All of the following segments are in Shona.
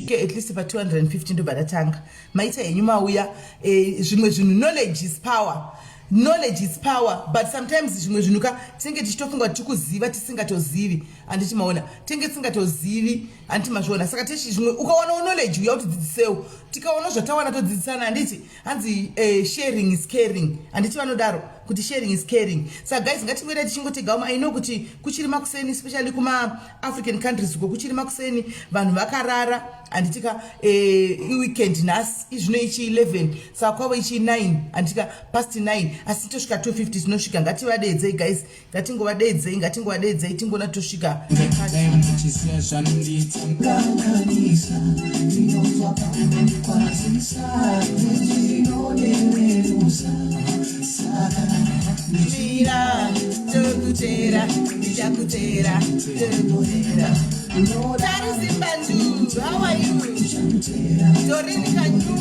tisvike at least pa 250 ndobva tatanga. Maita henyu mauya zvimwe zvinhu, knowledge is power. Knowledge is power, but sometimes zvimwe zvinuka tinenge tichitofunga tikuziva tisingatozivi, anditi maona tinenge tisingatozivi anditi mazviona. Saka teshi zvimwe ukaona knowledge uya utidzidzisewo, tikaona zvatawana todzidzisana. Anditi hanzi sharing is caring, anditi vanodaro kuti sharing is caring. Saka guys, ngatingwira tichingotegawo. I know kuti kuchiri makuseni, especially kuma African countries uko kuchiri makuseni, vanhu vakarara. Anditika weekend nhasi izvino ichi 11, saka kwavo ichi 9, anditika past 9, asi tosvika 250 tinosvika. Ngativadedzei guys, ngatingovadedzei tingona tosvika. Mira, tokutera, ndichakutera, tokutera. Tarusimbanju, how are you? Dorini Kanyuru,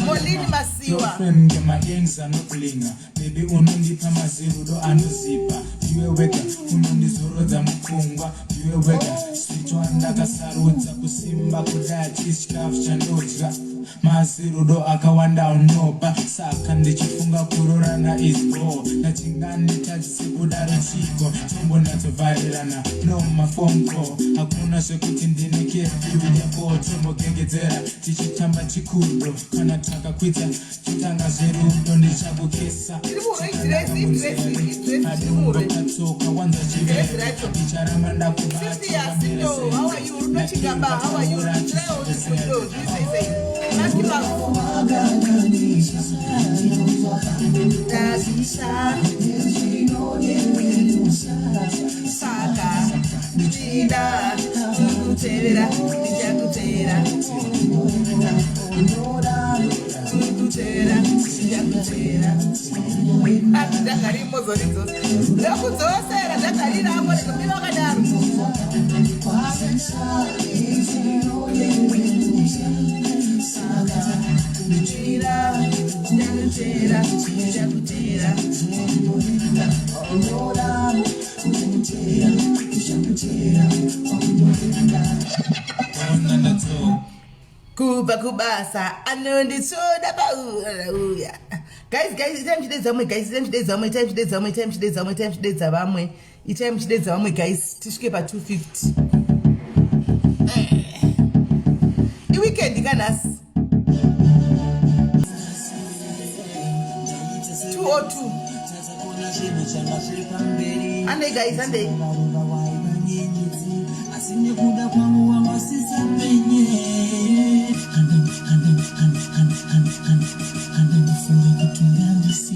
Molini Masiwa. Friend gemayenza nokulinga, baby unondipa mazirudo anozipa. Iwe weka, unondizoroza mukungwa. Iwe weka, sitwa ndakasarudza kusimba kudati chikafu chandodya. Mazirudo akawanda unopa, saka ndichifunga kurorana is go. Nachingani tachisi kudaro chiko, chombo natovairirana, no phone call. Hakuna zvekuti ndineke view yako, chombo gengedzera, tichitamba chikudo. Kana taka kuita, chitanga zverudo ndichakukesa. Adungo katsoka wanza chivera, ticharamba ndakubata. How are you? Unachigamba, how are you? Saka, Nida, Tukutera, Nijakutera, Tukutera, Nijakutera. Dakarimo zorizo. Lakuzosera dakarira amore kumira kadaru. Kuba kubasa anonditsoda pauya. Guys, time chidedza vamwe guys, tisvike pa 250. Iweekend kanasi 202. Ande guys, ande kuda kwangu wa masisa menye ande nifunga kutunga ndisi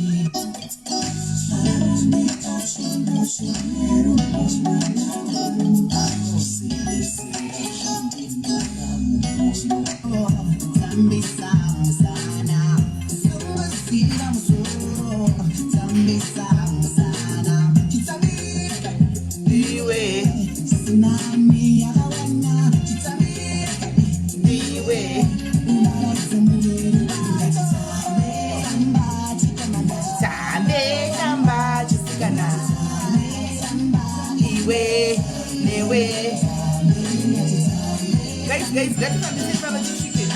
guys, let's have this from a chicken.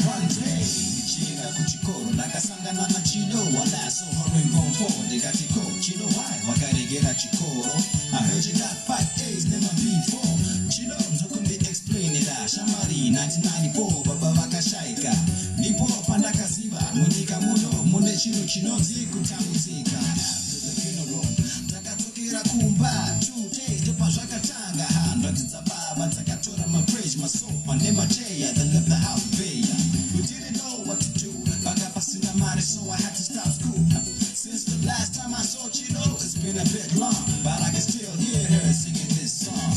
One day, China Kuchiko, Nakasangana Chino, Wala, so hurrying on forward, they got Chico, Chino, why? Wakarigera Chico. I heard you got 5 days, never before. Chino, so can they explain it? Shamari, 1994, Baba Wakashaika. Nipo, Pandaka Ziva, Monika Muno, Mone Chino, Chino, Ziku, Tamuzika. Kumba 2 days to Pazakatanga hundreds of baba Takatora my praise my soul my name Jaya that left the house Vaya. We didn't know what to do Bagapasina Mari so I had to stop school. Since the last time I saw Chino it's been a bit long but I can still hear her singing this song.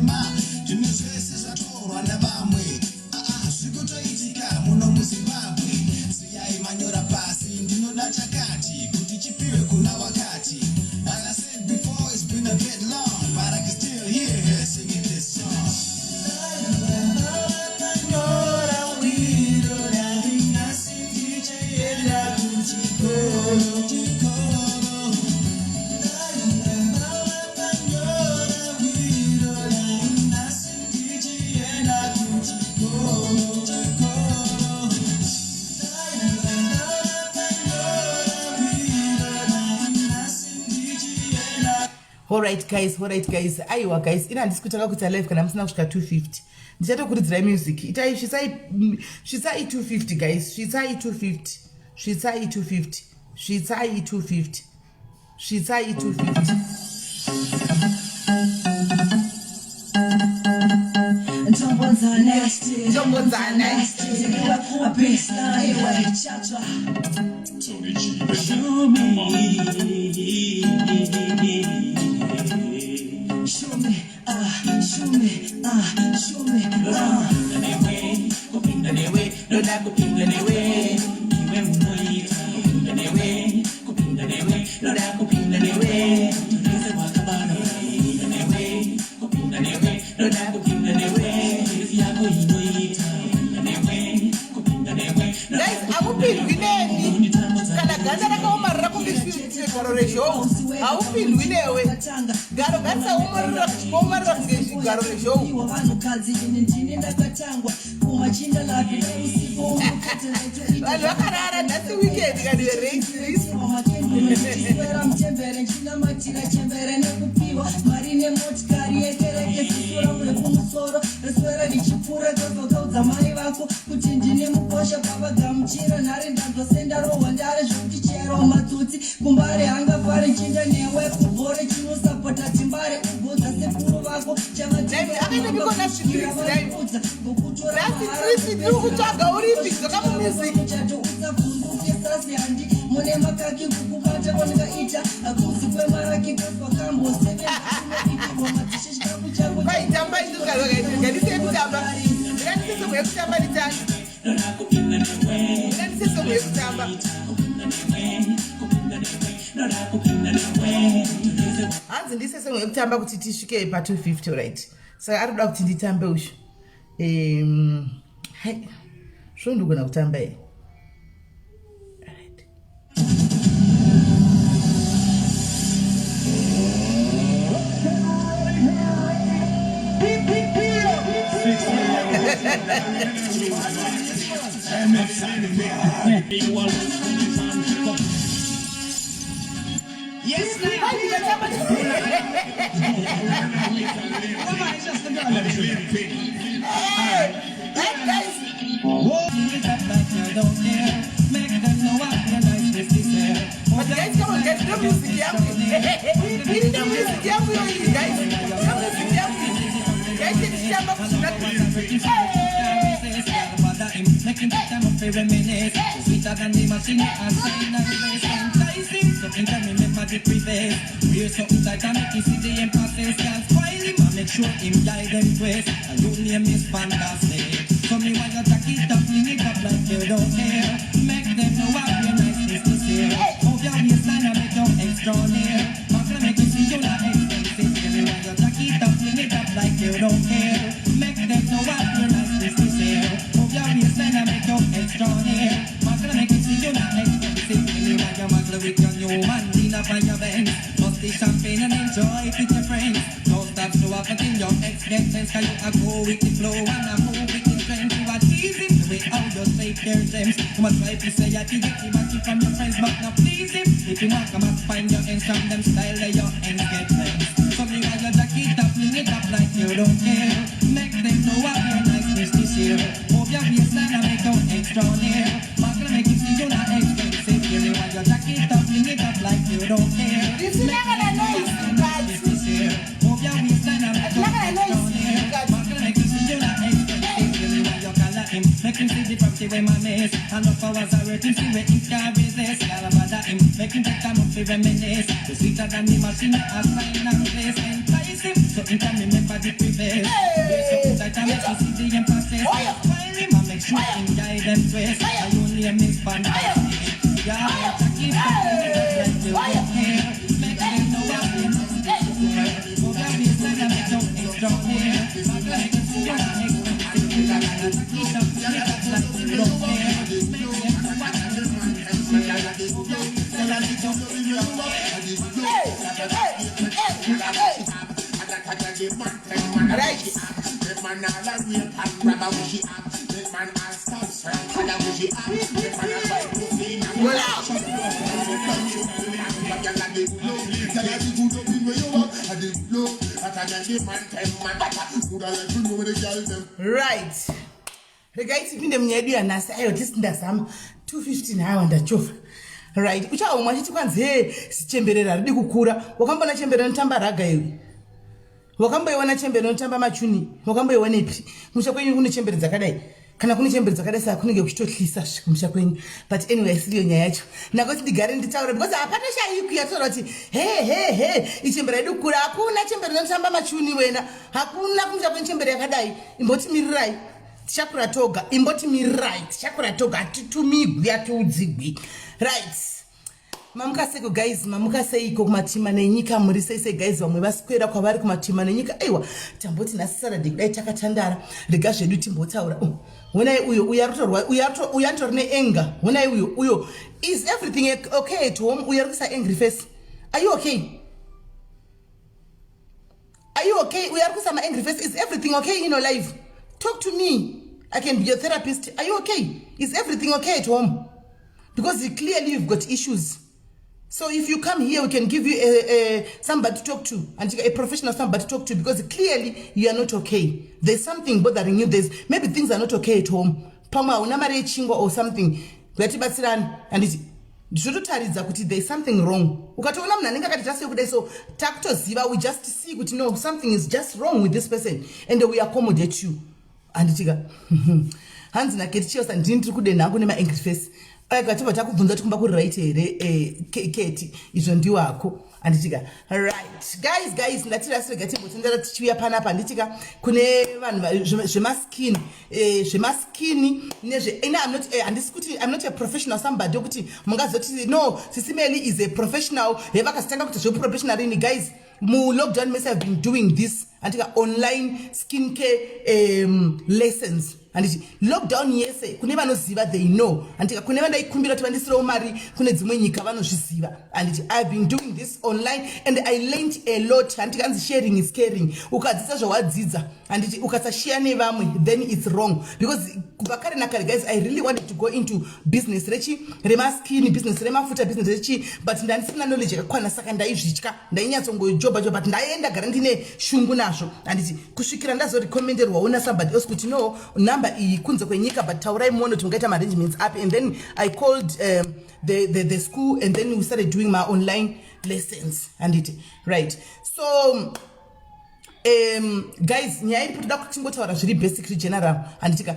chema tinozvese zvatorwa navamwe zvikutoitika muno muzimbabwe siyai manyora pasi ndinoda chakati kuti chipiwe kuna wakati. As I said before, it's been a bit long, but I can still hear her singing this song. Alright guys, aiwa guys, ina handisi kutaka kuita live kana musina kusvika 250. Ndichatokurudzirai music. Itai svisai 250 guys, svisai 250. Svisai 250. Svisai 250. Svisai 250. Hanzi ndisese mwekutamba kuti tisvike pa 250 right. Saka arikuda kuti nditambe usho. Hai. Zvo ndogona kutamba here. Alright. Yes, sweeter than the machine and sign and place enticing. Something can remember the previous. Wear something that can make you see the emphasis. Can't spoil him and make sure him guide them twist. And your name is fantastic. So me want you to keep up, fling it up like you don't care. Make them know what your niceness is here. Move your waistline and make you extra near. I'm gonna make you see you're not expensive. So me want you to keep up, fling it up like you don't care. Make them know what your niceness is here. Move your waistline and make you extra near. I'm gonna make you see you're not expensive. Me want you muggle with your new man, lean up on your bench. Must be champagne and enjoy it with your friends. Don't stop, show up until your ex gets sense. Cause you a go with the flow and a move with the trend. You a tease him the way how you save their gems. You must try to say you to get him and from your friends, but not please him. If you want, come and find your ends from them style that your ends get friends. So me want your jacket up, fling it up like you don't care. Make them know what your niceness this year. Move your waistline and make your extra near. I'm gonna make you see you're not expensive. You want your jacket up, fling it up like you don't care. This is not gonna noise, guys. This year. Move your waistline and make your extra near. I'm gonna make you see you're not expensive. You want your color him, make him see the property where my miss. And look for what's a working, see where he can resist. Gotta bother him, make him take time up to reminisce. The sweeter than the machine, a sign and place. Entice enticing. So in time remember the previous. We're so tight and make you see the emphasis. Finally, man, make sure him guide them twist. I only a miss fantastic. Yeah, to keep something like the world here. Make them know what they must do. Oh, God, be said and make no extra here. But like the fool, I make them think you got to keep up the niggas like the love here. Make them know what they must do. Tell us it's up to you. Right. Regai tipinde mnyedu ya nasa ayo tisindazama 215 hawa ndachofa. Right. Uchawo mwachiti kwanzi sichemberera ridi kukura. Wakambona chembere notamba raga iwe. Wakamboiwana chembere notamba machuni. Wakamboiwana ipi. Musha kwenyu kune chembere dzakadai. Kana kune chembere dzakadai saka kunenge kuchitotlisa musha kwenyu. But anyway siriyo nyaya yacho. Nakoti ndigare nditaura because apana shayuku yataura kuti ichembere ridi kukura hakuna chembere notamba machuni wena. Hakuna kumusha kwenyu chembere yakadai. Imboti mirirai. Tichakura toga. Imboti mirirai. Tichakura toga. Atitumigwi atiudzigwi. Right. Mamuka seko guys, mamuka seiko kumatima nenyika muri sei guys vamwe vasikwera kwavari kumatima nenyika. Aiwa, tamboti nasara dai takatandara. Rega zvedu timbotaura. Wonai uyo uyatorwa ne anger. Wonai uyo is everything okay at home? Uyarisa angry face. Are you okay? Are you okay? Uyarisa my angry face. Is everything okay in your life? Talk to me. I can be your therapist. Are you okay? Is everything okay at home? Because clearly you've got issues. So if you come here, we can give you somebody to talk to, and a professional somebody to talk to, because clearly you are not okay. There's something bothering you. Maybe things are not okay at home. Pama unamare chingo or something. And there's something wrong. So we just see no, something is just wrong with this person, and we accommodate you. And hands na ketichio and didn't kude na kunema angry face. Akatiba takubvunza tikumba ku right here Keti izvo ndiwako anditika. Right guys ndatira sirega timbotendera tichiuya panapa nditika kune vanhu zvemaskin nezve I'm not a professional somebody yokuti mungazoti no Sisimeli is a professional hevakasitanga kuti zveprofessional ini guys. Mu lockdown mess have been doing this antika online skincare lessons. And lockdown yese kune vanoziva they know antika kune vandaikumbira kuti vandisirawo mari kune dzimwe nyika vanozviziva. And I've been doing this online and I learned a lot. Antika anzi sharing is caring. Ukadzidza zvawadzidza and ukasashare nevamwe then it's wrong, because kubakare nakare guys I really wanted to go into business remaskin business remafuta business rechi, but ndandisina knowledge yakakwana saka ndaizvitya ndainyatsongojoba but ndaenda gara ndine shungu nazvo. And kusvikira ndazorecommenderwawo na somebody else kuti no number iyi kunze kwenyika but taurai muone kuti mungaita arrangements up. And then I called the school and then we started doing my online lessons and right. So guys nyaya iri kutoda kuti tingotaura zviri basically general anditika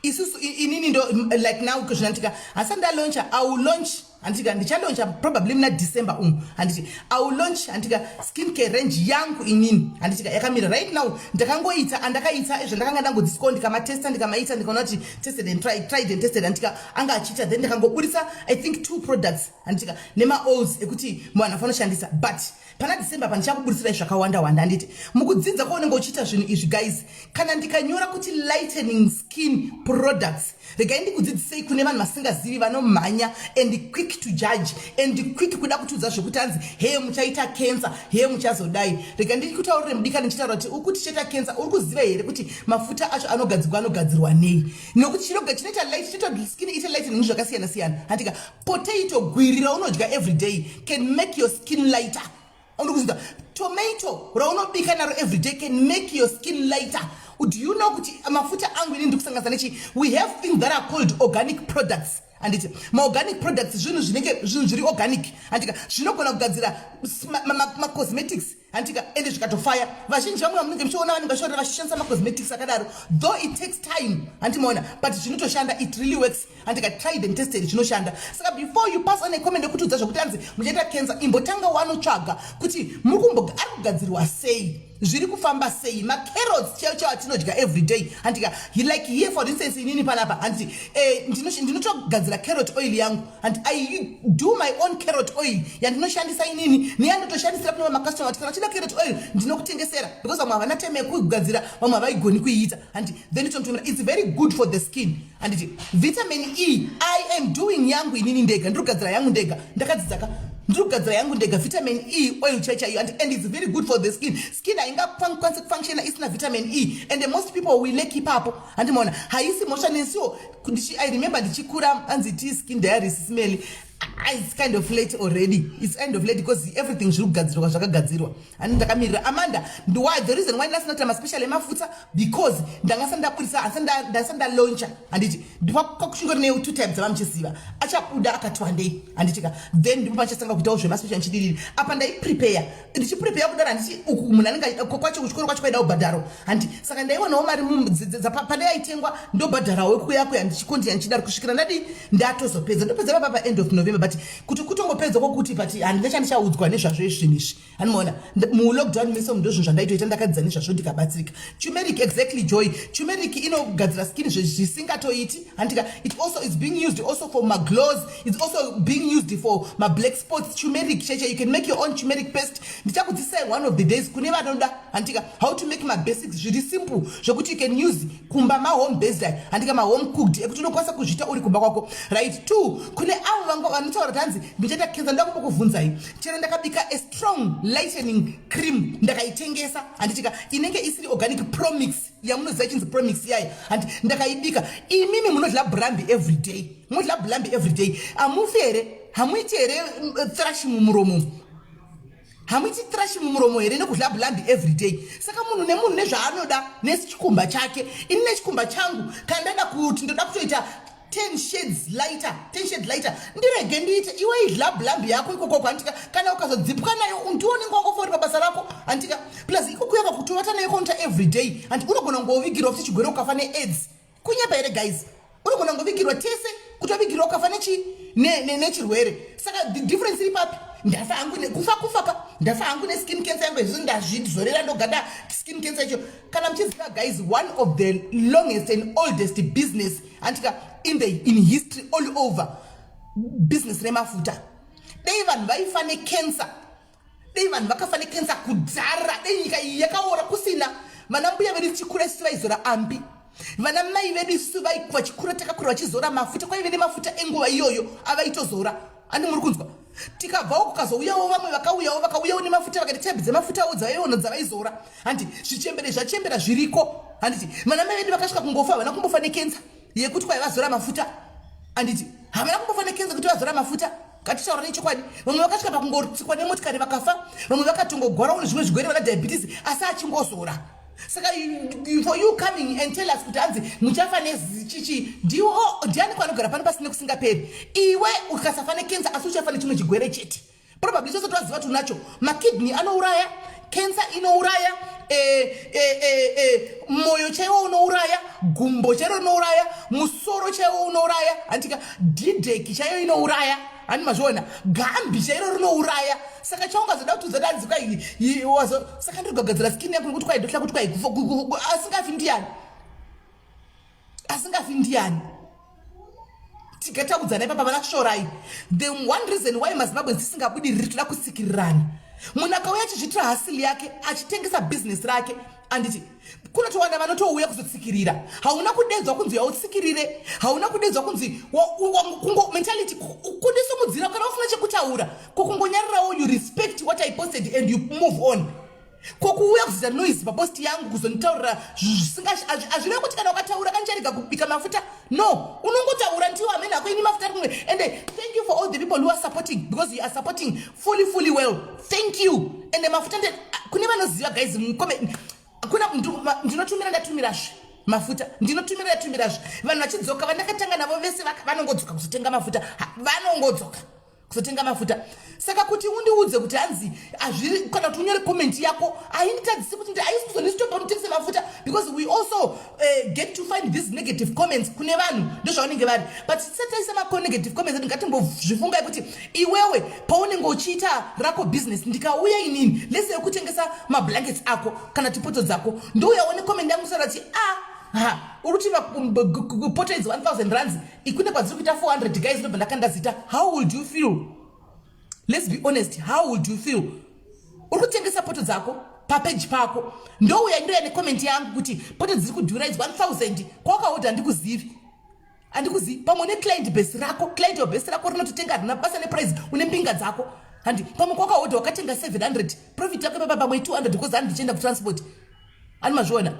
isusu inini ndo like now kuzvinatika asanda launcher I will launch anditika ndichalauncha probably muna December anditi I will launch anditika skincare range yangu inini anditika yakamira right now ndakangoita andakaita izvo ndakanga ndangodzisco ndikamatesta ndikamaita ndikaona kuti tested and tried and tested anditika anga achita then ndakangoburisa I think 2 products anditika nema oils ekuti mwana afano shandisa but pana December panichakuburisira zvakawanda wanda anditi mukudzidza kwaunenge uchiita zvinhu izvi guys kana ndikanyora kuti lightening skin products regai ndikudzidzisei kune vanhu vasingazivi vanomhanya and quick to judge and quick kuda kutiudza zvekuti anzi hey muchaita cancer hey muchazodai regai ndikutaurire mudikani ndichitaura kuti ukuti chichaita cancer uri kuziva here kuti mafuta acho anogadzirwa nei nokuti chinoita light chinoita skin ita lightening zvakasiyana siyana andika potato gwirira unodya every day can make your skin lighter. Tomato raunobika naro every day can make your skin lighter. Do you know kuti mafuta angu ini ndikusangasa nechi we have things that are called organic products. And it organic products zvinhu zviri organic andika zvinogona kugadzira ma cosmetics antika ende zvikatofaya vazhinji vamwe vamunenge muchiona vanenge vachitaura vachishandisa macosmetics akadaro though it takes time antimaona but zvinotoshanda it really works antika tried and tested zvinoshanda saka before you pass on a comment yekutiudza zvokuti hanzi muchaita cancer imbotanga wanotsvaga kuti ari kugadzirwa sei zviri kufamba sei macarrots chaicho atinodya every day antika like here for instance inini panapa anti ndinotogadzira carrot oil yangu and I do my own carrot oil yandinoshandisa inini neyandotoshandisira kune makastoma kuti kana chida carrot oil ndinokutengesera because vamwe havana time yekugadzira vamwe havaigoni kuiita and then it's very good for the skin and vitamin E I am doing yangu inini ndega ndirikugadzira yangu ndega ndakadzidzaka ndikugadzira yangu ndega vitamin E oil chaichaiyo and it's very good for the skin haingakwanisi kufunctiona isina vitamin E and most people will lack ipapo andimaona haisi moshanesiwo I remember ndichikura anzi tea skin diaries smell it's kind of late already it's kind of late because everything zviri kugadzirwa zvakagadzirwa ani ndakamirira Amanda the reason why ndasinata maspecial emafuta because ndangasa ndaburisa ndasanda launcher anditi ndipakushingori ne 2 times avamuchiziva achabuda akatwandei anditika then ndipo pachasanga kuitawo zvemaspecial nchidiri apa ndaiprepare ndichiprepare kudara ndichi uku munhu anenge kwacho kuchikoro kwacho kwaidawo bhadharo andi saka ndaionawo mari pandaitengwa ndobhadharawo kuya ndichikondiya ndichidari kusvikira ndatozopedza ndopedza papa end of November but kuti kutongopedza kwokuti but handichandishaudzwa nezvazvo izvinizvi anoona mulockdown meso ndo zvinhu zvandaitoita ndakadzidza nezvazvo ndikabatsirika turmeric exactly Joy turmeric inogadzira skin zvisingatoiti handika it also is being used also for my glows it's also being used for my black spots turmeric cheche you can make your own turmeric paste ndichakudzisai one of the days kune vanoda handika how to make my basics zviri simple zvokuti you can use kumba ma home based handika ma home cooked ekuti unokwanisa kuzviita uri kumba kwako right 2 kune avo vangu vanotaura kuti hanzi ndichaita cancer ndakubvunzai chero ndakabika a strong lightening cream ndakaitengesa handitika inenge isiri organic promix yamunoziva chinzi promix yayo handi ndakaibika imimi munodla brambi every day munodla brambi every day amufi here hamuiti here thrash mumuromo hamuiti thrash mumuromo here nekudla brambi every day saka munhu nezvaanoda nechikumba chake ini nechikumba changu kana ndada kuti ndoda kutoita 10 shades lighter ndirege ndiite iwe idla blambi yako ikoko kwantika kana ukazodzipwa nayo undione ngwako for basa rako antika plus ikokuya kutovata nayo counter every day and unogona ngovigirwa kuti chigwere ukafa AIDS kunyapa here guys unogona ngovigirwa tese kutovigirwa ukafa nechirwere saka the difference iri papi ndafa hangu kufa ndafa hangu skin cancer yangu izvo ndazvizorera ndogada skin cancer icho kana muchiziva guys one of the longest and oldest business antika in history all over business remafuta dei vanhu vaifa necancer dei vanhu vakafa necancer kudzara dei nyika iyi yakaora kusina vana mbuya vedu tichikura isi vaizora ambi vana mai vedu isu vachikura takakura vachizora mafuta kwaive nemafuta enguva iyoyo avaitozora ani muri kunzwa tikabvawo kukazouyawo vamwe vakauyawo nemafuta vakati tabhi dzemafuta dzavaiona dzavaizora handi zvachembera zviriko handiti vana mai vedu vakasvika kungofa havana kumbofa necancer yekuti kwai vazora mafuta handiti havana kumbofa necancer kuti vazora mafuta katitaura nechokwadi vamwe vakasvika pakungotsikwa nemotikari vakafa vamwe vakatongogwarawo nezvimwe zvigwere vana diabetes asi achingozora saka for you coming and tell us kuti hanzi muchafa nechichi ndiani kwanogara pano pasine kusingaperi iwe ukasafa necancer asi uchafa nechimwe chigwere chete probably chose twaziva tunacho makidney anouraya cancer inouraya moyo chaiwo unouraya gumbo chairo unouraya musoro chaiwo unouraya handika dideki chaiyo inouraya hani mazviona gambi chairo rinouraya saka chaungazoda kuti uzodanzi kwaiwazo saka ndirikugadzira skin yako nekuti kwaidotla kuti asingafi ndiani tikataudzana ipapa vanashorai the one reason why mazimbabwe dzisingabudiriri toda kutsikirirana munhu akauya achizvitira hasili yake achitengesa business rake anditi kunotowanda vanotouya kuzotsikirira hauna kudedzwa kunzi yautsikirire hauna kudedzwa kunzi mentality kundisimudzira kana ufuna chekutaura kokungonyarirawo you respect what I posted and you move on kokuuya kuzoita noise paposti yangu kuzonditaurira hazvina kuti kana ukataura kancharika kubika mafuta no unongotaura ndiwo amene ako ini mafuta kumwe and thank you for all the people who are supporting because you are supporting fully well thank you and mafuta kune vanoziva guys kuna ndinotumirazve mafuta ndinotumirazve vanhu vachidzoka vandakatanga navo vese vanongodzoka kuzotenga mafuta vanongodzoka kuzotenga mafuta saka kuti undiudze kuti hanzi azviri kana kuti unyore comment yako hainditadzisi kuti haisi kuzondisitopa unotengese mafuta because we also get to find these negative comments kune vanhu ndozvaunenge vari but tisataisa negative comments ngatimbozvifungai kuti iwewe paunenge uchiita rako business ndikauya inini lese yekutengesa mablankets ako kana tipoto dzako ndouya one comment yangu sara kuti uruti poto idzi 1000 rands ikune kwadziri kuita 400 guys ndobva ndakandazita. How would you feel? Let's be honest, how would you feel? Urikutengesa poto dzako papage pako ndouya ndoya necomment yangu kuti poto dziri kudhura idzi 1000 kwakaodha handikuzivi pamwe neclient base rako client base rako rinototenga rina basa neprice une mbinga dzako handi pamwe kwakaodha wakatenga 700 profit yako papa pamwe 200 because handi ndichienda kutransport ani mazviona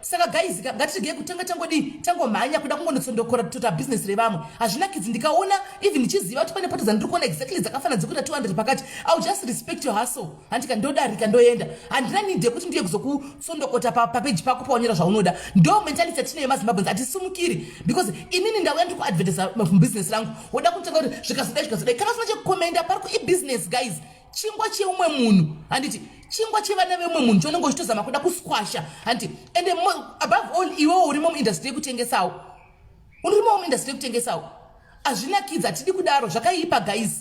saka guys ngatirege kutanga tangomhanya kuda kungonotsondokora tota business revamwe hazvinakidzi ndikaona even ndichiziva kuti pane poto dzandiri kuona exactly dzakafana dzekuita 200 pakati I'll just respect your hustle handika ndodarika ndoenda handina need kuti ndiye kuzokutsondokota papage pako paonyera zvaunoda ndo mentality yatinayo mazimbabweans hatisumukiri because inini ndauya ndiri kuadvertisa business rangu woda kutanga kuti zvikazodai kana usina chekukomenda pariko ibusiness guys chingwa cheumwe munhu handiti chingwa chevana vemwe munhu chonenge uchitozama kuda kusquasha handiti and above all iwewo urimo muindustry yekutengesawo hazvinakidza hatidi kudaro zvakaipa guys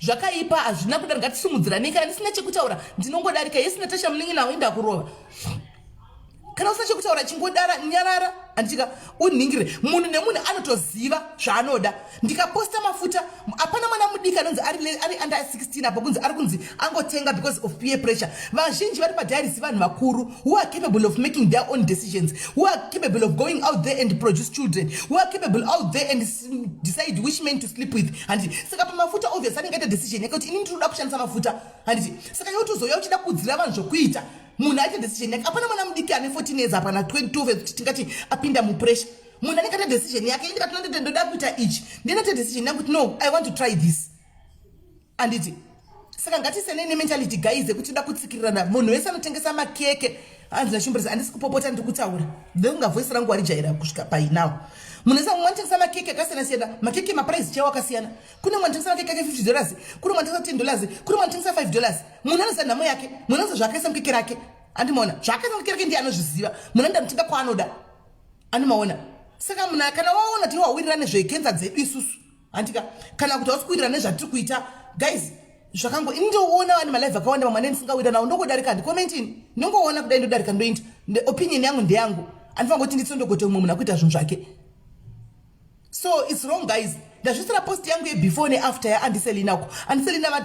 zvakaipa hazvina kudaro ngatisumudzirane kana ndisina chekutaura ndinongodarika yesi natasha muningi nawo inda kurova kana usina chekutaura chingodara nyarara andika uningire munhu nemunhu anotoziva zvaanoda ndikaposta mafuta apana mwana mudiki anonzi ari under 16 apo kunzi ari kunzi angotenga because of peer pressure vazhinji vari padiaries vanhu vakuru who are capable of making their own decisions who are capable of going out there and produce children who are capable out there and decide which men to sleep with handiti saka pamafuta obvious anenge aita decision yekuti inini tinoda kushandisa mafuta handiti saka yotozoya uchida kudzira vanhu zvokuita munhu aita decision yake apana mwana mudiki ane 14 years apana 22 years tingati apinda mupressure munhu anenge aita decision yake ndikati ndoda kuita ichi ndinoita decision yangu kuti no I want to try this anditi saka ngatisene nementality guys yekuti da kutsikirirana munhu wese anotengesa makeke hanzi nachimburisa handisi kupopota ndiri kutaura ndonga voice rangu arijaira kusvika pai now munhu wese mumwe anotengesa makeke akasiyana-siyana makeke maprice chaiwo akasiyana kune mumwe anotengesa makeke ake $50 kune mumwe anotengesa $10 kune mumwe anotengesa $5 munhu anoziva nhamo yake munhu anoziva zvakaisa mukeke rake andimaona zvakaisa mukeke rake ndiye anozviziva munhu anoda mutenga kwaanoda andimaona saka munhu kana waona kuti wawirira nezvekenza dzedu isusu handika kana kuti hausi kuwirira nezvatiri kuita guys zvakango indoona vani malive akawanda mamwe ndisingawira nawo ndongodarika handikomentini ndongoona kudai ndodarika ndoita opinion yangu ndeyangu andifanira kuti nditsondogote umwe munhu akuita zvinhu zvake so it's wrong guys ndazvisira post yangu yebefore neafter yaandiselinako andiselina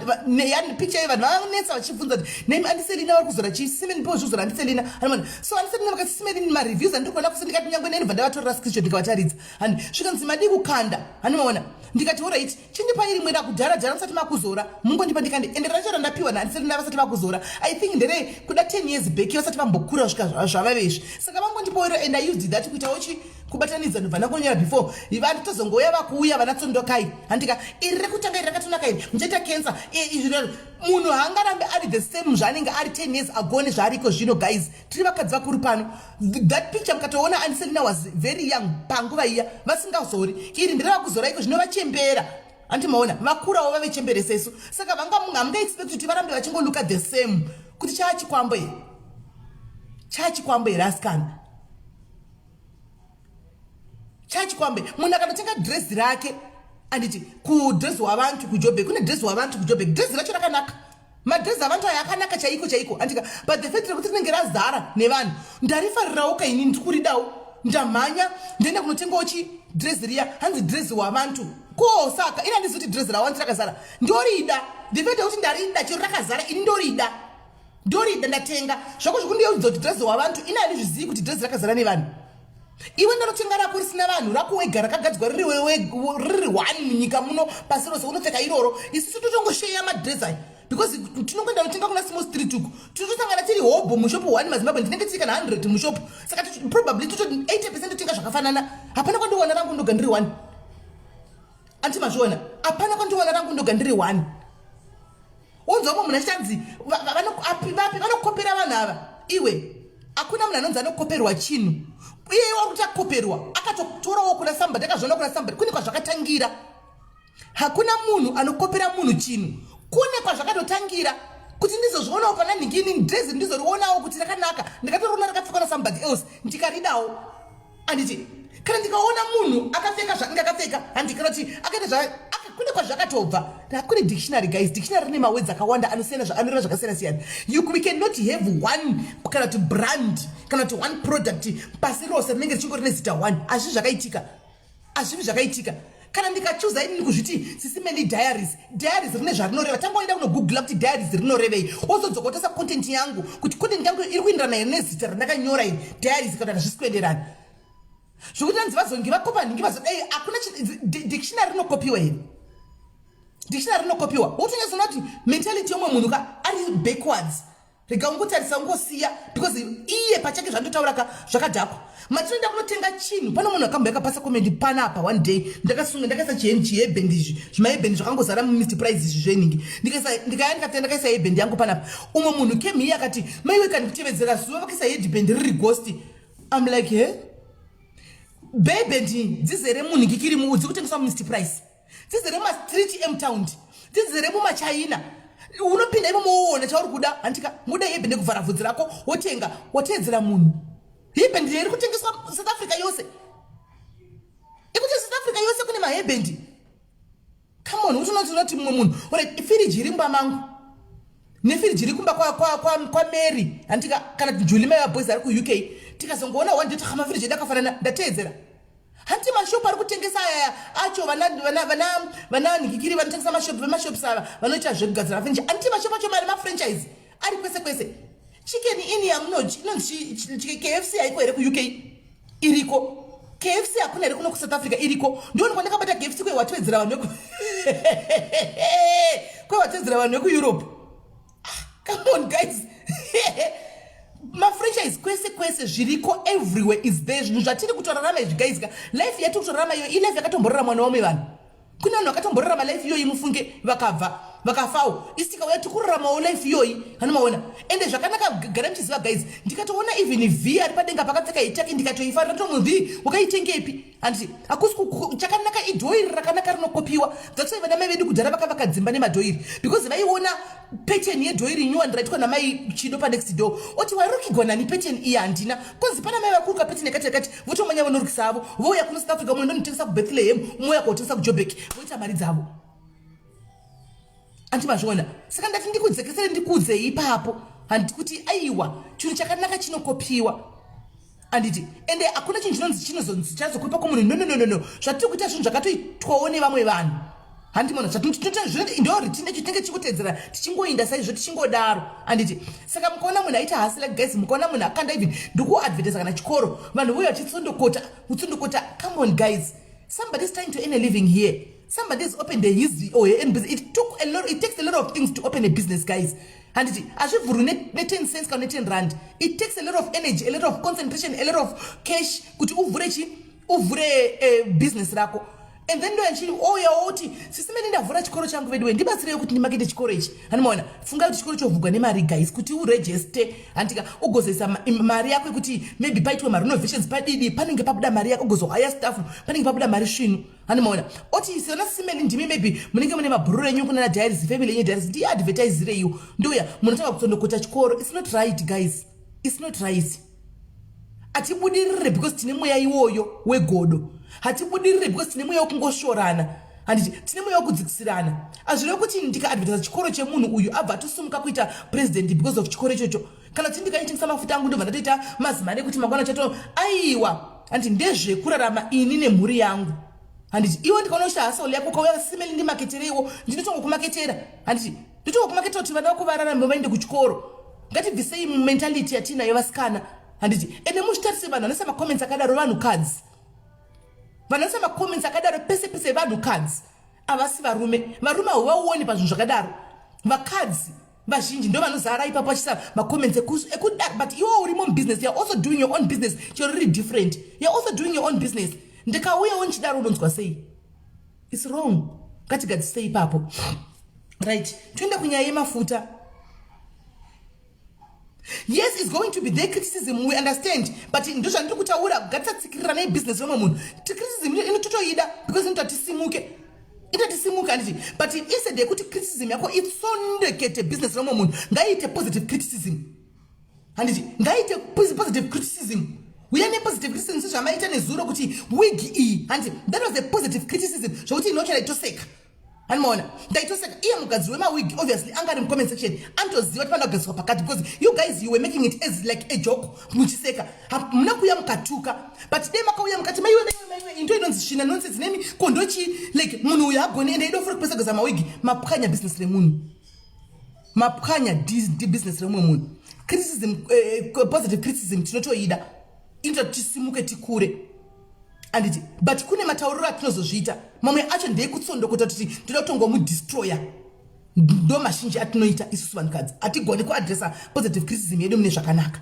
picture yevanhu vanetsa vachibvunza kuti nemi andiselina vari kuzora chii simeni po zvizora andiselina animana so andiselina vakati simeni mareviews andiri kuona kusi ndikati nyangwe neni bvandavatoroa screenshot ndikavataridza hani zvikanzi madi kukanda hanimaona ndikati alright chindipai rimwe rakudhara musati makuzora mungondipa ndikandi ende racho randapiwa naandiselina vasati makuzora I think ndere kuda 10 years back vasati vambokura svika zvavavezvi saka vangondipawo and I used that kuitawo chi kubatanidza ndobva ndakonyera before vanhu tozongoya vakuuya vanatsondokai handika iri rekutanga iri rakatonaka iri muchaita cancer izvino munhu haangarambe ari the same zvaanenge ari 10 years ago nezvaariko zvino guys tiri vakadzi vakuru pano that picture mukatoona Anselina was very young panguva iya vasingazori iri ndire vakuzora iko zvino vachembera andimaona vakurawo vavechemberesa isu saka hamungaexpect kuti varambe vachingoluka the same kuti chaachikwambo here asikana chachikwambe munhu akanotenga dress rake anditi kudress wavantu kuJoburg kune dress wavantu kuJoburg dress racho rakanaka madress avantu aya akanaka chaiko andika but the fact rekuti rinenge razara nevanhu ndarifarirawo kaini ndikuridawo ndamhanya ndienda kunotengawo chi dress riya hanzi dress wavantu ko saka ina ndizoti dress rawanzi rakazara ndorida the fact rekuti ndarida chiro rakazara ini ndorida ndatenga zvako zvikundiyoudza kuti dress wavantu ina handizvizivi kuti dress rakazara nevanhu iwe ndanotenga rako risina vanhu rako wega rakagadzwa riri 1 munyika muno pasi rose unopfeka iroro isusu totongosheya madress aya because tinongoenda notenga kuna small street uku totosangana tiri hobho mushopu 1 mazimbabwe ndinenge tiri kana 100 mushopu saka probably 80% totenga zvakafanana hapana kwandiwana rangu ndoga ndiri 1 antimazviona hapana kwandiwana rangu ndoga ndiri 1 unzwamo munhu achanzi vanokopera vanhu ava iwe hakuna munhu anonzi anokoperwa chinhu iye wakuti akoperwa akatotorawo kuna somebody akazviona kuna somebody kune kwazvakatangira hakuna munhu anokopera munhu chinhu kune kwazvakatotangira kuti ndizozvionawo pana ningini dress ndizorionawo kuti rakanaka ndikatoroona rakapfekwa nasomebody else ndikaridawo anditi kana ndikaona munhu akapfeka zvandingakapfeka handikana kuti akaita kune kwazvakatobva kune dictionary guys dictionary rine mawords akawanda anoreva zvakasiyana siyana we cannot have one kana kuti brand kana kuti one product pasi rose rinenge richingori nezita one hazvivi zvakaitika kana ndikachuza ini kuzviti sisimeni diaries rine zvarinoreva tangoenda kunogoogla kuti diaries rinorevei wozodzokotesa content yangu kuti content yangu iri kuenderana here nezita randakanyora iri diaries kana hazvisi kuenderana zvokuti hanzi vazonge vakopa nhingi vazodai hakuna dictionary rinokopiwa here dictionary rinokopiwa wotonyatsona kuti mentality yomwe munhu ari backwards rega ungotarisa ungosiya because iye pachake zvandotaura zvakadhakwa matinoenda kunotenga chinhu pano munhu akamba yakapasa comment panapa one day ndakaisa chihebhendi izvi zvimahebhendi zvakangozara mumr price izvi zveningi ndikaya ndakaisa hebhendi yangu panapa umwe munhu came here akati maiwe kandikutevedzera zuva vakaisa hebhendi riri ghost I'm like he bebhendi dzizere munhu ngikiri muudzi kutengeswa mumr price dzizere mastreet emtown dzizere mumachina unopinda imo moona chauri kuda handika muda hebhendi kuvhara bvudzi rako wotenga wateedzera munhu hebhendi iri kutengeswa South Africa yose ikuti South Africa yose kune mahebhendi come on utonoti mumwe munhu ifiriji iri mumba mangu nefiriji iri kumba kwa Mary handika kana Julie Mayer boys ari ku-UK tikazongoona one day mafiriji edu akafanana ndateedzera hati mashopu ari kutengesa acho vana nigikiri vanotengesa mashopu ava vanoita zvekugadzira furniture anti mashopu acho mari mafranchise ari kwese kwese chicken in yamunonzi KFC haiko here ku-UK iriko KFC hakuna here kuno ku-South Africa iriko ndioni kwandakabata KFC kwewatwedzera vanhu veku-Europe come on guys mafranchise kwese zviriko everywhere is there zvinhu zvatiri kutorarama izvi guys life yatiri kutorarama iyo ilife yakatomborera mwana wamwe vanhu kune vanhu vakatomborera life iyoyi mufunge vakafawo isi tikauya tikuraramawo life iyoyi hanomaona ende zvakanaka gara muchiziva guys ndikatoona even v ari padenga pakapfeka hitake ndikatoifarira tomuv wakaitengepi handiti hakusi chakanaka idhoiri rakanaka rinokopiwa dzakusai vana mai vedu kudhara vakavaka dzimba nemadhoiri because vaiona pattern yedhoiri nyuwa ndiraitwa namai chido panext door oti wairukigwanani pattern iyi handina konzi pana mai vakuruka pattern yakati votomanya vanorukisa avo vouya kuno South Africa mwe ndonotengesa kuBethlehem mouya kotengesa kuJoburg voita mari dzavo andimazviona saka ndati ndikudzekesere ndikudze ipapo handiti kuti aiwa chinhu chakanaka chinokopiwa anditi ende hakuna chinhu chinonzi chazokupa komunhu no zvatiri kuita zvinhu zvakatoitwawo nevamwe vanhu handimona ndotinenge chikutedzera tichingoinda saizvo tichingodaro anditi saka mukaona munhu aita hasi like guys mukaona munhu akanda even ndikuadvertisa kana chikoro vanhu voya vachitsondokota come on guys somebody is trying to earn a living here. Somebody has opened his or her own business. It takes a lot of things to open a business, guys. And as if we net 10 cents can 10 rand. It takes a lot of energy, a lot of concentration, a lot of cash to uvure business rako. And then when she system in the chikoro changu vedu ndibatsire kuti ndimakete chikoro ichi hanimona funga kuti chikoro chovugwa nemari guys kuti uregister antika ugozesa mari yako kuti maybe paitwe mari renovations padidi panenge pabuda mari yako ugozo hire staff panenge pabuda mari shinu hanimona oti sona simeni ndimi maybe munenge mune mabhururu enyu kuna diaries family yenyu diaries ndi advertise reyo ndoya munotaka kutsondokota chikoro. It's not right guys, it's not right. Atibudirire because tine mweya iwoyo wegodo. Hatibudirire because tine mweya wokungoshorana. Handiti tine mweya wokudzikisirana. Azvire kuti ndika advertise chikoro chemunhu uyu abva atosumuka kuita president because of chikoro ichocho. Kana kuti ndikaitengesa mafuta angu ndobva ndatoita mazimane kuti mangwana chato aiwa. Handiti ndezve kurarama ini nemhuri yangu. Handiti iwe ndikaona kuti hasoli yako kauya simeli ndimaketerewo ndinotongokumaketera. Handiti ndotongokumaketera kuti vana vako vararame vaende kuchikoro. Ngatibvisei mentality yatina yevasikana. Handiti ende muchitarise vanhu vanose macomments akadaro vanhu kadzi. Vanhu vanose macomments akadaro pese vanhu kadzi. Avasi varume havaoni pazvinhu zvakadaro. Vakadzi vazhinji ndo vanozara ipapo vachisa macomments ekudaro. But iwe uri mu business, you're also doing your own business. You're really different. You're also doing your own business. Ndikauya onchidaro unonzwa sei? It's wrong. Ngatigadzisei ipapo. Right. Tuende kunyaya yemafuta. Yes, it's going to be their criticism, we understand. But in those and kutaura gatsa tsikirana business yomwe munhu. Criticism inototoida because into tisimuke. Inotisimuka handiti. But instead yekuti criticism yako itsondekete business romwe munhu ngaite positive criticism. Handiti ngaite positive criticism. Uyane positive criticism zvamaita nezuro kuti wig iyi. Handiti that was a positive criticism. Zvokuti inochera itoseka. Handimona ndaitoseka iye mugadziri wemawig obviously angari mucomment section antoziva kuti pandagadziswa pakati because you guys you were making it as like a joke muchiseka muna kuuya mukatuka but dei makauya mukati maiwe into inonzi shina nonsense nemi kondochi like munhu uyu agoni ende idofuna kupesageza mawigi mapwanya business remunhu mapwanya business remumwe munhu criticism positive criticism tinotoida inotisimuke tikure. Anditi but kune matauriro atinozozviita mamwe acho ndekutsondokota kuti toda kutongomudestroya ndo mazhinji atinoita isusu vanhukadzi hatigoni kuadresa positive criticism yedu mune zvakanaka.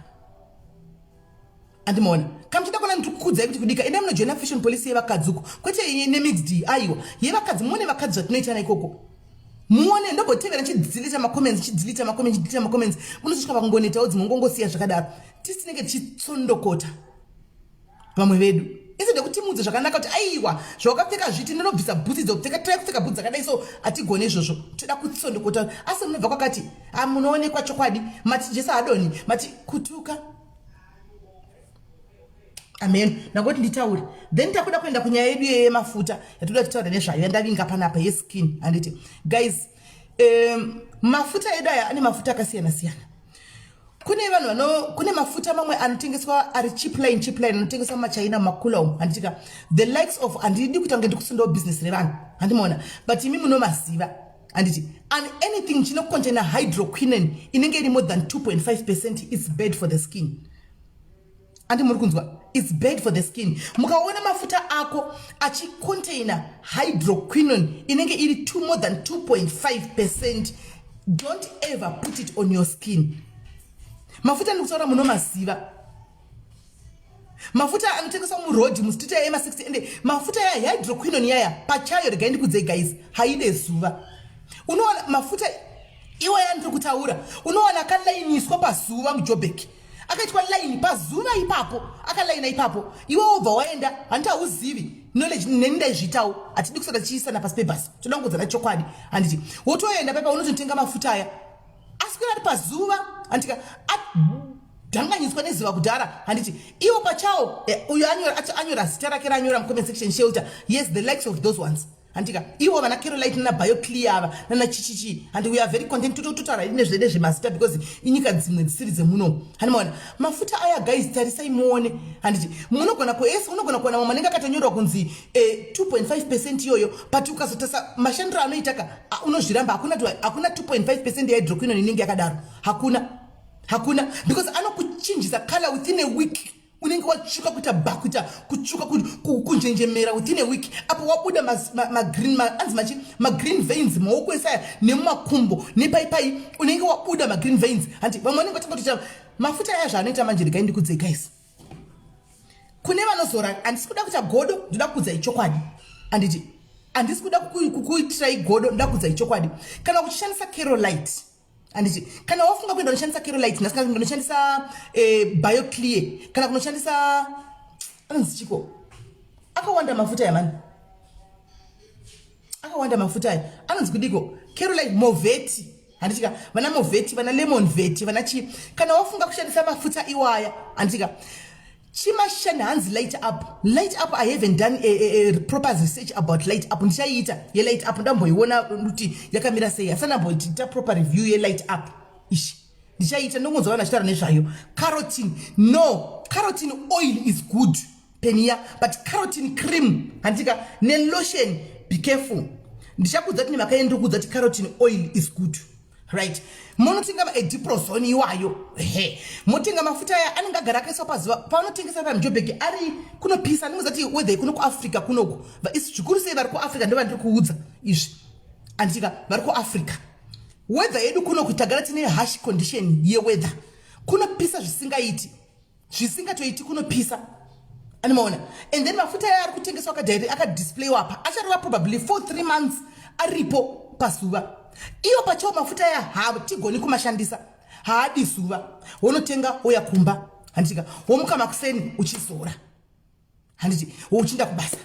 Andimona kamuchida kuona ndikukudzai kuti kudika enda munojoina fashion policy yevakadzi uko kwete nemixed aiwa yevakadzi muone vakadzi zvatinoitana ikoko muone ndobotevera chidzilita macomments munosvika pakungonetawo dzimwe ngongosiya zvakadaro tisi tinenge tichitsondokota vamwe vedu instead yekuti mudze zvakanaka kuti aiwa zvawakapfeka zviti ndinobvisa bhutsi dzokupfeka trai kupfeka bhutsi dzakadai so hatigone izvozvo toda kutsondokota asi munobva kwakati munoonekwa chokwadi mati jesu adoni mati kutuka. Amen. Nangoti nditaure then takuda kuenda kunyaya yedu yemafuta yatoda kutaura nezvayo yandavinga panapa yeskin handiti guys mafuta edu aya ane mafuta akasiyana siyana. Kune vanhu kune mafuta mamwe anotengeswa ari cheap line anotengeswa muchina makula handitika the likes of andidi kuti ange ndikusondawo business revanhu handimona but imi munomaziva handiti and anything chino contain hydroquinone inenge iri more than 2.5% is bad for the skin. Andi muri kunzwa it's bad for the skin. Mukaona mafuta ako achicontaina hydroquinone inenge iri more than 2.5%, don't ever put it on your skin. Mafuta ndikutaura munomaziva. Mafuta anotengeswa murodhi musititi ema 60 ende mafuta ya hydroquinone yaya pachayo regai ndikudzei guys haide zuva. Unoona mafuta iwaya ndiri kutaura unoona akalainiswa pazuva muJoburg akaitwa line pazuva ipapo akalaina ipapo iwe obva waenda handi hauzivi knowledge nenda zvitawo atidi kusaka chiisana pasi pebhasi toda kungodzana chokwadi handiti wotoenda paipa unototenga mafuta aya asi kuti pazuva handika dhanganyiswa neziva kudhara handiti iwo pachawo uyo anyora zita rake ranyora mucomment section shelter yes the likes of those ones handika iwo vana Caroline na BioClear ava nana chichichi and we are very content totaura nezvemazita because inyika dzimwe dzisiri dzemuno handimona mafuta aya guys tarisai muone handiti munogona kuesa unogona kuona manenge akatonyorwa kunzi 2.5% iyoyo but ukazotasa mashandiro anoitaka unozviramba hakuna 2.5% ya hydroquinone inenge yakadaro hakuna because anokuchinjisa color within a week unenge wachuka kuita bakuita kuchuka kunjenjemera within a week apo wabuda ma green veins maoko esaya nemumakumbo nepaipai unenge wabuda ma green veins anti vamwe vanenge vatanga kuti mafuta aya zvaanoita manje regai ndikudzei guys kune vanozora handisi kuda kuita godo ndoda kukudzai chokwadi anditi handisi kuda kukuitirai godo ndoda kukudzai chokwadi kana uchishandisa Carolite anditi kana wafunga kuenda unoshandisa Carolite nasika unoshandisa BioClear kana kunoshandisa anzichiko akawanda mafuta ya mani akawanda mafuta ya anonzi kudiko Carolite Moveti handitika vana Moveti vana Lemon Veti vana chi kana wafunga kushandisa mafuta iwaya handitika chimashana hanzi light up I haven't done a proper research about light up ndichaita ye light up ndamboiona kuti yakamira sei asana mboita proper review ye light up ishi ndichaita ndongonzwa vana chitara nezvayo carotene oil is good penia but carotene cream handika ne lotion be careful ndichakudza kuti makaenda kudza kuti carotene oil is good right munotenga ediprozone iwayo mutenga mafuta aya anenge agara akaiswa pazuva paunotengesa pamuJoburg ari kunopisa ndingozati whether kuno kuAfrica kunoko zvikuru sei vari kuAfrica ndo vandiri kuudza izvi anditika vari kuAfrica weather yedu kuno kutagara tine harsh condition yeweather kunopisa zvisingatoiti kunopisa animaona and then mafuta aya ari kutengeswa akadisplay wapa achareva probably for 3 months aripo pazuva iyo pachawo mafuta aya hatigoni kumashandisa haadi zuva wonotenga woya kumba handitika womuka makuseni uchizora handiti uchinda kubasa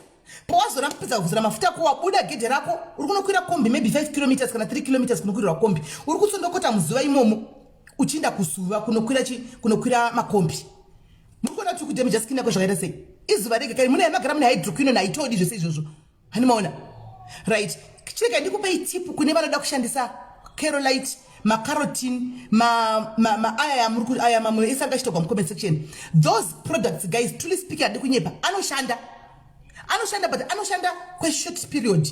pawazora kupedza kuvhura mafuta ako wabuda gedhe rako uri kunokwira kombi maybe 5 kilometers kana 3 kilometers kunokwirwa kombi uri kutsondokota muzuva imomo uchienda kusuva kunokwira makombi muri kuona kuti kudamage skin yako zvakaita sei izuva rega kai muna magara mune hydroquinone haitodi zvese izvozvo hanimaona right chirega ndikupei tip kune vanoda kushandisa Kerolite macarotene aya mamwe esanga chitogwa mucomment section. Those products guys truly speaking adi kunyepa anoshanda but anoshanda kwa short period.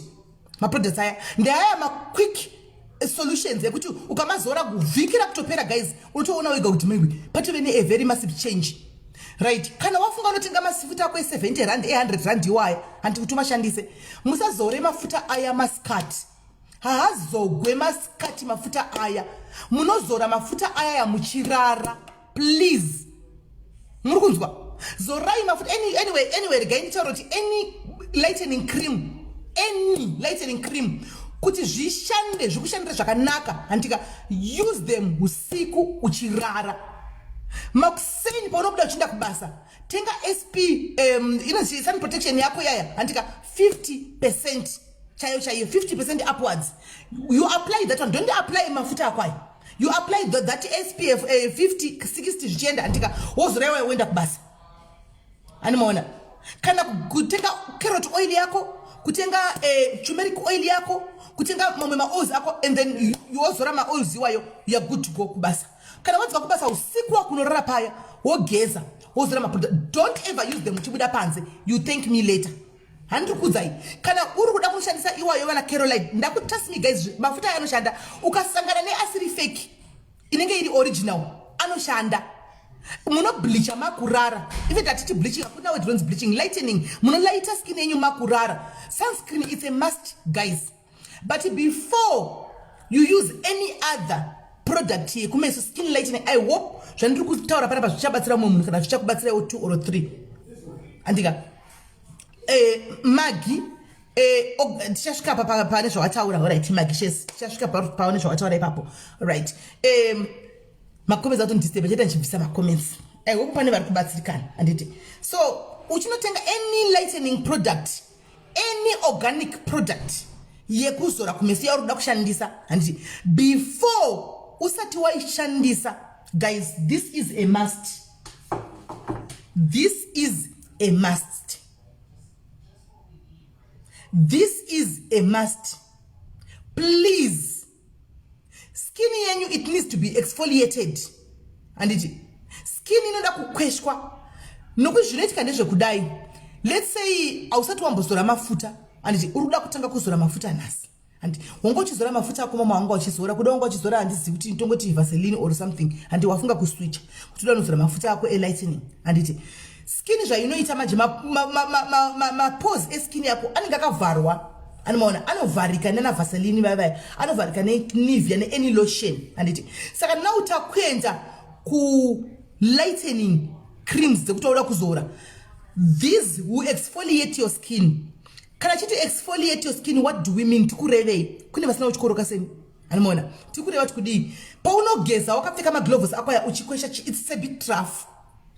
Ma products aya ndaya ma quick solutions yekuti ukamazora kuvhikira kutopera guys unotoona wega kuti maybe patove ne a very massive change. Right, kana wafunga unotenga mafuta ako 70 rand 100 rand iwaya anti kuti mashandise musazore mafuta aya maskati haazogwe maskati mafuta aya munozora mafuta aya ya muchirara please muri kunzwa zorai mafuta anyway regai nditaura kuti any lightening cream kuti zvishande zvikushandira zvakanaka andika use them usiku uchirara makuseni paunobuda uchienda kubasa tenga SP inonzi sun protection yako yaya andika 50% chayo 50% upwards you apply that one. Don't apply mafuta akwai, you apply that SPF 50 60 zvichienda andika wozora iwe uenda kubasa animaona kana kutenga carrot oil yako kutenga turmeric oil yako kutenga mamwe ma oils ako and then wozora ma oils iwayo you are good to go kubasa. Kana wadzika kubasa usiku wakunorara paya wogeza wozora maproduct. Don't ever use them uchibuda panze you thank me later. Handri kudzai kana uri kuda kushandisa iwayo wana Kerolite ndakutrust me guys mafuta anoshanda ukasangana ne asiri fake inenge iri original anoshanda muno bleacha makurara even that bleaching akuna what runs bleaching lightening muno lighter skin yenyu makurara sunscreen is a must guys but before you use any other product here kumeso skin lightening I hope zvandiri kutaura panapa zvichabatsira mumwe munhu kana zvichakubatsira 2 or 3 andika Maggie tichasvika pane zvawataura right Maggie shes tichasvika pane zvawataura ipapo right macomments ato ndisebe cheta nchibvisa macomments I hope pane vari kubatsirikana anditi so uchinotenga any lightening product any organic product yekuzora kumeso yauri kuda kushandisa anditi before usati waishandisa guys this is a must please skin yenyu it needs to be exfoliated anditi skin inoda kukweshwa nokuzvinoitika ndezvekudai let's say ausati wambozora mafuta anditi uri kuda kutanga kuzora mafuta nhasi and wanga uchizora mafuta ako mama wanga uchizora kuda wanga uchizora handisi kuti tongoti Vaseline or something and wafunga kuswitch kuti unozora mafuta ako lightening anditi skin zvainoita manje ma pores eskin yako anenge akavharwa animaona anovharika nana Vaseline bye anovharika ne Nivea ne any lotion anditi saka now utakwenda ku lightening creams dzekutoda kuzora these will exfoliate your skin. Kana chiti exfoliate your skin what do we mean tikurevei kune vasina uchikoroka seni animaona tikureva tikudi paunogeza wakapfeka magloves akwaya uchikwesha it's a bit rough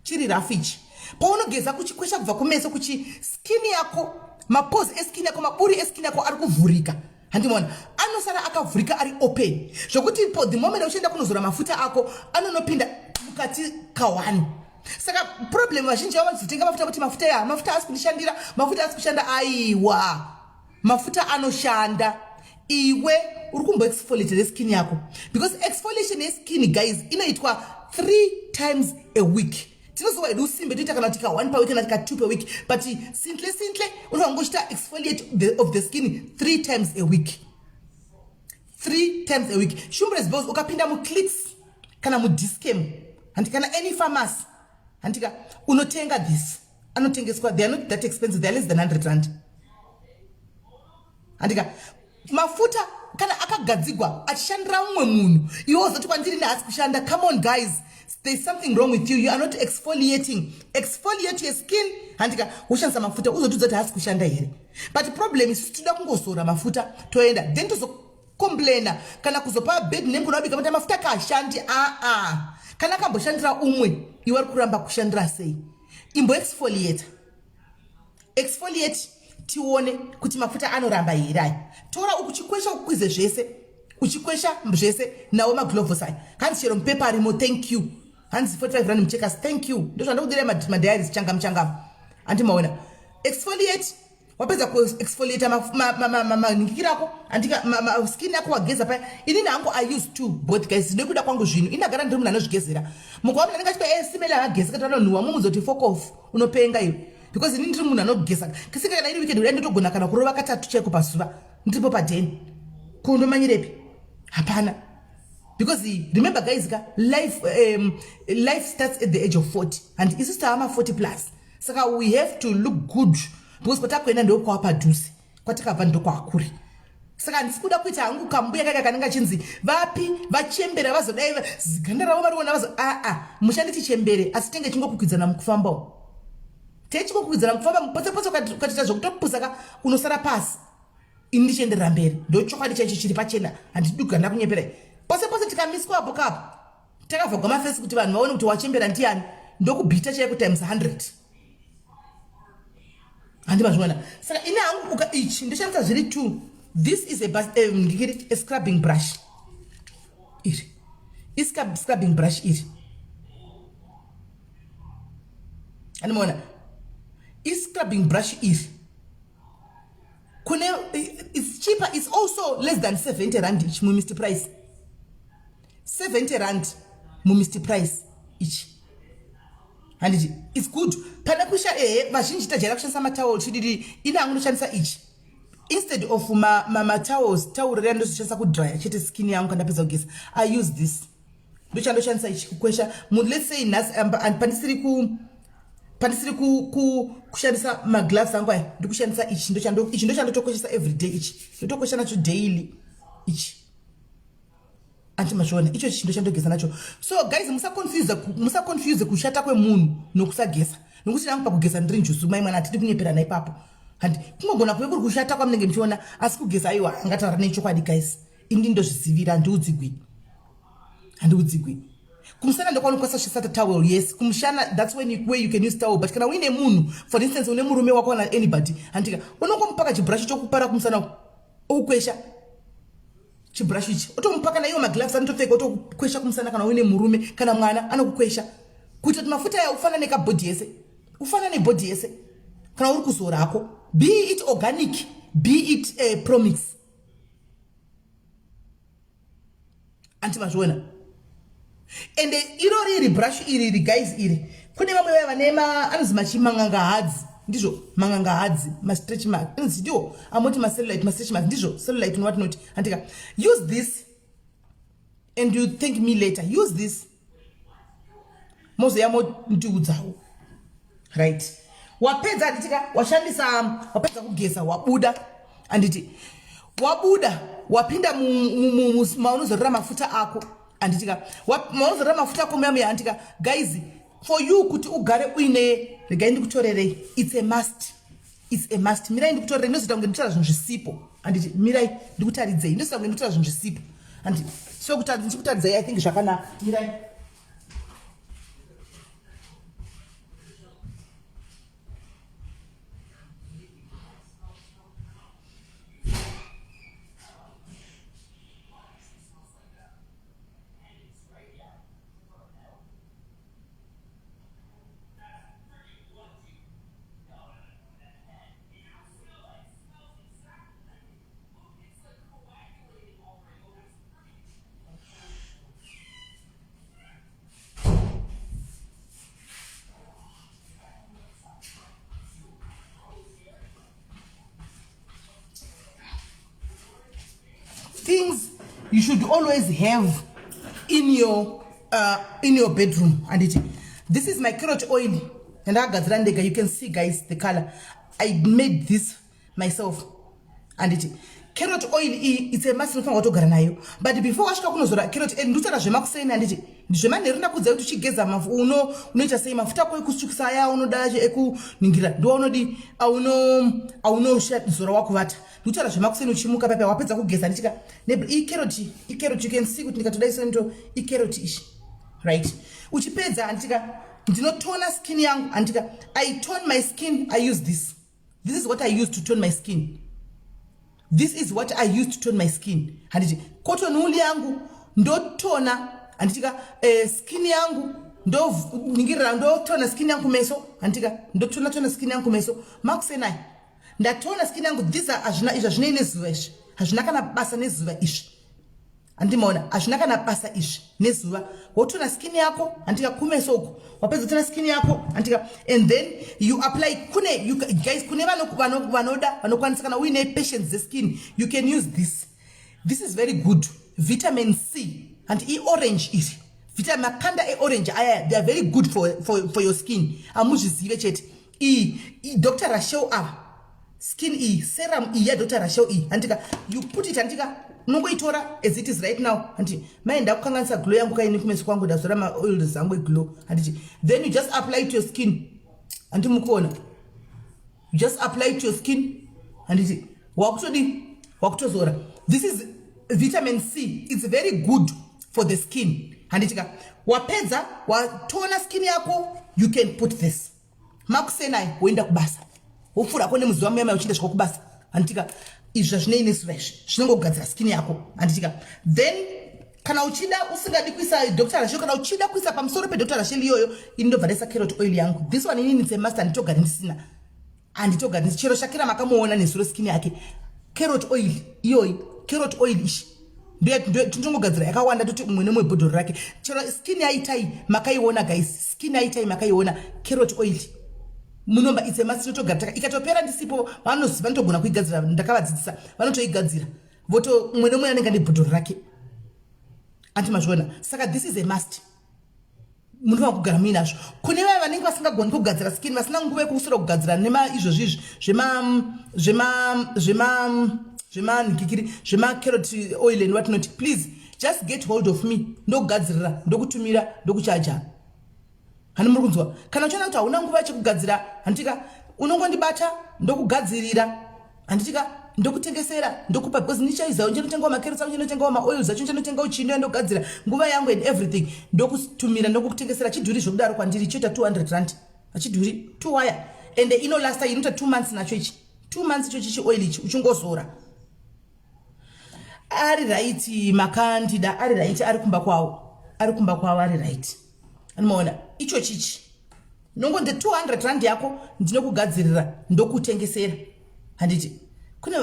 chiri rough ichi paunogeza kuchikwesha kubva kumeso kuchi skin yako mapose eskin yako maburi eskin yako ari kuvhurika handimona anosara akavhurika ari open zvokuti the moment uchienda kunozora mafuta ako anonopinda mukati kawani. Saka problem vazhinji vavanzotenga mafuta kuti mafuta asi kunishandira mafuta asi kushanda aiwa mafuta anoshanda iwe uri kumbo exfoliate the skin yako because exfoliation yeskin guys inoitwa 3 times a week. Tinozowa edu simbe toita kana tika 1 per week kana tika 2 per week but simple unowangochita exfoliate of the skin 3 times a week. 3 times a week. Shumbres boss ukapinda mu Clicks kana mu Discam and kana any pharmacy andika unotenga this anotengeswa they are not that expensive, they are less than 100 rand andika mafuta kana akagadzigwa achishandira umwe munhu iwe uzoti kwandiri nhasi kushanda. Come on guys, there's something wrong with you, you are not exfoliate your skin andika ushandisa mafuta uzoti hasi kushanda here but problem is toda kungosora mafuta toenda then tozocomplaina kana kuzopa bed name kunobika mata mafuta kashandi kana kamboshandira umwe iwe uri kuramba kushandira sei imbo exfoliate tione kuti mafuta anoramba here. Tora uchikwesha ukwize zvese. Uchikwesha zvese nawo magloves aya. Hanzi chero mupepa arimo thank you. Hanzi 45 rand mucheckers thank you. Ndo zvandakudira madiaries changam. Andi maona. Exfoliate. Wapedza ku exfoliate manikirako andika skin yako wageza pa. Inini hangu I used to both guys. Ndikuda kwangu zvino. Indagara ndiri munhu anozvigezera. Mukwamuna ndingati simela ageza katano nuwa mumuzoti fuck off. Unopenga iwe. Because inini ndiri munhu anogeza. Kisika kana iri weekend uri ndotogona kana kurova katatu cheko pazuva. Ndipo pa 10. Kundomanyirepi? Hapana. Because remember guys, life starts at the age of 40 and is still 40 plus. So we have to look good because patakwenda ndo kwa padhusi kwatakabva ndo kwa akuri. Saka ndisikuda kuita hangu kambuya kaka kananga chinzi vapi vachembera vazodai zigandara vari vazo mushanditi chembere asi tenge chingokukwidzana mukufamba. Techingokukwidzana mukufamba potse ukatita zvokutopusaka unosara pasi. Ini ndichenderera mberi ndochokwadi chacho chiri pachena handidugana kunyepera. Pose tikamiswa hapo kapo. Takabva kwamafesi kuti vanhu vaone kuti wachembera ndiani ndokubhita chaiku times 100. Handi mazvona. Saka ine hangu uka ichi ndoshandisa zviri 2. This is a scrubbing brush. Iri. Scrubbing brush iri. Handi maona. Scrubbing brush iri. It's cheaper. It's also less than 70 rand each. Mr. Price. 70 rand. Mr. Price each. And it's good. Panakusha vazhinji tajara kushandisa matowel chididi ina hangu ndoshandisa each. Instead of ma towels, towel renda ndoshandisa kudrya chete skin yangu kandapedza kugeza. I use this. Ndoshandisa each kukwesha. Let's say and pandisiri kushandisa magloves angu aya ndikushandisa ichi ndochandotokweshesa everyday ichi ndotokwesha nacho daily ichi anti mashona icho chindo chandogeza nacho. So guys, musa confuse kushata kwemunhu nokusageza nokuti nangu pakugeza ndiri njusu mai mwana atidi kunyepera naipapo handi kungogona kuve kuri kushata kwamunenge muchiona asi kugeza aiwa angataura nechokwadi guys. Ini ndozvizivira handiudzigwi. Kumusana ndokwanokwanisa kushandisa towel, yes. Kumushana, that's where you can use towel. But kana uine munhu, for instance, une murume wako na anybody, andika unokomupaka chibrush chokupara kumusana okukwesha chibrush ichi. Otomupaka na iyo magloves anotopfeka otokwesha kumusana kana uine murume kana mwana anokukwesha. Kuti mafuta ya ufanane ka body yese. Ufanane body yese. Kana uri kuzora hako, be it organic, be it promix. Anti mazvona. And iri brush iri guys iri. Kune vamwe vanema anozi manganga hadzi. Ndizvo manganga hadzi, ma stretch mark. Ndiwo amoti ma cellulite, ma stretch mark. Ndizvo cellulite and what not. Antika use this and you thank me later. Use this. Mozo yamo ndiudzawo. Right. Wapedza nditika washandisa wapedza kugeza wabuda anditi wabuda wapinda maunozorera mafuta ako anditika maunozorera mafuta ako muyami antika guys for you kuti ugare uine regai ndikutorerei it's a must mirai ndikutorerei ndozita kunge nditara zvinhu zvisipo anditi mirai ndikutaridzei ndozita kunge nditara zvinhu zvisipo anditi so kuti ndikutaridzei I think zvakanaka mirai. Things you should always have in your bedroom. And this is my carrot oil and you can see guys the color. I made this myself. And carrot oil it's a must but before I kunozora carrot oil ndutara zvemakuseni anditi ndizvemanherunda kudza kuti chigeza mafu unoita sei mafuta ko ekutsukisa aya unoda ekuningira ndo unodi aunoshadzora wakuvata ndutara zvemakuseni uchimuka papa wapedza kugeza nditika carrot you can see kuti ndikatodai sento carrot ishi right uchipedza andika ndinotona skin yangu andika I tone my skin. I use this This is what I use to tone my skin. This is what I use to tone my skin. Handiti cotton wool yangu ndo tona anditika skin yangu ndo ningira ndo tona skin yangu meso anditika ndo tona skin yangu meso makusenai ndatona skin yangu these are azvina nezuva izvi hazvina kana basa nezuva izvi andimona hazvina kana basa izvi nezuva wotona skin yako andika kumeso uko wapedza tona skin yako andika and then you apply kune you guys kune vanoda vanokwanisa kana uine patience the skin you can use this is very good vitamin C and orange is vitamin makanda orange aya they are very good for your skin amuzvizive chete Dr. Rachel skin serum ya Dr. Rachel andika you put it andika unongoitora as it is right now anti maenda kukanganisa glow yangu kaini kumeso kwangu ndazora ma oil zangu glow anti then you just apply it to your skin anti mukona you just apply it to your skin anti wakutozora this is vitamin C. It's very good for the skin anditika wapedza watona skin yako you can put this makusenai woenda kubasa wofura kone muzuva muyama uchinda svika kubasa anditika izvo zvinoine suraizvi zvinongogadzira skin yako anditika then kana uchida usingadi kuisa Dr. Rachel kana uchida kuisa pamusoro peDr. Rachel iyoyo indobvarisa carrot oil yangu this one inini tsemasta anditogari ndisina anditogari chero Shakira makamuona nesuro skin yake carrot oil iyoyi carrot oil ishi ndio tindongogadzira yakawanda toti umwe nemwe bhodhoro rake chero skin yaitai makaiona guys skin yaitai makaiona carrot oil munomba it's a must totogara ikatopera ndisipo vanoziva ndogona kuigadzira ndakavadzidzisa vanotoigadzira voto umwe nemwe anenge ane bhodhoro rake anti mazvona saka this is a must munhu wakugara muinazvo kune vaya vanenge vasingagoni kugadzira skin vasina nguva yekusura kugadzira nema izvozvizvi zvema nikikiri zvema carrot oil and what not please just get hold of me ndokugadzirira ndokutumira ndokuchaja hani muri kunzwa kana uchiona kuti hauna nguva yekugadzira handitika unongondibata ndokugadzirira handitika ndokutengesera ndokupa because nichaizawo ndinotengawo macarrots angu ndinotengawo maoils acho ndinotengawo chino ndogadzira nguva yangu and everything ndokutumira ndokutengesera chidhuri zvokudaro kwandiri choita 200 rand achidhuri 2 wire and inolasta inoita 2 months nacho ichi 2 months icho chichi oil ichi uchingozora ari right makandida ari right ari kumba kwawo ari right anoona icho chichi nongonde 200 rand yako ndinokugadzirira ndokutengesera handiti kuna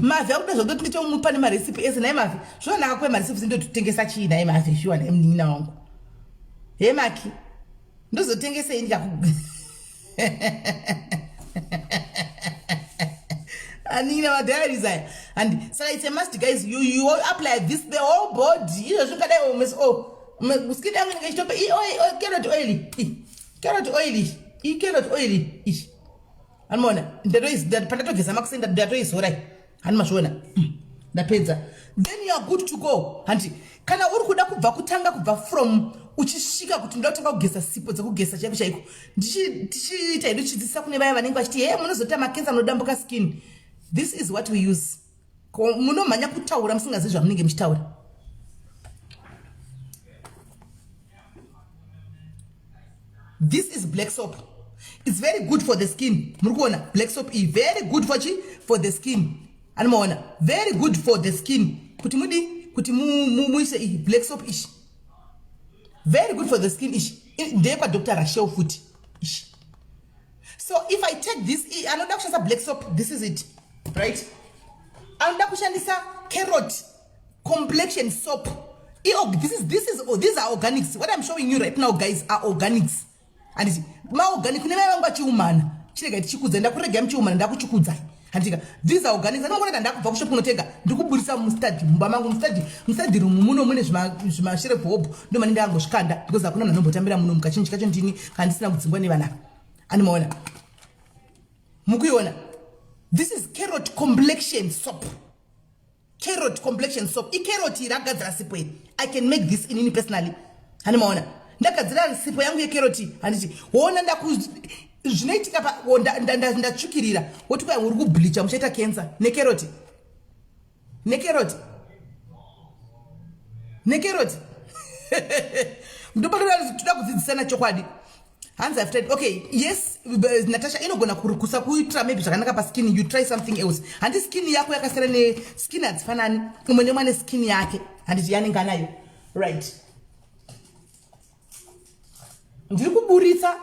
mavi akuda zvokoti nditomupa nemarecipe ese naye mavi zvinonaka kwe marecipe ndototengesa chii naye mavi shuwa naye mnina wangu he maki ndozotengesei ndikaku anina madairies aya and so it's a must guys you apply this the whole body izvo zvikadai almost skin yangu ngechitopa carrot oil ishi anmona pandatogeza makusenda ndatoizorai hani mazvona ndapedza then you are good to go hanti kana uri kuda kubva from uchisvika kuti ndoda kutanga kugeza sipo dzekugeza chaiko chaiko tichiita hedu chidzidzisa kune vaya vanenge vachiti munozoita makenza anodambuka skin this is what we use munomhanya kutaura musingazivi zvamunenge muchitaura this is black soap. It's very good for the skin. Murkuona black soap is very good for the skin. Anomaona very good for the skin. Kuti muise black soap ish. Very good for the skin ish. Ndepa Dr. Rachel foot ish. So if I take this, anoda kushandisa black soap, this is it, right? Anoda kushandisa carrot complexion soap. These are organics. What I'm showing you right now, guys, are organics. And maorganic kune vaya vangu vachiumana chirega tichikudza ndakurega muchiumana ndakuchikudza handika these are organics anongona ndakubva kushop kunotenga ndikuburisa mustadi mumba mangu mustadi room muno mune zvimashere bhob ndo manende angosvikanda because hakuna munhu anombotambira muno mukachinji kacho ndini handisina kudzingwa nevana anomaona mukuiona this is carrot complexion soap icarrot iragadzira sipo iyi I can make this inini personally anomaona ndagadzira sipo yangu yekeroti handiti wona zvinoitika ndatsvukirira woti kwai uri kubleacha muchaita cancer nekeroti ndopa toda kudzidzisana chokwadi hands I've tried. Okay, yes, Natasha inogona kurukusa kuitra maybe zvakanaka pa skin, you try something else. Handi skin yako yakasiyana ne skin hadzifanani. Umwe nemane skin yake handiti yanenge anayo. Right. Ndiri kuburitsa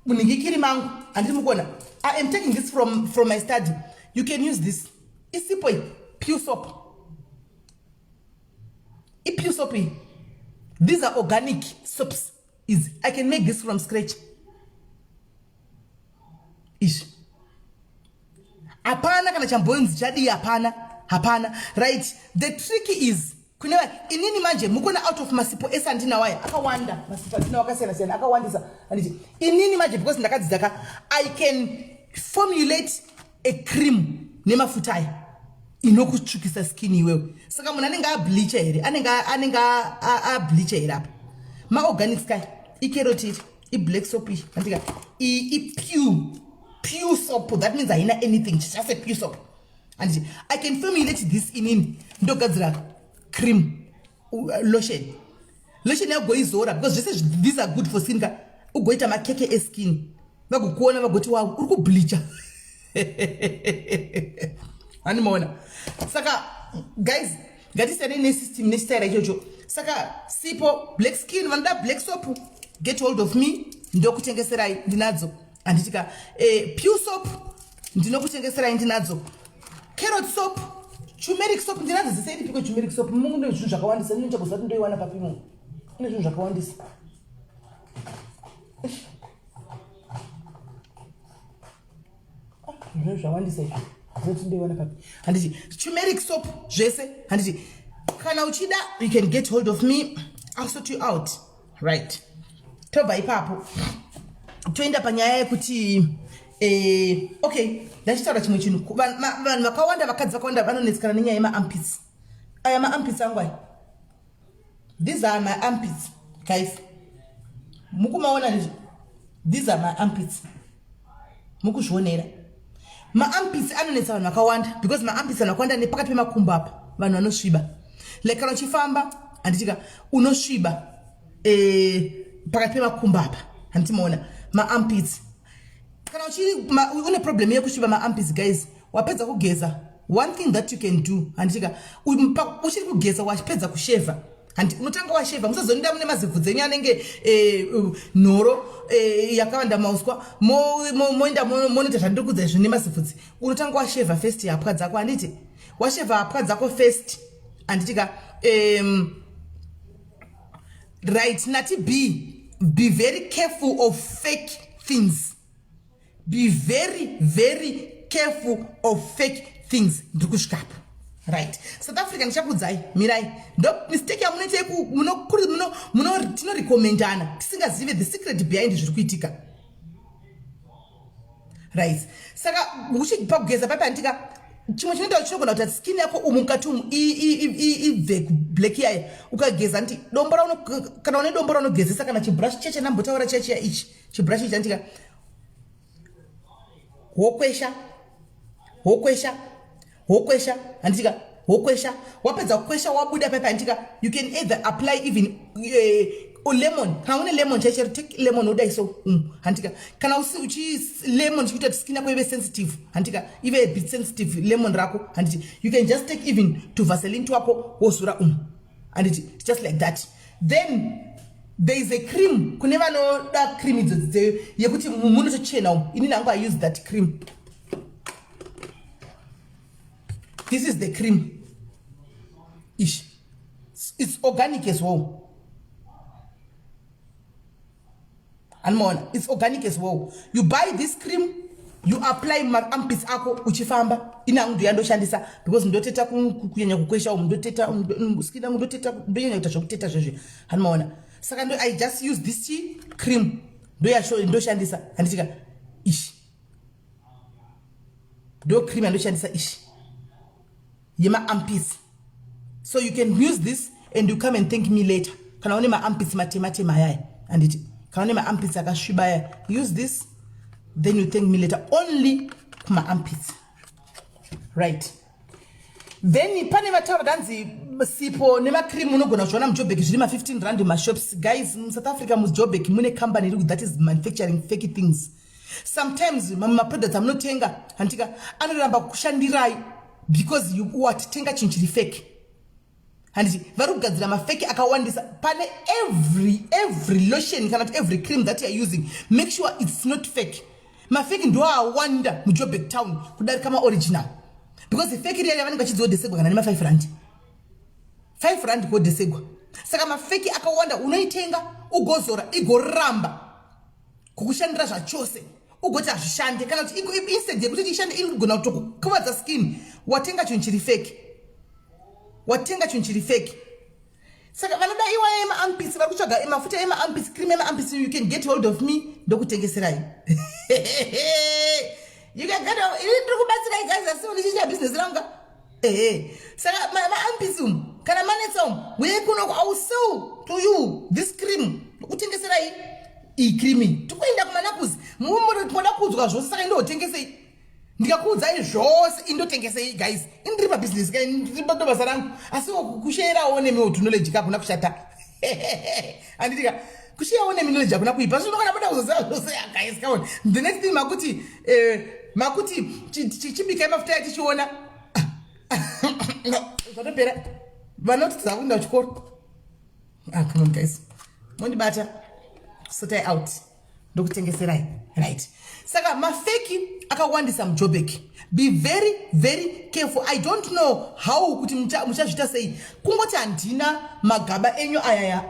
muningikiri mangu handiri mukona. I am taking this from my study. You can use this. Isipo pure soap. Pure soap. These are organic soaps. I can make this from scratch. Ish. Hapana kana chambonzi chadi hapana. Right. The trick is kunewa inini manje mukona out of masipo esa ndina waya akawanda masipo ndina wakasiyana akawandisa anditi inini manje because ndakadzaka I can formulate a cream nemafuta aya inokutsvukisa skin iwewe. Saka munhu anenge ableacha here anenge ableacha here apa ma-organic sky icarrot iri i-black soap iyi andika pure soap. That means haina anything, just a pure soap. And I can formulate this in ndogadzira cream lotion yagoizora because these are good for skin. Ugoita makeke eskin vagokuona vagoti wavo uri kubleacha animaona. Saka guys ngatisiyane nesystem nesitaira ichocho. Saka sipo black skin vanoda black soap, get hold of me ndokutengeserai ndinadzo. Anditika pure soap ndinokutengeserai ndinadzo. Carrot soap, turmeric soap ndinadzo zisaidi piko turmeric soap. Mungu ndo zvinhu zvakawandisa ndinoita kuzati ndoiwana papimo. Ine zvinhu zvakawandisa. Zvinhu zvawandisa izvo. Zoti ndoiwana papi. Handiti turmeric soap zvese handiti kana uchida you can get hold of me, I'll sort you out. Right. Toba ipapo. Toenda panyaya yekuti okay, ndachitaura chimwe chinhu. Vanhu vakawanda vakadzi vakawanda vanonetsekana nenyaya yema-armpits. Aya ma-armpits angu aya. These are my armpits, guys. Mukumaona ndizvo. These are my armpits. Mukuzvionera. Ma-armpits anonetsa vanhu vakawanda because ma-armpits anakawanda nepakati pemakumbo apa. Vanhu vanosviba. Like kana uchifamba handitika unosviba pakati pemakumbo apa. Handimaona ma-armpits. Kana une problem yekusviba ma-armpits, guys, wapedza kugeza, one thing that you can do handitika uchiri kugeza wapedza kusheva handi unotanga washeva musazonida mune mazivhudzi enyu anenge nhoro yakawanda mauswa moenda monoita zvandikudzai zvine mazivhudzi. Unotanga washeva first hapwa dzako handiti washeva hapwa dzako first handitika right. Nati be very careful of fake things. Be very, very careful of fake things. Ndikushikapo. Right. South Africa ndichakudzai mirai. Ndo mistake yamunoita yeku tinorecommendana tisingazive the secret behind zviri kuitika. Right. Saka uchipa kugeza papa andika chimwe chinoita chinogona kuti skin yako umukati ibve black yaya ukageza nti dombora kana une dombora unogezesa kana chibrush cheche nambotaura cheche ichi chibrush ichi andika wokwesha andika wokwesha wapedza kukwesha wabuda papa andika you can either apply even lemon. Kana une lemon cheche take lemon udaiso handika kana uchi lemon chikuita kuti skin yako ive sensitive handika ive a bit sensitive lemon rako handiti you can just take even to Vaseline twako wozura handiti just like that. Then there is a cream kune vanoda cream idzo yekuti munotochena inini hangu I use that cream. This is the cream ish. It's organic as well. And more, it's organic as well. You buy this cream, you apply my armpits ako uchifamba ina ndu yandoshandisa because ndoteta kunyanya kukwesha ndoteta skina ndoteta ndonya kutachokuteta zvezve. And more, saka ndo I just use this cream ndoshandisa andika ish. Do cream ndoshandisa ish. Yema armpits. So you can use this and you come and thank me later. Kana one my armpits matemate mayai and it kana my armpits akashibaya. Use this, then you thank me later. Only my armpits. Right. then pane mataura danzi sipo nemacream unogona kuona muJoburg zviri ma15 rand mashops. Guys, in South Africa muJoburg mune company that is manufacturing fake things. Sometimes maproducts amunotenga handika anoramba kushandirai because you what tenga chinhu chiri fake. Handiti vari kugadzira mafake akawandisa pane every lotion kana every cream that you are using, make sure it's not fake. Mafake ndo awanda muJoburg town kudarika original, because the fake area vanenge vachidzodesegwa kana nema 5 rand 5 rand kodesegwa. Saka mafake akawanda unoitenga ugozora igoramba kukushandira zvachose ugoti hazvishande kana kuti instead yekuti ishande inogona kutokuvadza skin. Watenga chinhu chiri fake, watenga chinhu chiri fake. Saka vanoda iwa ema-ampisi vari kutsvaga mafuta ema-ampisi, cream ema-ampisi, you can get hold of me ndokutengeserai. You can get hold, ndiri kubatsirai guys, asi ndichiita business ranga. Saka ma-ampisi kana manetsa we kuno I will sell to you this cream ndokutengeserai creamy. Tukuenda kumanakuzi moda kudzwa zvose, saka ndotengesei. Ndikakuudzai zvose indotengesei guys. Indiri pabusiness kai ndiri basa rangu, asi kusherawo nemi knowledge kakuna kushata. Anditika kusherawo nemi knowledge kakuna kuipa. Zvino kana boda kuzoziva zvose guys. Kaona the next thing makuti chibika mafuta tichiona zvatopera vanoti dzakunda kuchikoro. Come on guys, mondibata sotai out ndokutengeserai, right? Saka mafeki akawandisa muJoburg. Be very very careful. I don't know how kuti muchazvita sei. Kungoti handina magaba enyu ayaya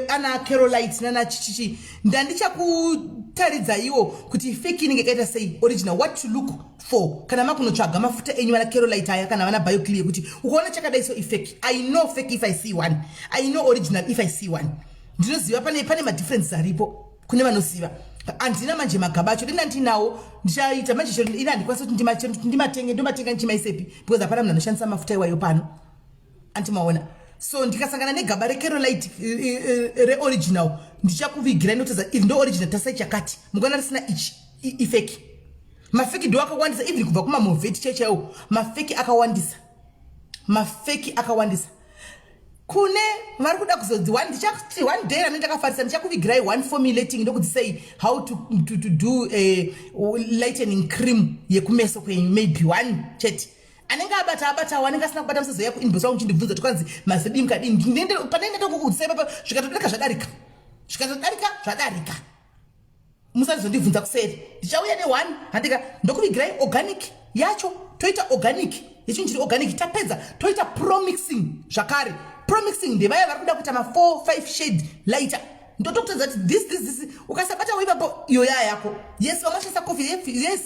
ana Kerolite nana chichichi. Ndandichakutaridza iwo kuti fake inenge yakaita sei, original, what to look for. Kana makunotsvaga mafuta enyu ana Kerolite aya kana vana BioClear kuti ukaona chakadai so fake. I know fake if I see one. I know original if I see one. Ndinoziva pane ma difference aripo kune vanoziva. Andina manje magaba acho ndina ndinawo ndichaita manje chero ina ndikwanisa kuti ndimatenga nchimaisepi because apana munhu anoshandisa mafuta iwayo pano antimaona. So ndikasangana negaba reKerolite reoriginal ndichakuvigira ndotadza iri ndo original tasai chakati mungana risina ichi ifeki. Mafeki ndo akawandisa even kubva kumamoveti chaiwo mafeki akawandisa, mafeki akawandisa. Kune vari kuda kuzodzi one day rani ndakafarisa ndichakuvigirai one formulating ndokuti say how to do a lightening cream yekumeso kwenyu, maybe one chete anenge abata wanenge asina kubata musezo yako inbox wangu chindibvunza tukwanzi mazidi mukadini ndende panenge ndokukudzai papa zvikatodarika zvadarika musazondibvunza kuseri. Ndichauya ne1 handika ndokuvigirai organic yacho, toita organic yechinhu chiri organic, tapedza toita promixing zvakare. Promixing ndevaya vari kuda kuita ma4-5 shade lighter. Ndotokutadza kuti this ukasabata weipapo iyo yako. Yes, vamashandisa coffee. Yes,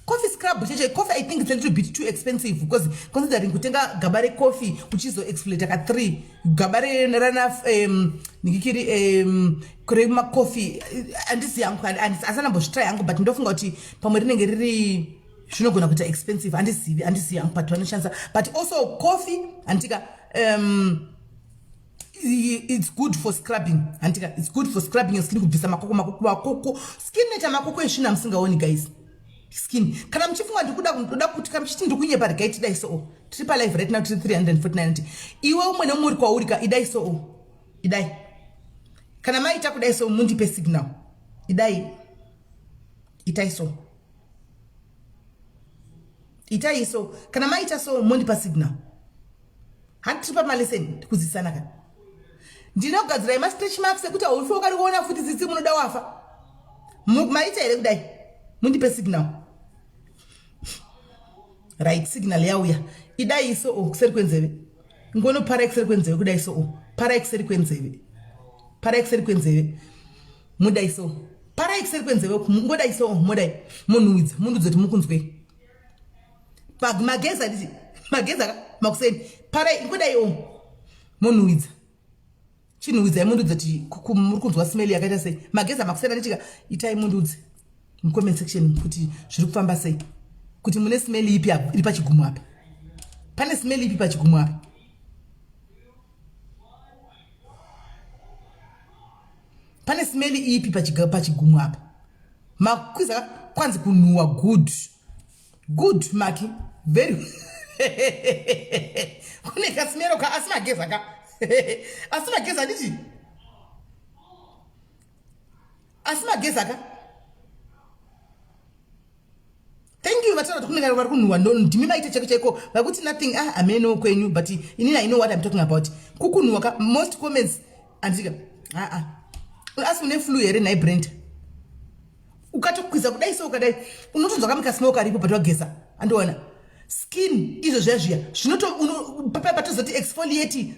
coffee scrub cheche. Coffee I think it's a little bit too expensive because considering kutenga gabare coffee uchizo exfoliate ka 3 gabare rana nikikiri kurema coffee andisi yangu asana mboshitry yangu but ndofunga kuti pamwe rinenge riri zvinogona kuita expensive andisi yangu but vanoshandisa. But also coffee antika it's good for scrubbing. Antika it's good for scrubbing skin kubvisa makoko skin neta makoko eshina musingaoni guys. Skin kana mchifunga ndikuda kuti kamchiti ndikunyepa regaiti dai so triple life right now 349. Iwe umwe nomuri kwaurika idai so idai kana maita kudai so mundipe signal idai itai so itai so kana maita so mundipa signal hatipa malesen kuzisana kana ndinogadzira ima stretch marks ekuti aufoka riona futi tsitsi munoda wafa maita ere kudai mundipe signal, right? Signal yauya idai so kuseri kwenzeve ngono para kuseri kwenzeve kudai so para kuseri kwenzeve mudai so para kuseri kwenzeve ngodai so mudai munudza kuti mukunzwe mageza nditi mageza makuseni para ngodai munudza chinudza munudza kuti muri kunzwa smell yakaita sei mageza makuseni ndichika itai munudza mu comment section kuti zviri kufamba sei, kuti mune smell ipi iri pachigumo apa, pane smell ipi pachigumo apa, pane smell ipi pachigumo apa. Makwiza kwanzi kunhuwa good maki very kune kasimero ka asina geza ka asina geza nditi asina geza ka. Thank you vatara tukunenga vari kunhuwa ndimi maite cheko cheko vakuti nothing ameno kwenyu but inini I know what I'm talking about. Kukunhuwa ka most comments andika asi une flu here nai Brenda ukatokwiza kudai so ukadai unotonzwa kamika smoke aripo but wageza andoona skin izvo zvazviya zvinoto patozoti exfoliate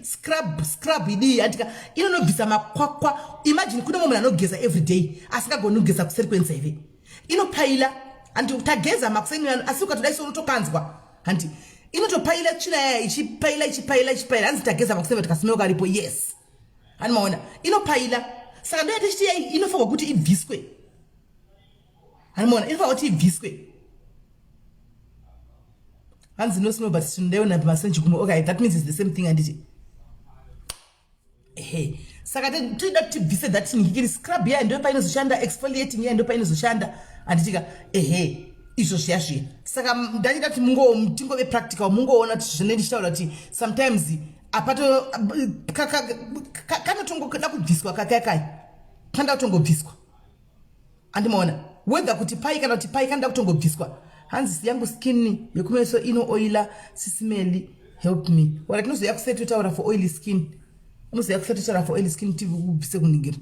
scrub idi andika inonobvisa makwakwa. Imagine kuna munhu anogeza every day asingagoni kugeza kuseri kwenzeve inopaila andi utageza makuseni asi ukatodai so unotokanzwa andi inotopaila tsvina yaya ichipaila hanzi tageza makuseni tikasmoke aripo yes ani maona inopaila saka ndoyati chiti yai inofanwa kuti ibviswe ani maona inofanwa kuti ibviswe hanzi no smell but tindeona masenji kumo okay that means it's the same thing anditi saka toda kuti bvise that ngikiri scrub ya ndo painozoshanda exfoliating ya ndo painozoshanda anditika izvo zviyazviya saka ndachida kuti mungove practical mungoona kuti zvine ndichitaura kuti sometimes apato kanotongoda kubviswa kakakai kanda kutongobviswa andimaona whether kuti pai kana kuti pai kanda kutongobviswa hanzi yangu skin yekumeso ino oila sisimeli help me wala tinozoya kusetotaura for oily skin unozoya kusetotaura for oily skin tivubvise kuningira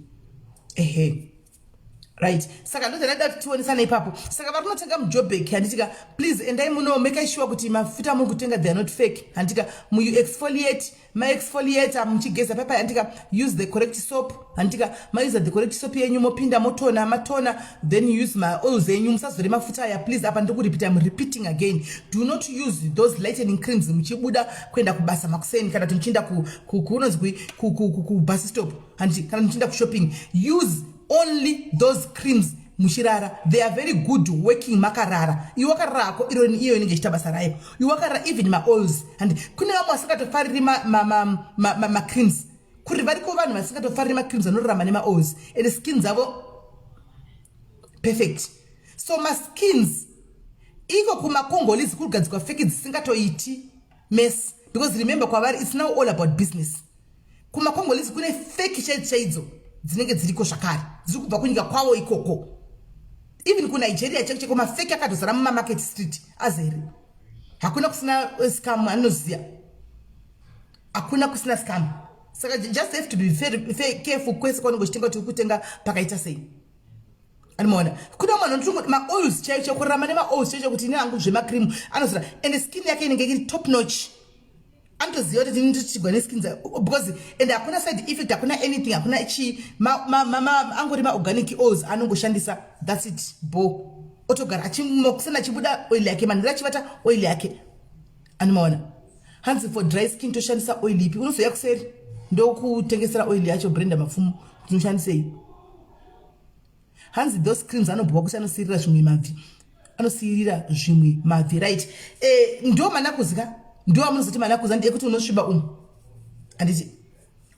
right saka ndozvanada kuti tionesana ipapo saka vari kunotenga mujobek handitika please endai muno make sure kuti mafuta muri kutenga they are not fake handika muyu exfoliate maexfoliator muchigeza papa handika use the correct soap handika mause the correct soap yenyu mopinda motona matona then use my oils yenyu musazore mafuta aya please apa ndokuripita I'm repeating again do not use those lightening creams muchibuda kuenda kubasa makuseni kana muchinda kunonzwi kubus stop handika kana muchinda kushopping use only those creams mushirara they are very good working makarara iwakarara ako iyo inenge chita basa rayo iwakarara even my oils and kune vamwe vasingatofariri ma creams kuri variko vanhu vasingatofariri ma creams anorarama nema oils and skins avo perfect so ma skins iko kumakongolisi kurigadzikwa fake dzisingatoiti mess because remember kwavari it's now all about business kumakongolisi kune fake chaidzo dzinenge dziriko zvakare dziri kubva kunyika kwavo ikoko even kuNigeria cheko mafeki akadozara mumarket street azere hakuna kusina scam anoziya hakuna kusina scam saka just have to be very careful kwese kwanongo chitenga kuti kutenga pakaita sei animona kuna mwana ntungo ma oils chaicho kurama nema oils chaicho kuti nenangu zvema cream anozira and skin yake inenge iri top notch antoziva kuti ndinochigwa neskin because and hakuna side effect hakuna anything hakuna chi angori ma-organic oils anongoshandisa that's it bo otogara achimokusana chibuda oil yake manira chivata oil yake animaona hanzi for dry skin toshandisa oil ipi unozoya kuseri ndokutengesera oil yacho Brenda Mafumo tinoshandisei hanzi those creams anobhuwa kuti anosirira zvimwe mavhi right ndo manakuzika ndo amunozoti manakuza ndiye kuti unosviba anditi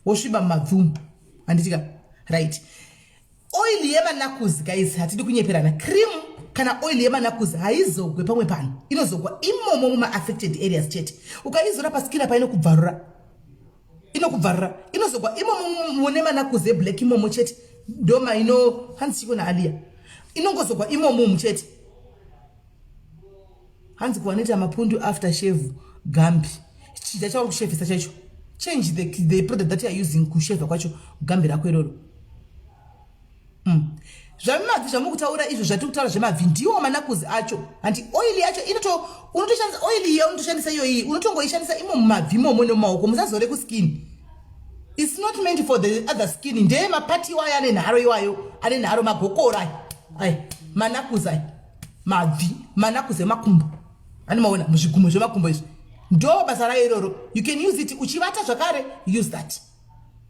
wosviba mumabvumu anditika right oil yemanakuzi guys hatidi kunyeperana cream kana oil yemanakuzi haizogwe pamwe pano inozogwa imomo muma-affected areas chete ukaizora paskina pa inokubvarura inozogwa imomo mune manakuzi eblack imomo chete ndoma ino hanzi chiko naaliya inongozogwa imomo muchete hanzi kuwanita mapundu after shave gambi chida chawo kushevisa chacho change the product that you are using kusheva kwacho gambi rako iroro zvamimabvi zvamukutaura izvo zvatikutaura zvemabvi ndiwo manakuzi acho handi oil yacho unotoshandisa oil iya unotoshandisa iyoyi unotongoishandisa imo mumabvi momo nomaoko musazore kuskin it's not meant for the other skin ndeye mapati iwayo ane nharo iwayo ane nharo magokora manakuzi mabvi manakuzi emakumbo ani maona muzvigumo zvemakumbo izvi ndo basa rayo iroro you can use it uchivata zvakare use that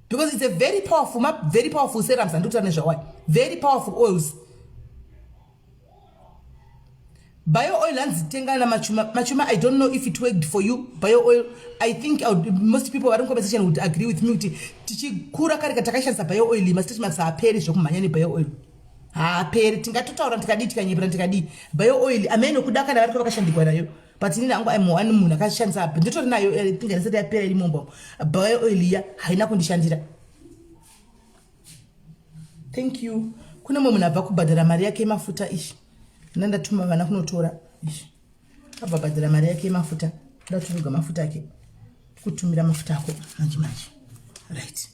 because it's a very powerful serums andikuti nezvawai very powerful oils bio oil hanzi tengana machuma I don't know if it worked for you bio oil I think most people are in conversation would agree with me kuti tichikura kare katakashandisa bio oil masitatiments haaperi zvokumhanya nebio oil haaperi tingatotaura tikadii tikanyepera tikadii bio oil ameno kuda kana vari vakashandikwa nayo but inini hangu I'm one munhu akashandisa nditori nayo tinganisati yapera iri mumba bio oil iya haina kundishandira. Thank you. Kuna munhu abva kubhadhara mari yake yemafuta ishi ndatuma vana kunotora ishi abva bhadhara mari yake yemafuta ndaturuga mafuta ake kutumira mafuta ako manje right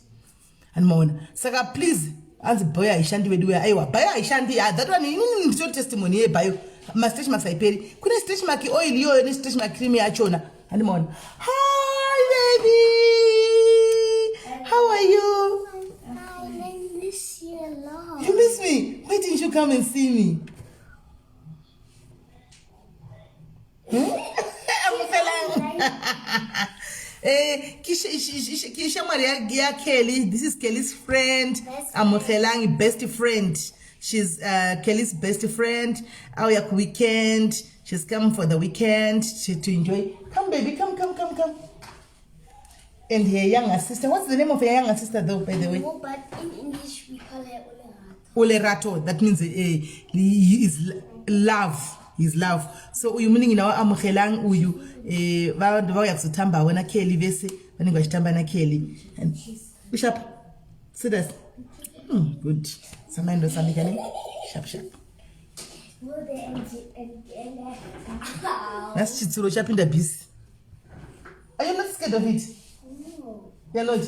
animaona saka please anzi bio haishandi vedu uya aiwa bio haishandi that one inini ndicho testimony yebio mastretch marks haiperi kune stretch mark oil iyoyo nestretch mark cream yachona animaona. Hi baby, how are you? I miss you a lot. You miss me? Why didn't you come and see me? Kisha Maria Kelly. This is Kelly's friend. Amothelang best friend. She's Kelly's best friend. Our weekend. She's come for the weekend to enjoy. Come, baby, come. And her younger sister. What's the name of her younger sister, though? By the way. No, but in English we call her Olerato. Olerato. That means he is love. His love. So you meaning now amuhelang uyu vayakuzotamba wena Kelly vese vanenge vachitamba na Kelly and Bishop serious good samaindo samikane sharp that's chitsuro chapinda busy. Are you not scared of it? No. You're not?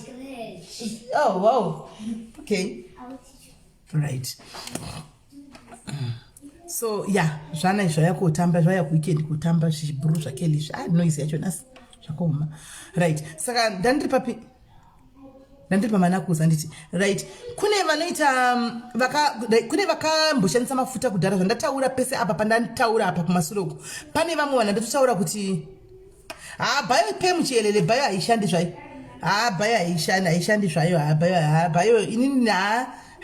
Oh wow. Okay. I will teach you. Right. So yeah, zvana izvo yakutamba zvaya weekend kutamba zvibhuru zvakeli noise yacho nasi zvakaoma right. Saka ndandiri papi ndandiri pamanakuza nditi right kune vanoita kune vakamboshandisa mafuta kudhara zvandataura pese apa pandataura apa kumasuroko pane vamwe vana ndotaura kuti bayo pe muchielele bayo haishandi zvayo bayo haishandi zvayo bayo inini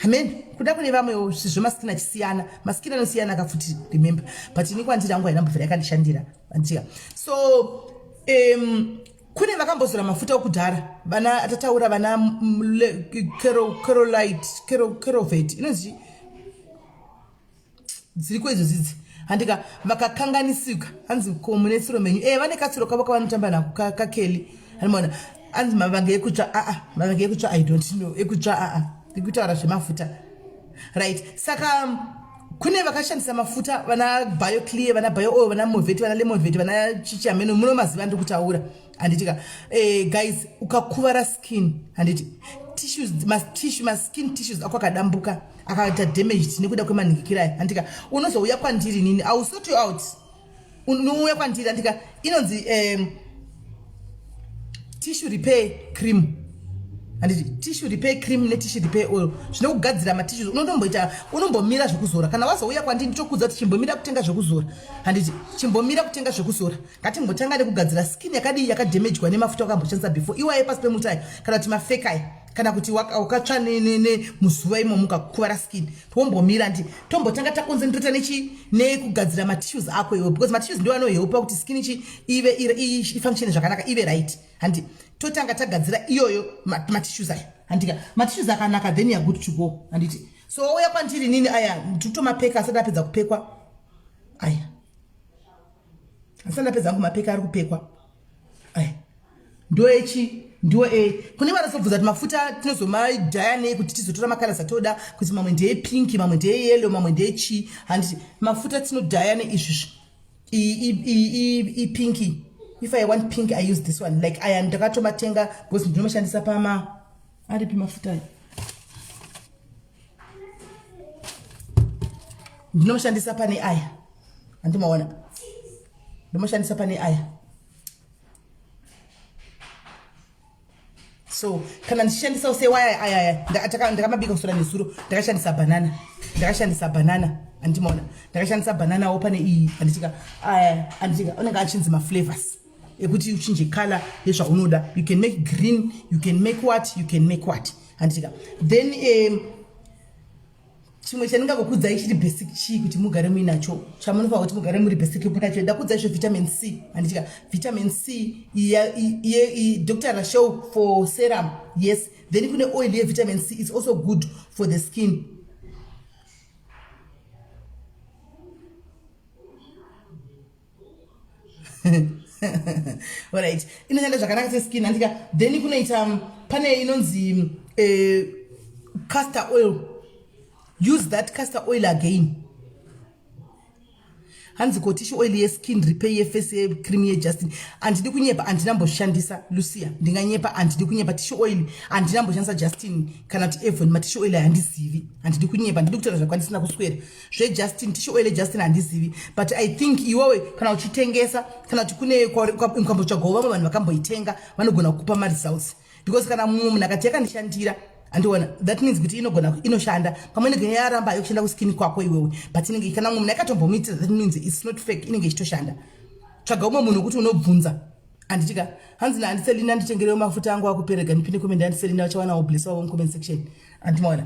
amen kuda kune vamwe zvizvo maskini achisiyana maskini anosiyana kafuti remember but ini kwandiri angu haina mbvura yakandishandira andika so kune vakambozora mafuta okudhara vana atataura vana Kerovet inonzi dziriko idzo dzidzi andika vakakanganisika anzi komunetsiro menyu vane katsiro kavo kavanotamba nako kakeli animaona anzi mavange ekutsva I don't know ekutsva ndikutaura zvemafuta right. Saka kune vakashandisa mafuta vana BioClear vana bio oil vana Moveti vana Lemonvet vana Chichameno munomaziva ndikutaura handitika guys ukakuvara skin handiti tissues skin tissues ako akadambuka akaita damaged nekuda kwemanhikira handika unozouya kwandiri nini I will sort you out unouya kwandiri handika inonzi tissue repair cream handiti tissue repair cream ne tissue repair oil zvinokugadzira matissues unombomira zvekuzora kana wazouya kwandiri nditokudza kuti chimbomira kutenga zvekuzora handiti chimbomira kutenga zvekuzora ngatimbotanga nekugadzira skin yakadamagedwa nemafuta akamboshandisa before iwaye pasi pemutai kana kuti mafekai kana kuti ukatsva muzuva imomo ukakuvara skin tombomira ndi tombotanga takonzentrata nekugadzira matissues ako iwe because matissues ndio anohelpa kuti skin ive ifunction zvakanaka ive right handi totanga tagadzira iyoyo matissues aya handika matissues akanaka then you are good to go handiti so uya kwandiri nini aya nditomapeka asati apedza kupekwa aya asati apedza kumapeka ari kupekwa aya ndo kune vanozobvunza kuti mafuta tinozomadhaya nei kuti tizotora makala satoda kuti mamwe ndeyepinki mamwe ndeyeyellow mamwe ndeyechi handiti mafuta tinodhaya neizvizvi ipinki. If I want pink, I use this one. Like I am ndakatomatenga because ndinomashandisa pama aripi mafuta ndinomashandisa pane aya andimaona ndinomashandisa pane aya. So kana ndishandisa usewaya aya ndakamabika kusora nezuro ndakashandisa banana andimaona ndakashandisa banana opane iyi anditika anditika unenge achinzi maflavors ekuti uchinje color yezvaunoda. You can make green, you can make what anditika then chimwe chandingakukudzai chiri basic chi kuti mugare muinacho chamunofa kuti mugare muri basic munacho ndakudzai zvo vitamin C anditika vitamin C Dr. Rachel for serum yes then kune oil ye vitamin C is also good for the skin. Alright, inoshanda zvakanaka seskin handika. Then kunoita pane inonzi castor oil. Use that castor oil again. Hanzi ko tissue oil ye skin repair ye face ye cream ye Justin. Andidi kunyepa andinamboshandisa Lucia. Ndinganyepa andidi kunyepa tissue oil andinamboshandisa Justin kana kuti Evon ma tissue oil handizivi. Andidi kunyepa ndidi kutaura zvakwanisina kuswera. Zve Justin tissue oil Justin handizivi. But I think iwewe kana uchitengesa kana kuti kune ukambotsvagawo vamwe vanhu vakamboitenga vanogona kukupa ma results. Because kana munhu akati yakandishandira andiona that means kuti inoshanda pamwe inenge yaramba yokushanda kuskin kwako iwewe but inenge kana munhu akatombomuitira that means it's not fake inenge ichitoshanda. Tsvaga umwe munhu kuti unobvunza anditika hanzi na andiselina nditengerewo mafuta angu akupereka ndipinde comment andiselina vachawana bless wavo comment section andimaona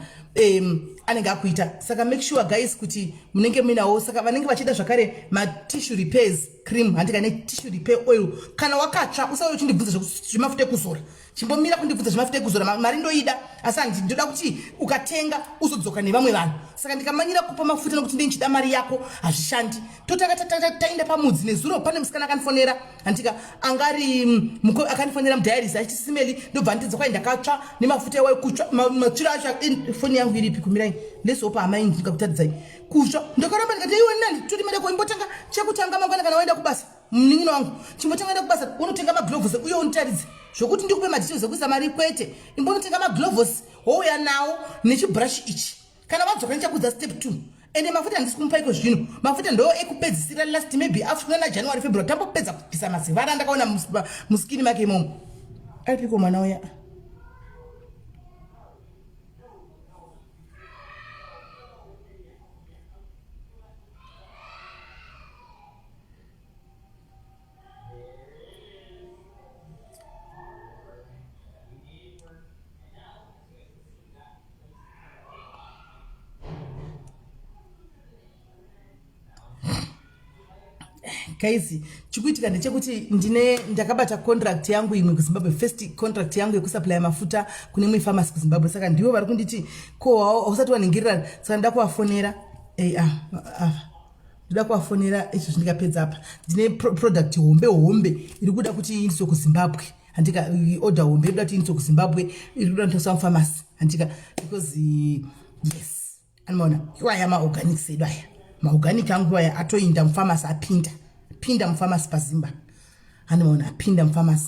anenge akuita saka make sure guys kuti munenge muinawo saka vanenge vachida zvakare ma tissue repairs cream handika ne tissue repair oil kana wakatsva usauye uchindibvunza zvemafuta ekuzora chimbomira kundibvunza zvemafuta ekuzora mari ndoida asi ndoda kuti ukatenga uzodzoka nevamwe vanhu saka ndikamanyira kupa mafuta nokuti ndinchida mari yako hazvishandi totanga taenda pamudzi nezuro pane musikana akanifonera handika angari akanifonera mudiaries achiti simeli ndobva ndidzoka ndakatsva nemafuta ekutsva matsviro acho foni yangu iripi kumirai lesopa amai ndikakutadzai kutsva ndokaramba ndikati iwe nani toti mari koimbotanga chekutanga mangwana kana waenda kubasa mnin'ino wangu chimbotanga waenda kubasa unotenga magloves uye unitaridze zvokuti ndikupe madetails ekuisa mari kwete imbonotenga magloves wouya nawo nechibrush ichi kana wadzoka nichakudza step 2 ende mafuta handisi kumupa iko zvino mafuta ndo ekupedzisira last maybe after na January February tambopedza kupisa mazivara ndakaona muskini make imomo aripiko mwana uya guys chikuitika ndechekuti ndakabata contract yangu imwe kuZimbabwe first contract yangu yekusupply mafuta kune imwe pharmacy kuZimbabwe saka ndivo vari kunditi ko hausati waningirira saka ndida kuvafonera ndida kuvafonera izvo zvindikapedza apa ndine product hombe iri kuda kuti iindiswe kuZimbabwe handika order hombe iri kuda kuti iindiswe kuZimbabwe iri kuda kutosa mupharmacy handika because yes anoona iwaya maorganics edu aya maorganic angu aya atoinda mupharmacy apinda mupharmacy pazimba anoona apinda mupharmacy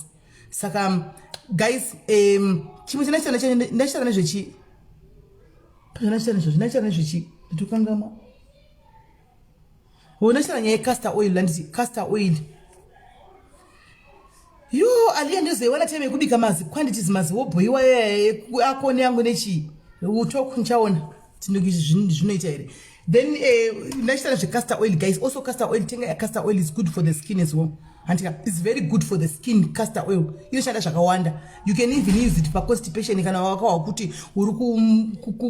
saka guys chimwe chinachana nezvechi nditokangama unachana nyaya castor oil landiti castor oil yo aliya ndizoiwana time yekubika mazi quantities mazi wobhoiwa akone yangu nechi utoku nchaona tindoki zvinoita here then ndachitana zvecastor oil guys also castor oil tenga castor oil is good for the skin as well handika it's very good for the skin castor oil inoshanda zvakawanda you can even use it for constipation kana wakawa kuti uri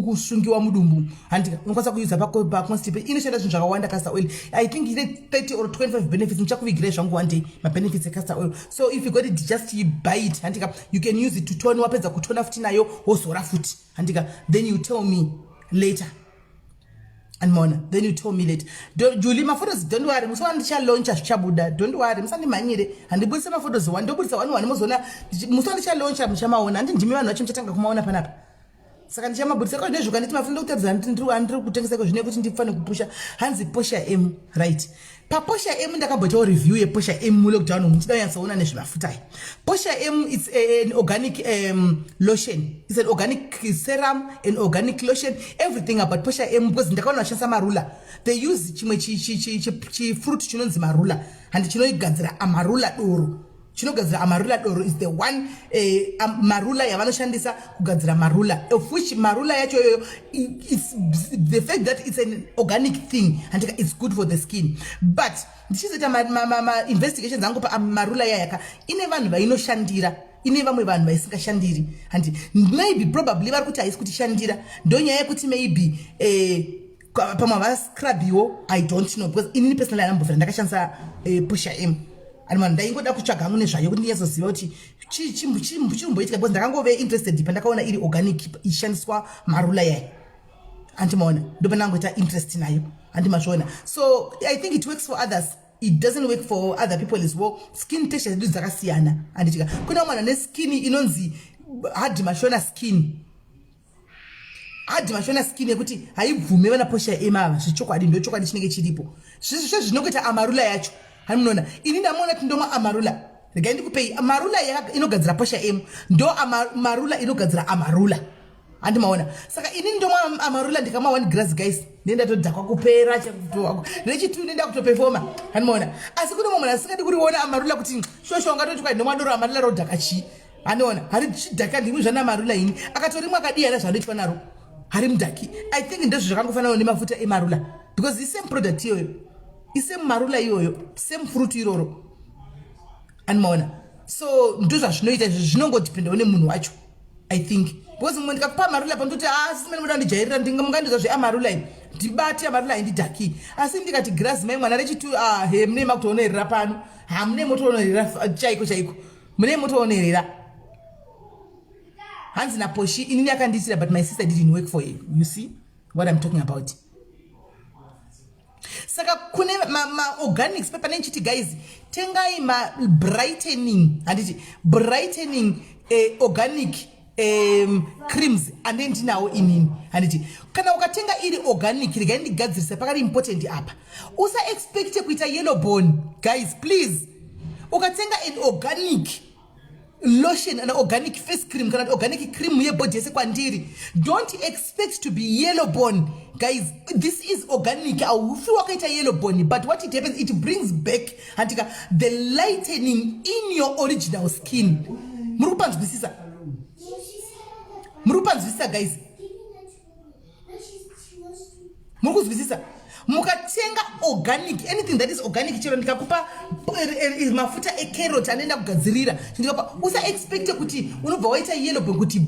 kusungiwa mudumbu handika unokwanisa kuuza pa constipation inoshanda zvinhu zvakawanda castor oil I think ine 30 or 25 benefits nichakuvigirai zvangu one day ma benefits ecastor oil so if you got it just you buy it handika you can use it to tone wapedza kutona futi nayo wozora futi handika then you tell me later and Mona, then you told me that Julie, my photos don't worry, Musan shall launch a shabuda, don't worry, Musani Manire, and the Bussa photos one double one Musona, Musan shall launch a Mishama and Jimmy and Chimchanga Kumana Panap. Second Jama Bussa, you can get my friend and through Andrew who takes a question to find a pusher, Hansi Pusha M, right? Paposha M and the review a Pusha M look down on so on and Futai. Pusha M is an organic lotion. It's an organic serum, an organic lotion, everything about Pusha M because the corner marula. They use chimechi fruit chinonzi marula and chino gazra amarula doro. Chino gazra amarula doro is the one marula yavanoshandisa kugadzira marula of which marula yacho is the fact that it's an organic thing and it's good for the skin but this is my investigations zangu pa marula yaka ine vanhu vainoshandira ine vamwe vanhu vaisingashandiri and maybe probably vari kuti haisi kutishandira ndonyaya yekuti maybe pamwe vascrabiwo I don't know because inini personally anambovera ndakashandisa Pusha M and ndaingoda kutsvaga hangu nezvayo kuti ndiyazoziva kuti chimboitika because ndakangove interested pandakaona iri organic ishandiswa marula yayo andimaona ndopandangoita interest nayo andimazviona so I think it works for others it doesn't work for other people as well. Skin texture is zakasiyana anditika kuna mwana ne skin inonzi hard mashona skin yekuti haibvume vana posha emava zvichokwadi ndochokwadi chinenge chiripo zvisho zvinokuita amarula yacho hamunoona ini ndamona kuti ndomwa amarula regai ndikupei amarula inogadzira posha emu ndo amarula inogadzira amarula handimaona saka ini ndomwa amarula ndikama 1 glass guys nenda todhakwa kupera chakutoako nechitu nenda kutoperforma handimaona asi kune mumwe asingadi kuriona amarula kuti shosho ungatoti kwa ndomwa ndoro amarula rodhaka chi handiona hari chidhaka ndimi zvana amarula ini akatorimwa akadiyana zvanoitwa naro hari mudhaki. I think ndezvo zvakangofanana nemafuta emarula because the same product iyoyo isame marula iyoyo same fruit iroro handimaona so ndozva zvinoita izvo zvinongodependa nemunhu wacho I think because mumwe ndikakupa marula pandoti simene muda ndijairira ndingamungandizva zveamarula ini ndibati amarula ini ndidhaki asi ndikati grass mai mwana rechitu he mune makutoonerera pano hamune motoonerera chaiko mune motoonerera hanzi naposhi ini yakanditira but my sister didn't work for you see what I'm talking about. Saka kune ma organics pepa nenchiti guys tengai ma brightening organic creams and then ndinawo inini handiti kana ukatenga iri organic regai ndigadzirisa pakari important apa usa expect kuita yellow bone guys please ukatenga an organic lotion and organic face cream kana organic cream yebody yese kwandiri don't expect to be yellow bone guys. This is organic awufi wakaita yellow bone but what it happens it brings back handika the lightening in your original skin. Murupanzwisisa guys, mukuzwisisa mukatenga organic anything that is organic chero ndikakupa mafuta ecarrot anenda kugadzirira ndikapa usa expect kuti unobva waita yellow bone kuti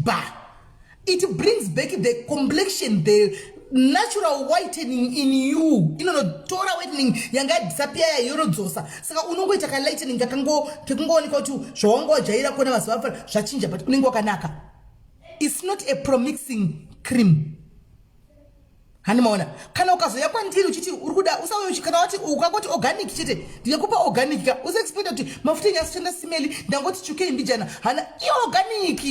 it brings back the complexion, the natural whitening in you inonotora whitening yanga disappear yorodzosa saka unongoita ka lightening kakangooneka kuti zvawangojaira kuona mazuva zvachinja but unenge wakanaka. It's not a promixing cream. Handimaona kana ukazoya kwandiri uchiti urikuda usauye kana wati ukakoti organic chete ndikupa organic ka usa expect kuti mafuta yasitenda smell ndangoti chukeni mbijana hana organic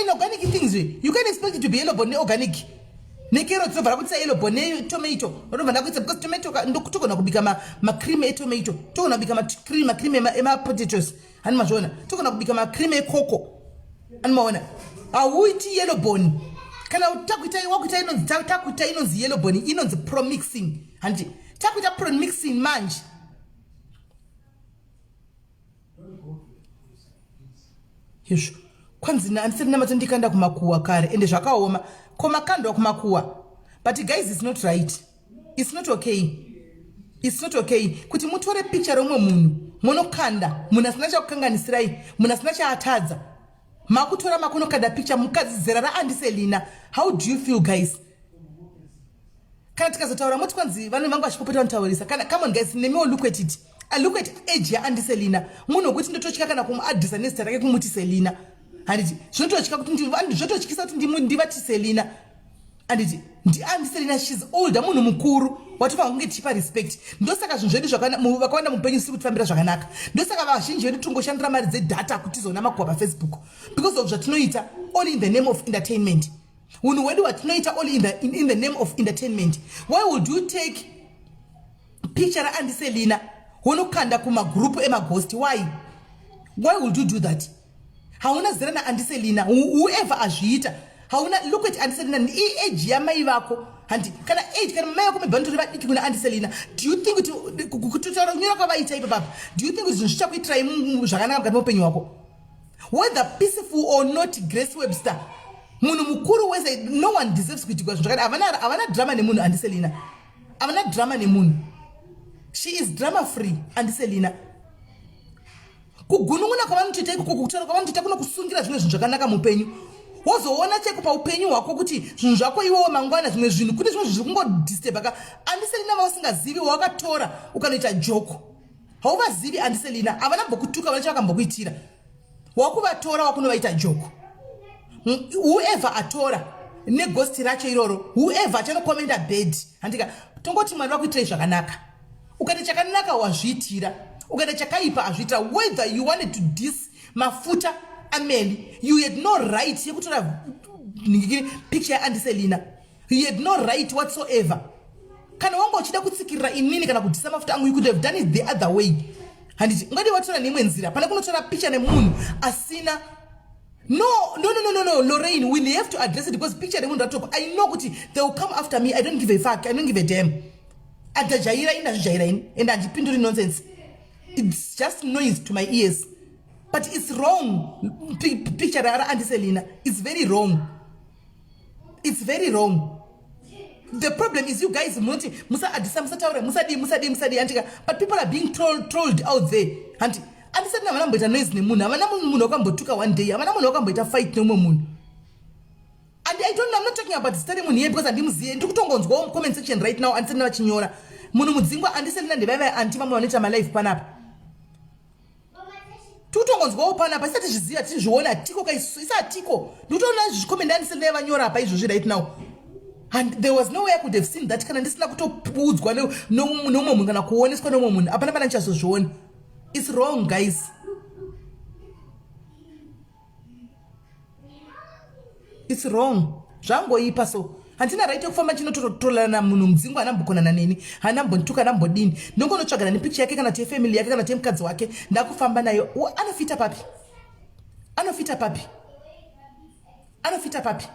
inorganic things you can expect it to be yellow bone organic nekero tsobara kuti yellow bone tomato ndobva ndakuita because tomato ndokutogona kubika ma cream e tomato togona kubika ma cream ema potatoes hanimazvona togona kubika ma cream e cocoa handimaona awuiti yellow bone kana takuita inonzi yellow bone inonzi promixing handi takuita promixing manje yesho kwanzina andisina matondikanda kumakuwa kare ende zvakaoma komakandwa kumakuwa but guys it's not right, it's not okay kuti mutore picture romwe munhu munokanda munhu asina chakukanganisirai munhu asina chaatadza makutora makunokanda picture mukadzi zera raAndiselina. How do you feel guys? Kana tikazotaura moti kwanzi vanhu vangu vachipopeta vantaurisa kana come on guys nemiwo look at it. I look at age yaAndiselina munhu wekuti ndototya kana kumuadhisa nezita rake kumuti Selina handiti zvinototyisa kuti zvototyisa kuti ndivati Selina handiti ndiAndiselina she's older munhu mukuru watofanira kunge tichipa respect. Ndosaka zvinhu zvedu vakawanda mupenyu siri kutifambira zvakanaka ndosaka vazhinji vedu tongoshandira mari dzedhata kuti tizona makuwa paFacebook because of zvatinoita all in the name of entertainment. Unhu hwedu hwatinoita all in the name of entertainment. Why would you take picture raAndiselina wonokanda kumagrupu emaghost? Why would you do that? Hauna zera naAndiselina whoever azviita hauna look at Andiselina ni age yamai vako handi kana age kana mai vako mebandori vadiki kuna Andiselina. Do you think kututaura unyora kwavaita ipa baba, do you think zvinhu zvichakuitirai zvakanaka mukati meupenyu hwako whether peaceful or not? Grace Webster munhu mukuru wese, no one deserves kuitigwa zvinhu zvakadai. Havana drama nemunhu Andiselina, havana drama nemunhu. She is drama free Andiselina. Kugunun'una kwavanotoita ikoko kutaura kwavanotoita kunokusungira zvimwe zvinhu zvakanaka muupenyu wozoona cheko paupenyu hwako kuti zvinhu zvako iwewo mangwana zvimwe zvinhu kune zvimwe zviri kungodisturba ka Andiselina vausingazivi wawakatora ukanoita joko. Hauvazivi Andiselina, havana mbokutuka vana chavakambokuitira wakuvatora wakunovaita joko. Whoever atora neghosti racho iroro, whoever achanokomenda bed handika tongoti mwari wakuitirai zvakanaka ukaita chakanaka wazviitira, ukaita chakaipa azviitira. Whether you wanted to diss Mafuta Ameli, you had no right yekutora picture yaAndiselina. You had no right whatsoever. Kana wanga uchida kutsikirira inini kana kudhisa Mafuta angu, you could have done it the other way. Handiti ngati watora nemwe nzira pana kunotora picture nemunhu asina. No, Lorraine, we have to address it because picture nemunhu atop. I know kuti they will come after me. I don't give a fuck. I don't give a damn. Adajaira ina jaira in and ajipinduri nonsense. It's just noise to my ears. But it's wrong. Picture yaAndiselina. It's very wrong. It's very wrong. The problem is you guys musa adisa musataure musadi antika, but people are being trolled out there. And Andiselina vanamboita noise nemunhu, havana munhu wakambotuka one day, havana munhu wakamboita fight nemumwe munhu. And I don't know, I'm not talking about studying munhu here because andimuziye ndikutongonzwawo comment section right now Andiselina vachinyora munhu mudzingwa Andiselina ndevaiva anti vamwe vanoita malive panapa. Tutongonzwawo panapa isati zviziva tizviona tiko kaisa tiko. Ndikutoona zvikomenda Andiselina vanyora apa izvozvi right now. And there was no way I could have seen that kana ndisina kutopudzwa nomumwe munhu kana kuoneswa nomumwe munhu. Apana pana ndichazozviona. It's wrong, guys. It's wrong. Zvangoipa so. Handina right yekufamba chinotorolana munhu mudzingwa anambokonana neni, anambontuka anambodini. Ndongonotsvagana nepicture yake kana tefamily yake kana temukadzi wake ndakufamba nayo. Anofita papi? Anofita papi? Anofita papi?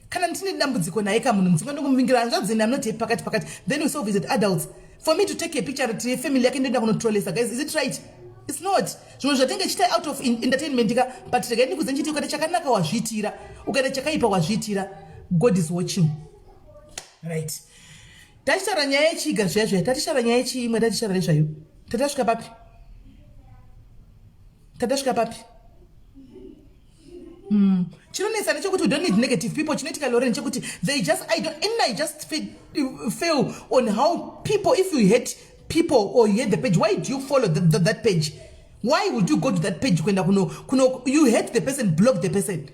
Kana ndine dambudziko naye ka munhu mudzingwa ndongomuvingira zvanzi I'm not pakati. Then we so visit adults. For me to take a picture of the family yake ndenda kunotrollesa, guys, is it right? It's not. Zvimwe zvatinge chita out of entertainment ka, but regaini kuzenchiti ukaita chakanaka wazviitira, ukaita chakaipa wazviitira. God is watching. Right. Tachitaura nyaya yechiga zvazvo, tachitaura nyaya yechimwe, tachitaura nezvayo. Tatasvika papi? Tatasvika papi? Chinonesa nechekuti we don't need negative people. Chinoitika Lorraine chekuti they just I just fail on how people, if you hate people or you hate the page, why do you follow that page? Why would you go to that page when you hate the person, block the person?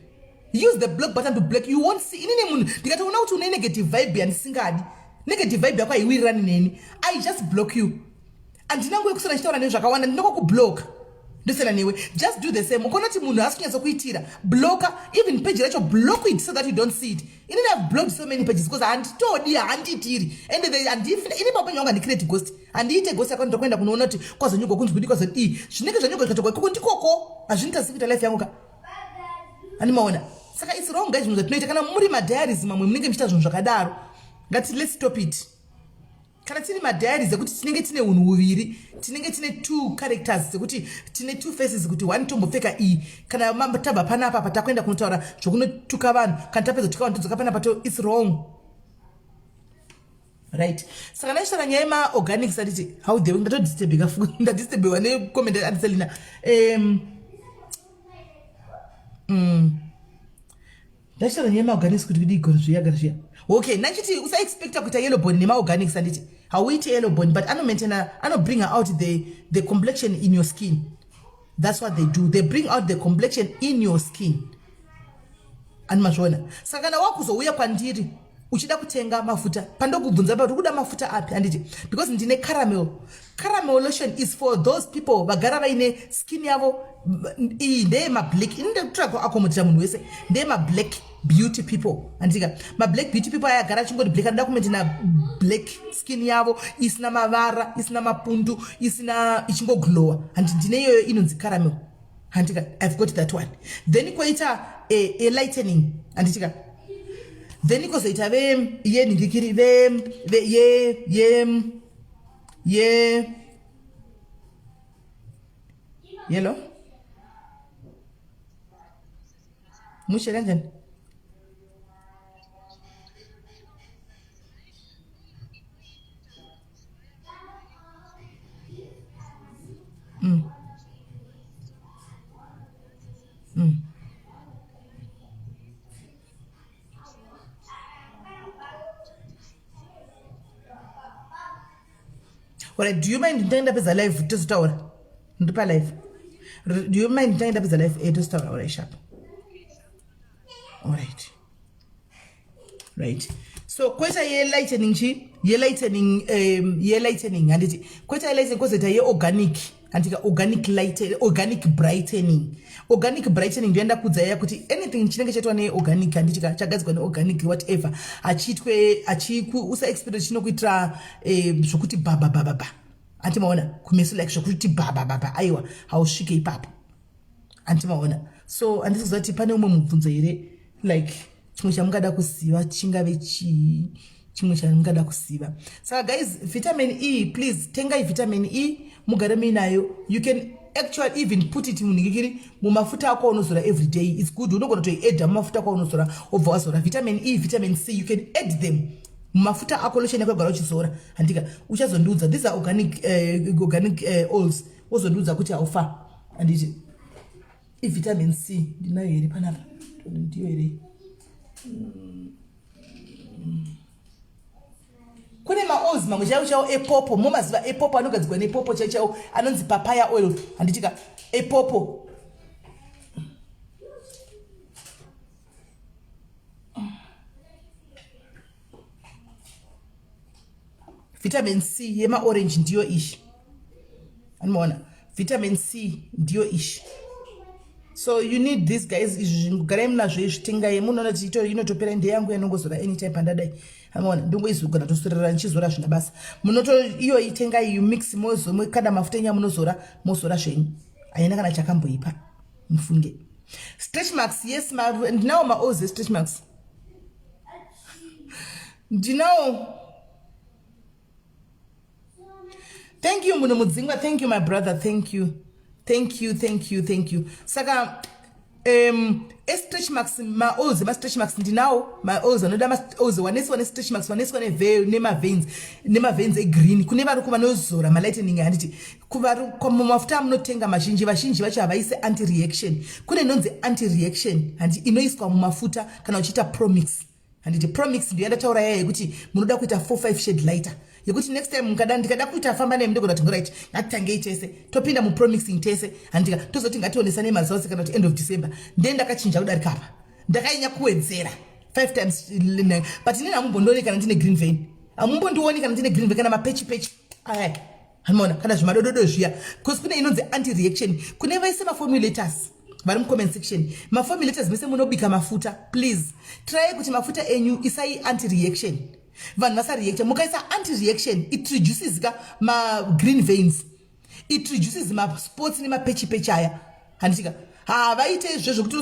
Use the block button to block. You won't see inini munhu ndikatoona kuti une negative vibe yandisingadi. Negative vibe yako aiwirirani neni. I just block you. Andinango yekusana chitaura nezvakawanda ndinokublock. Ndisela newe, just do the same. Ukona kuti munhu asikunyaso kuitira, blocker, even page racho block it so that you don't see it. Inini I've blocked so many pages because handitodi handitiri. And ini papa nyonga ndi create ghost. Andiite ghost yako ndokwenda kunoona kuti kwazonyuka kunzi kuti kwazodi. Zvinenge zvanyuka katokwa kuko ndikoko. Azvinitasi kuita life yangu ka. Animaona. Saka it's wrong guys, munhu zvinoita kana muri madiaries mamwe munenge muchita zvinhu zvakadaro. Ngati let's stop it. Kana tiri madiaries ekuti tinenge tine unhu huviri, tinenge tine two characters ekuti tine two faces ekuti one tombopfeka iyi kana tabva panapa patakwenda kunotaura zvokunotuka vanhu kana tapedza tuka vanhu todzoka panapa it's wrong. Right. Saka ndaitaura nyaya yemaorganics anditi how they ndatodisturbika futi ndadisturbiwa necomment yaAndiselina. Ndaitaura nyaya yemaorganics kuti kudi igoro zviyagara zviya. Okay, nachiti usaexpecta kuita yellow bone nemaorganics anditi hauiti yellow bone, but ano bring out the complexion in your skin. That's what they do. They bring out the complexion in your skin. And mazvona. Saka kana wakuzouya kwandiri uchida kutenga mafuta pandokubvunza kuti kuda mafuta api anditi because ndine caramel lotion is for those people vagara vaine skin yavo iyi ndeye mablack inde kutsvaka akomotera munhu wese ndeye mablack beauty people andika mablack beauty people ayagara chingoti black anoda kumentena black skin yavo isina mavara isina mapundu isina ichingoglowa handi ndine iyoyo inonzi caramel handika I've got that one. Then koita a lightening anditika then ikozoita yenhingikiri yellow mushe kanjani Alright, do you mind nditaenda peza live tozotaura ndipa live? Do you mind nditaenda peza live tozotaura? Alright, sharp. Alright. Right. So So kweta ye lightening chi, ye lightening anditi. Kweta ye lightening kozeta ye organic. Antika organic lighting, organic brightening. Organic brightening ndienda kudzaya kuti anything chinenge chaitwa ne organic anditika chagadzirwa ne organic whatever. Usa experience chinokuitira zvokuti baba. Antimaona kumeso like zvokuti baba aiwa hausvike ipapo. Antimaona. So andizoti pane umwe mubvunzo here like chimwe chamungada kuziva chingave chimwe chamungada kuziva. Saka guys, vitamin E, please tengai vitamin E mugare minayo. You can actually even put it muningikiri mumafuta ako unozora every day. It's good. Unogona to add mumafuta ako unozora obva wazora vitamin E, vitamin C, you can add them mumafuta ako losheni kwagara uchizora andika uchazondudza. These are organic oils. Wozondudza kuti aufa anditi vitamin C ndinayo here panapa ndiyo here. Kune ma-oils mamwe chao epopo mumaziva epopo anogadzirwa nepopo chao anonzi papaya oil anditika epopo. Vitamin C yema orange ndiyo ishi animaona vitamin C ndiyo ishi. So you need this guys izvingare munazvo izvitengai munoona kuti inotopera ndeye yangu yanongozora anytime pandadai amaona ndongoizogona tosorera nichizora zvina basa munoto iyo itengai you mix mozo kada mafuta enya munozora mozora zvenyu haina kana chakamboipa mufunge. Stretch marks, yes ndinawo maoze stretch marks ndinawo. Thank you muno mudzingwa, thank you my brother, thank you. Saka stretch marks ma-oils ma-stretch marks ndinawo ma-oils anoda ma-oils waneswa ne-stretch marks waneswa nema-veins e-green kune vari kuvanozora ma-lightening handiti mumafuta munotenga vazhinji vacho havaise anti-reaction. Kune inonzi anti-reaction handi inoiswa mumafuta kana uchiita promix handiti promix ndiyo yandataura yaya yekuti munoda kuita 4-5 shade lighter yekuti next time ndikada kuita famba naye ndogona kuti right ngatitangei tese topinda mupromixing tese handika tozoti ngationesane mazazi kana kuti end of December ndakachinja kudarika apa ndakainya kuwedzera 5 times but inini hamumbondioni kana ndine green vein hamumbondioni kana ndine green vein kana mapechi ayai hanoona kana zvimadododo zviya because kune inonzi anti reaction. Kune vaise maformulators vari mucomment section maformulators mese munobika mafuta please try kuti mafuta enyu isai anti reaction. Vanhu vasa react mukaisa anti reaction it reduces ma green veins, it reduces ma spots nema pechi aya handika havaite izvezvo kuti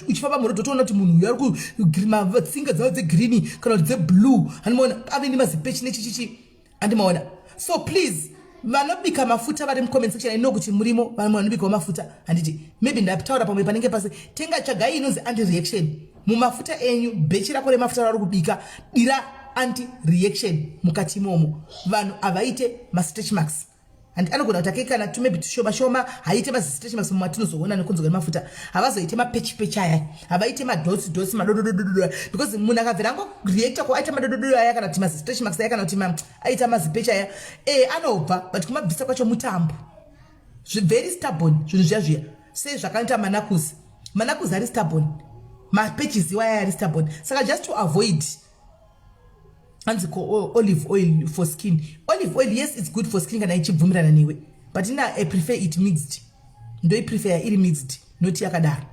uchifamba murodo toona kuti munhu uyu ari matsinga dzawo dzegreen kana kuti dzeblue handimaona ave nemazipechi nechichichi handimaona. So please vanobika mafuta vari mucomment section I know kuti murimo vanhu vanobikawo mafuta handiti maybe ndataura pamwe panenge pasi tenga tsvagai inonzi anti reaction mumafuta enyu bhechi rako remafuta ravari kubika dira anti-reaction mukati momo vanhu havaite ma-stretch marks and anogona kuti akekana maybe tushoma haite ma-stretch marks mumatinozoona nekunzogana mafuta havazoite mapechi aya havaite madots madododododo because munhu akabvira angoreacta kuaita madodododo aya kana kuti ma-stretch marks aya kana kuti aita mazipechi aya anobva but kumabvisa kwacho mutambo very stubborn zvinhu zviya sei zvakaita manakus ari stubborn mapeches iwaya ari stubborn saka just to avoid hanzi olive oil for skin. Olive oil, yes, it's good for skin kana ichibvumirana newe. But I prefer it mixed. Ndo I prefer iri mixed, not yakadaro.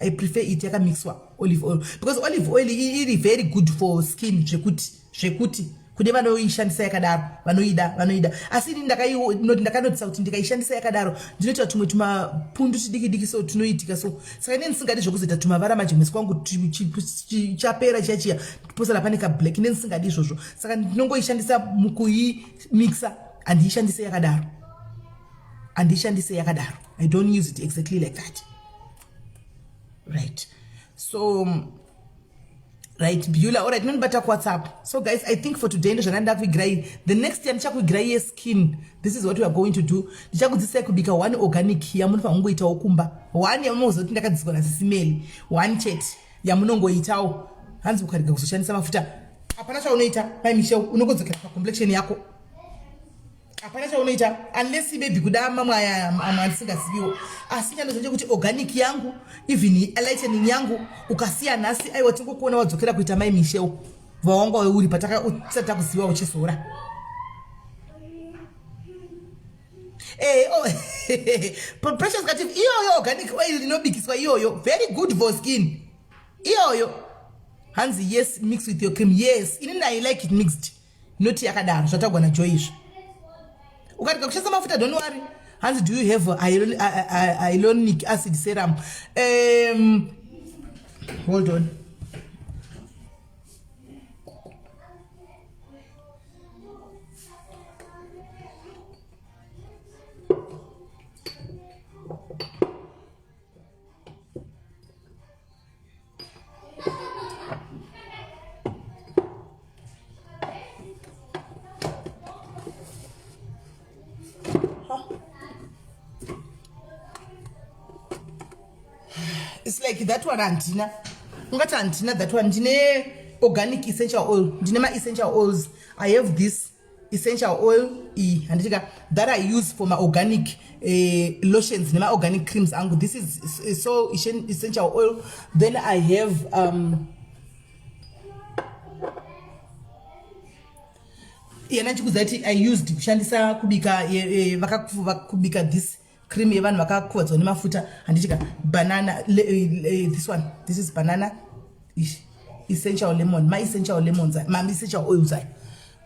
I prefer it yakamixwa olive oil because olive oil is very good for skin zvekuti kune vanoishandisa yakadaro vanoida asi ndakanotisa kuti ndikaishandisa yakadaro ndinoita tumwe tumapundu tidiki so tunoitika so saka inini singadi zvokuzoita tumavara majemwesi kwangu chapera chiya posara pane kablack inini singadi izvozvo saka ndinongoishandisa mukuimixa andiishandise yakadaro I don't use it exactly like that, right? So right, Beulah. All right, none better WhatsApp. So guys, I think for today, the next time gray skin, this is what we are going to do. Could be one organic yamungo itao kumba. One yamozo tindakazikona simeli. One chet yamunongo itao. Hands ukariga kusoshani sama futa. Apanacha unaita, my Michelle, unogozoka complexion yako. Apanacha unaita, unless baby kudama mwa amansinga sibiwo. Asinya ndoje kuti organic yangu, even lightening yangu, ukasia nasi ai watingo kuona wadzokera kuita my Michelle. vaonga uri pataka utsata kuziva uchizora. Precious Katif, iyo organic oil inobikiswa iyo very good for skin. Iyo Hansi, yes, mixed with your cream. Yes, I like it mixed. Not yakadaro zvatagwa na Joyce. Ukatika kushasa mafuta, don't worry. Hansi, do you have hyaluronic acid serum? Hold on. It's like that one, Antina. Ungata Antina, that one. Dine organic essential oil. Dine my essential oils. I have this essential oil and that I use for my organic lotions, my organic creams. And this is so essential oil. Then I have I used kushandisa kubika kubika this cream even vakakuwadza nemafuta handichika banana this one, this is banana essential lemon, my essential lemons, my essential oils,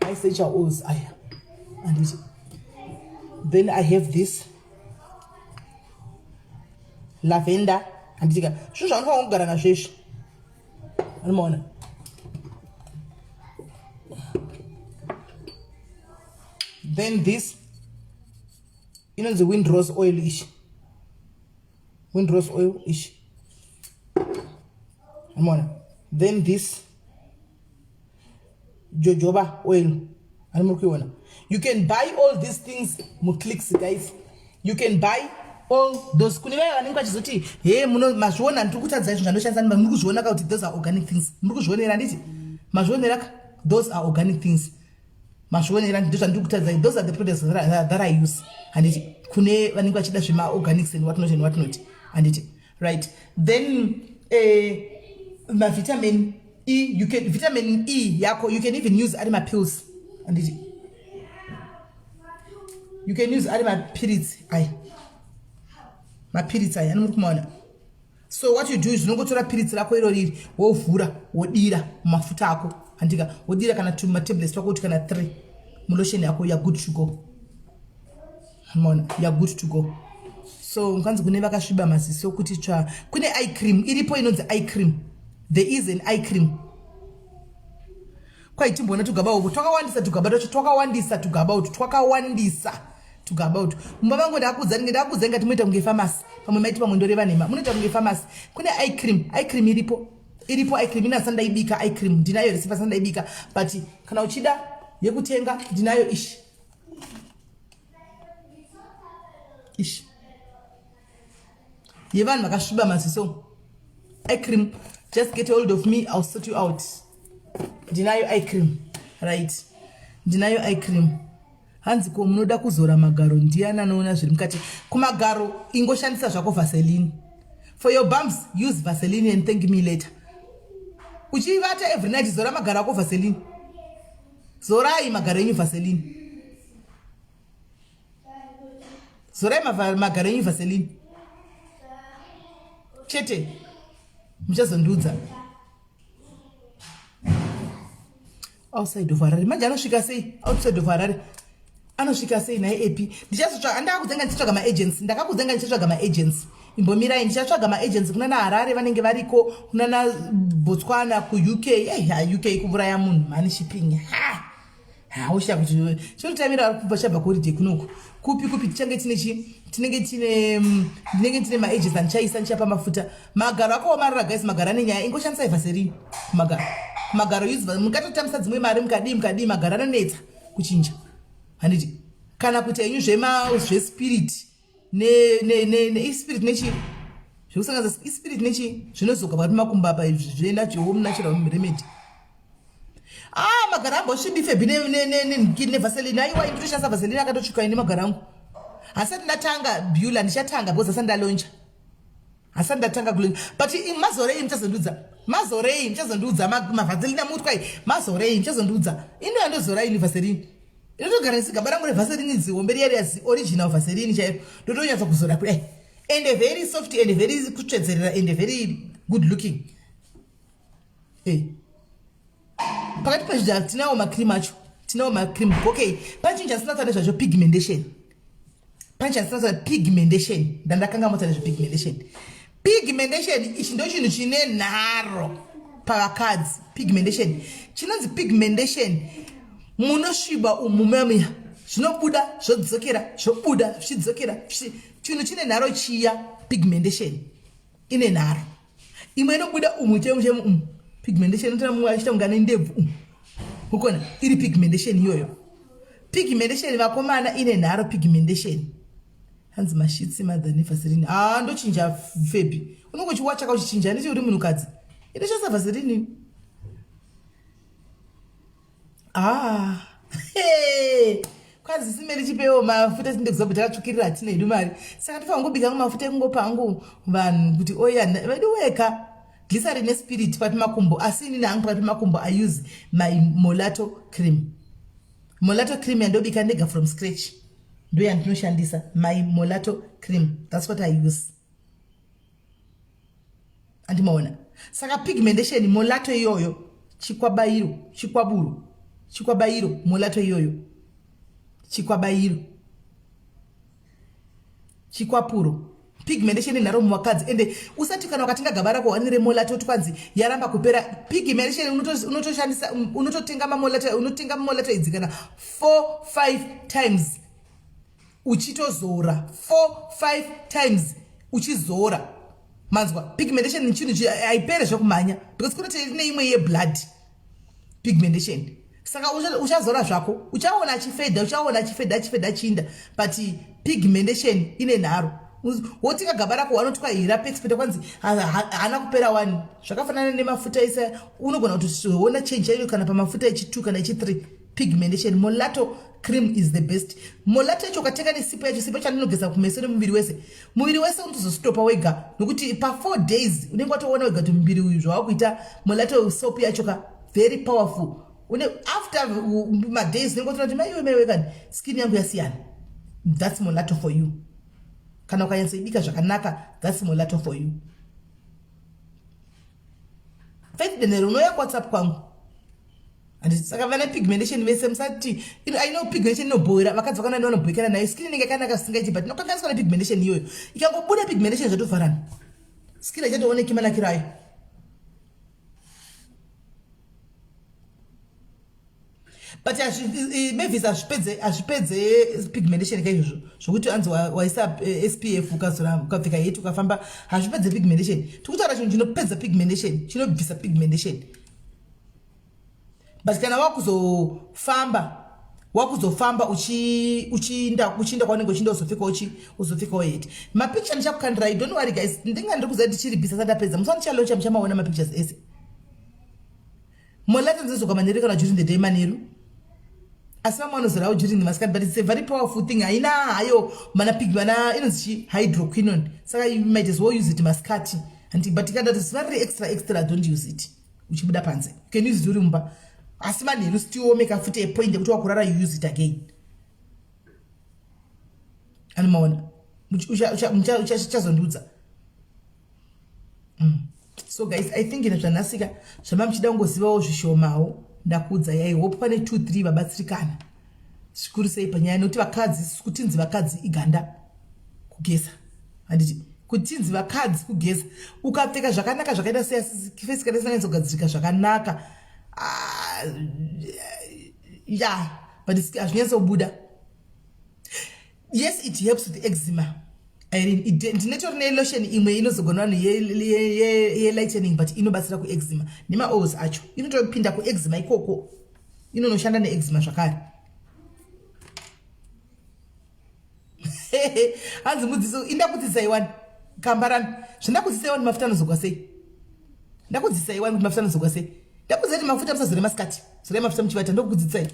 my essential oils, and then I have this lavender handichika shushanogara na shesh unaona. Then this, the wind rose oil-ish. Wind rose oil-ish. Then this jojoba oil. You can buy all these things clicks, guys. You can buy all those. Those are organic things. Those are organic things. Those are the products that I use. And it kune vaningwa chida zvima organics and whatnot and whatnot. And it right. Then my vitamin E, you can vitamin E yako, you can even use Arima pills. And it you can use Arima periods. My periods so what you do is no go to the periods lako irori wo vura wo dira mafuta ako andika wo dira kana 2 tablets twako kana 3 mulotion yako ya good to go. You're good to go. So nkanzi kuneva kashiba masiso kuti tsva kune eye cream iripo inonzi eye cream. There is an eye cream. Kwa itimbona tugaba uko twakawandisa tugaba utu mbabango ndakuza ngati muita kunge pharmacy pamwe maiti pamwe ndoreva nema munoita kunge pharmacy. Kune eye cream iripo eye cream inasanda ibika eye cream ndinayo resipa sanda ibika but kana uchida yekutenga ndinayo ish yevan makashiba masiso eye cream. Just get hold of me, I'll sort you out. Ndinayo eye cream, right? Ndinayo eye cream. Hanzi ko munoda kuzora magaro ndiana naona zviri mukati kumagaro ingoshandisa zvako Vaseline. For your bumps use Vaseline and thank me later. Uchivata every night zora magaro ako Vaseline. Zorai magaro yenyu Vaseline. Zorai magaro yenyu Vaseline. Chete mchazondudza outside of Harare manje anosvika sei outside of Harare anosvika sei naye AP ndichazotsvaga ndakakuzenga ndichitsvaga maagents ndakakuzenga ndichitsvaga maagents imbomirai ndichatsvaga maagents kuna na Harare vanenge variko kuna na Botswana ku UK UK kuburaya munhu mani shipping usha kuti chinotamira kubva chabva holiday kunoku kupi tichange tinenge tine maagents anchaisa nchapa mafuta magaro akaomarara guys magaro nenyaya ingoshandisa Vaseline magaro use mukatotamisa dzimwe mari mukadi magaro anonetsa kuchinja handiti kana kuti enyu zvespirit spirit nechi zvokusanganisa spirit nechi zvinozoka pari makumba apa zvenatural natural remedy. Magara ambo shimbife ne Vaseline aiwa indoshandisa Vaseline akatotsvuka ine magara angu asati ndatanga Beulah ndichatanga because asati ndalonja asati ndatanga kulonja but mazore muchazondudza mazorei mchazondudza mavhaselina mutwai mazorei mchazondudza ino yandozora ini vaserini inotogara sigaba rangu revaserini zihombe riya original vaserini chairo ndotonyatsa kuzora kudai and very soft and very kutsvedzerera and very good looking pakati pezvida tinawo macream acho tinawo macream okay panchinja sina tsana zvacho pigmentation panchinja sina tsana pigmentation ndandakanga motsa nezvepigmentation pigmentation ichi ndo chinhu chine nharo pavakadzi pigmentation chinonzi pigmentation munosviba umumamiya zvinobuda zvodzokera zvobuda zvichidzokera chinhu chine nharo chiya pigmentation ine nharo imwe inobuda umu chemu pigmentation inotora mumwe achita ungane ndebvu ukona iri pigmentation iyoyo pigmentation vakomana ine nharo pigmentation hanzi mashitsi madhanivhaserini ndochinja febi unongochiwacha kauchichinja nechi uri munhukadzi ine chose vhaserini kwanzi simeri chipewo mafuta tindekuza kuti akatsvukirira hatina hedu mari saka tofanira kungobika mafuta ekungopa hangu vanhu kuti oya vedu weka glycerin nespirit pati makumbo asi inini hangu pati makumbo I use my Mulatto cream. Mulatto cream yandobika ndega from scratch ndo yandinoshandisa my Mulatto cream. That's what I use. Andimaona saka pigmentation Mulatto iyoyo chikwabairo Mulatto iyoyo chikwapuro pigmentation inharo muvakadzi ende usati kana wakatenga gaba rako wanire Mulatto twanzi yaramba kupera pigmentation unotoshandisa unototenga Mulatto idzi kana 4-5 times uchitozora 4-5 times uchizora manzwa pigmentation ni chinhu haipere zvokumhanya because kunoti ine imwe yeblood pigmentation saka uchazora zvako uchaona achifedha chinda but pigmentation ine nharo wotika gaba rako wanotwa Rapex peta kwanzi hana kupera 1 zvakafanana nemafuta isa unogona kutoona change yayo kana pamafuta echi2 kana echi3 pigmentation. Mulatto cream is the best. Mulatto icho katenga nesipo yacho sipo chaninogeza kumeso nemuviri wese unozostopa wega nokuti pa 4 days unenge watoona wega kuti muviri uyu zvawakuita Mulatto soap yacho ka very powerful. After my days unenge watoona kuti maiwe wega skin yangu yasiyana. That's Mulatto for you. Kana ukanyatsoibika zvakanaka, that's Mulatto for you. Faith denero unoya WhatsApp kwangu. And saka vana pigmentation vese musati I know pigmentation inobhora vakadzi vakana vanobhekana nayo skin inenge yakanaka singaiti but nokanganiswa nepigmentation iyoyo ikangobuda pigmentation zvatofana skin haichatooneki manakiro ayo. But maybe hazvipedze pigmentation kaizvozvo zvokuti anzi waisa SPF ukapfeka yeti ukafamba hazvipedze pigmentation. Tikutaura chinhu chinopedza pigmentation chinobvisa pigmentation. But kana wakuzofamba uchiinda kwanenge uchinda uzofikawo yeti mapicture ndichakukandira. Don't worry guys, ndinga ndiri kuziva ndichiribvisa sadapedza musanichalocha muchamaona mapictures ese. Mulatto nzizokamanyeri kana during the day maniru asi vamwe vanozorao during the maskati but it's a very powerful thing. Haina hayo mana pigmana inonzi hydroquinone saka you might as well use it maskati but ikanda it's very extra don't use it uchibuda panze. You can use it uri mumba asi manheru still make a futi a point yekuti wakurara you use it again. Animaona uchazondudza. So guys, I think ina zvanasika zvama muchida kungozivawo zvishomawo ndakudza yai hope pane 2-3 vabatsirikana zvikuru sei panyaya nokuti vakadzi kutinzi vakadzi iganda kugeza handiti kutinzi vakadzi kugeza ukapfeka zvakanaka zvakaita sefesi kana isanyatsogadzirika zvakanaka but hazvinyatsobuda. Yes, it helps with eczema. Ndinetori nelotion imwe inozogona vanhu ye-lightening but inobatsira kueczema nema-oils acho inotopinda kueczema ikoko inonoshanda neeczema zvakare. Hanzi mudziso indakudzidzisa iwani kambarami zvendakudzidzisa iwani mafuta anozogwa sei ndakudzidzisa iwani kuti mafuta anozogwa sei ndakudzidzisa kuti mafuta musazore masikati zore mafuta muchivata ndokudzidzisai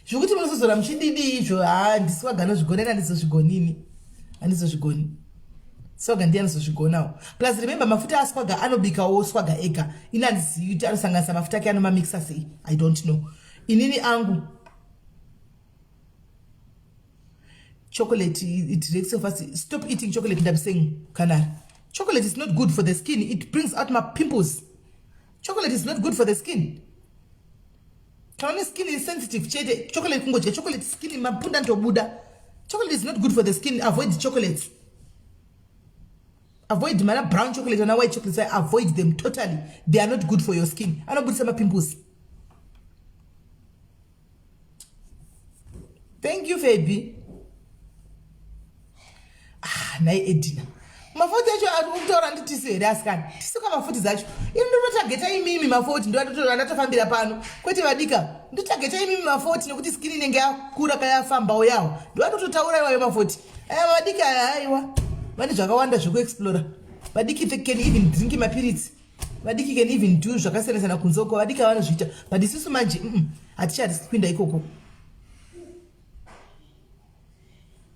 zvokuti munozozora muchididi izvo handisi wagana zvigoni handizozvigoni. swaga ndiye anozozvigonawo. Plus remember mafuta aswaga anobikawo swaga ega. Inanzi kuti anosanganisa mafuta ake anomamikisa sei. I don't know. Inini angu chocolate, it breaks so fast. Stop eating chocolate, I'm saying, Canal. Chocolate is not good for the skin. It brings out my pimples. Chocolate is not good for the skin. Kaone skin is sensitive. Chocolate kungoje. Chocolate skin mapunda nto buda. Chocolate is not good for the skin. Avoid chocolates. Avoid mana brown chocolate and white chocolate. Avoid them totally. They are not good for your skin. I don't put some pimples. Thank you, baby. Nai Edina. Mafuta acho akutora nditi serious kan. Tisuka mafuta zacho. Ino ndotageta imimi mafuta ndo anatofambira pano. Kwete vadika. Ndotageta imimi mafuta nokuti skin inenge yakura kayafamba yawo. Ndo atotaura iwayo mafuta. Vadika aiwa. Vane zvakawanda zvoku explore. Vadiki can even drink mapirits. Vadiki can even do zvakasiyana kunzoko. Vadika vanozviita. But isusu manje hatichati kupinda ikoko.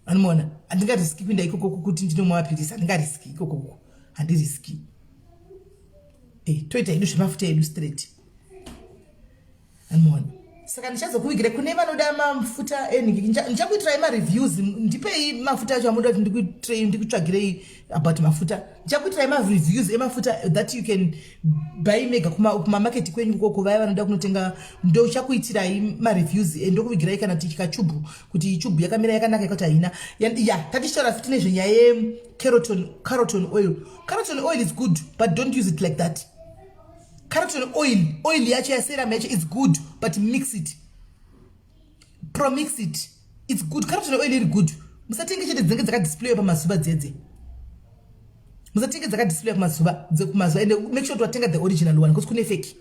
Anmona, andingariski kupinda ikoko kuti ndinomwa mapirisi, andingariski ikoko. Handiriski. Toita edu zvemafuta edu straight. Anmona. Saka ndichazokuvigira kune vanoda mafuta ndichakuitirai mareviews ndipei mafuta acho amuda kuti ndikutsvagirei about mafuta. Ndichakuitirai mareviews emafuta that you can buy mega kumamarket kwenyu koko vaya vanoda kunotenga. Ndochakuitirai mareviews ndokuvigirai kana tichika chubu kuti chubu yakamira yakanaka yakati haina. Tatishara futi nezvenyaya yecarrotone oil. Carrotone oil is good, but don't use it like that. Carrotone oil yacho ya serum yacho is good, but mix it. Pro-mix it. It's good. Carrotone oil is good. Musatenge chete dzinenge dzakadisplay pamazuva dzedze. Musatenge dzakadisplay pamazuva and make sure to attend the original one because kune fake.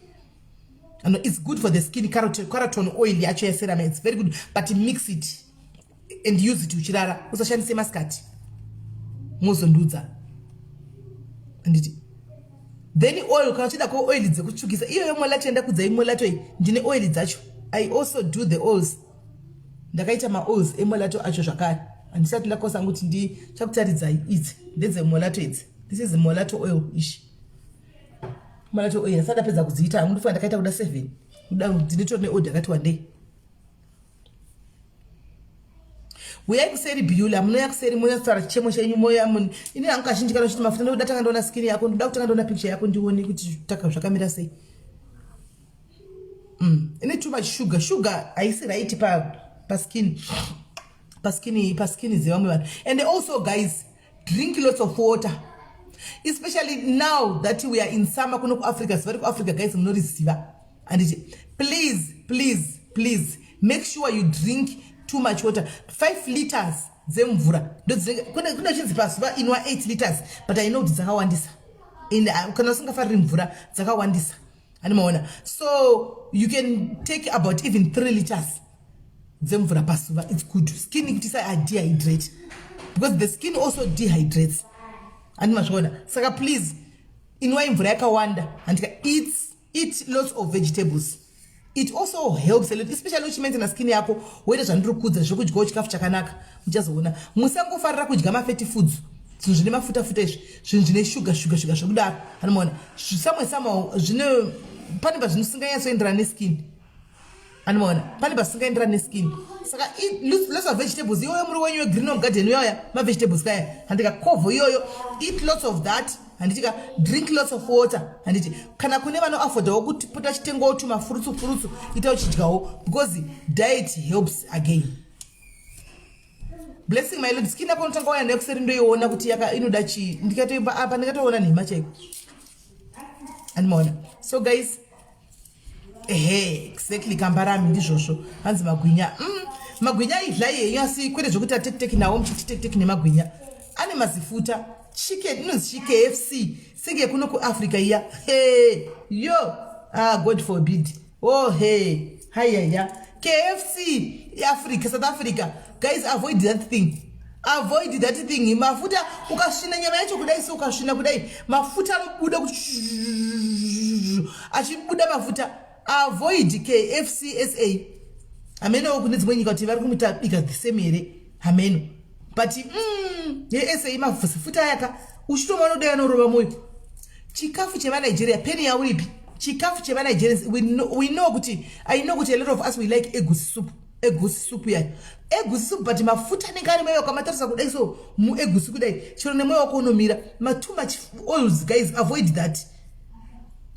And it's good for the skin. Carrotone oil yacho ya serum, it's very good, but mix it and use it uchirara. Usashandise maskati. Muzondudza. And it then oil kana chida ko oil dzekuchukisa iyo yomolato enda kudza imolato ndine oil dzacho. I also do the oils. Ndakaita ma oils emolato acho zvakare. Andisati ndakosa kuti ndi chakutaridza idzi ndedze molato idzi. This is molato oil ish. Molato oil asada pedza kudziita amundifa ndakaita kuda 7. Kuda ndinoto ne order yakati one day. Uyai kuseri biula munoya kuseri moya tsara chemo chenyu moya mun ini anga shinji kana kuti mafuta ndoda tanga ndona skin yako ndoda kutanga ndona picture yako ndione kuti taka zvakamira sei. Ine too much sugar aisi right pa skin zevamwe vanhu. And also guys, drink lots of water, especially now that we are in summer kuno ku Africa. Very ku Africa guys munoriziva. And please make sure you drink too much water. 5 liters zemvura. Kuna chinzi pazuva inwa 8 liters, but I know dzakawandisa. Kana usingafariri mvura dzakawandisa. Animaona. So you can take about even 3 liters zemvura pazuva. It's good. Skin ikutisa dehydrate because the skin also dehydrates. Animaona. Saka please inwa mvura yakawanda and eat lots of vegetables. It also helps a lot, especially when you skin yako whether zvandiri kudza zvokudya chikafu chakanaka muchazoona. Musangofarira kudya ma-fatty foods, zvinhu zvine mafuta izvi, zvinhu zvine sugar zvakudaro. Anoona samwe zvine pane pazvinosinganyatsoenderana neskin. Anoona pane pasingaenderana neskin. Saka lots of vegetables. Iyoyo muri wenyu green garden yoya ma-vegetables kaya handika cover iyoyo, eat lots of that. And drink lots of water. And kana kune vano afford kuti puta chitengo tu mafurutsu ita uchidyawo because diet helps again. Blessing my Lord. Skin yako notanga waya nekuseri ndoiona kuti inoda chi ndikatoimba apa ndikatoona nhema cheko. And mona. So guys, exactly kambarami ndizvozvo hanzi magwinya. Magwinya idla yenyu asi kwete zvokuti atekiteki nawo muchititekiteki nemagwinya. Ane mazifuta. Chicken, inonzi KFC. Singe kuno ku Africa iya. God forbid. KFC, Africa, South Africa. Guys, avoid that thing. Avoid that thing. Mafuta ukashina nyama yacho kudai so ukashina kudai. Mafuta buda achibuda mafuta. Avoid KFC SA. Ameno kunedzi mwenyi kuti vari kumutabika the same here. Ameno. But SA mafuta yaka uchitomwana kudai anorova mwoyo. Chikafu chevanigeria peni yauripi chikafu chevanigerians we know kuti I know kuti a lot of us we like egusi soup yayo egusi soup but mafuta anenge ari mwoyo kwamatarisa kudai so muegusi kudai chero nemwoyo wako unomira too much oils guys avoid that.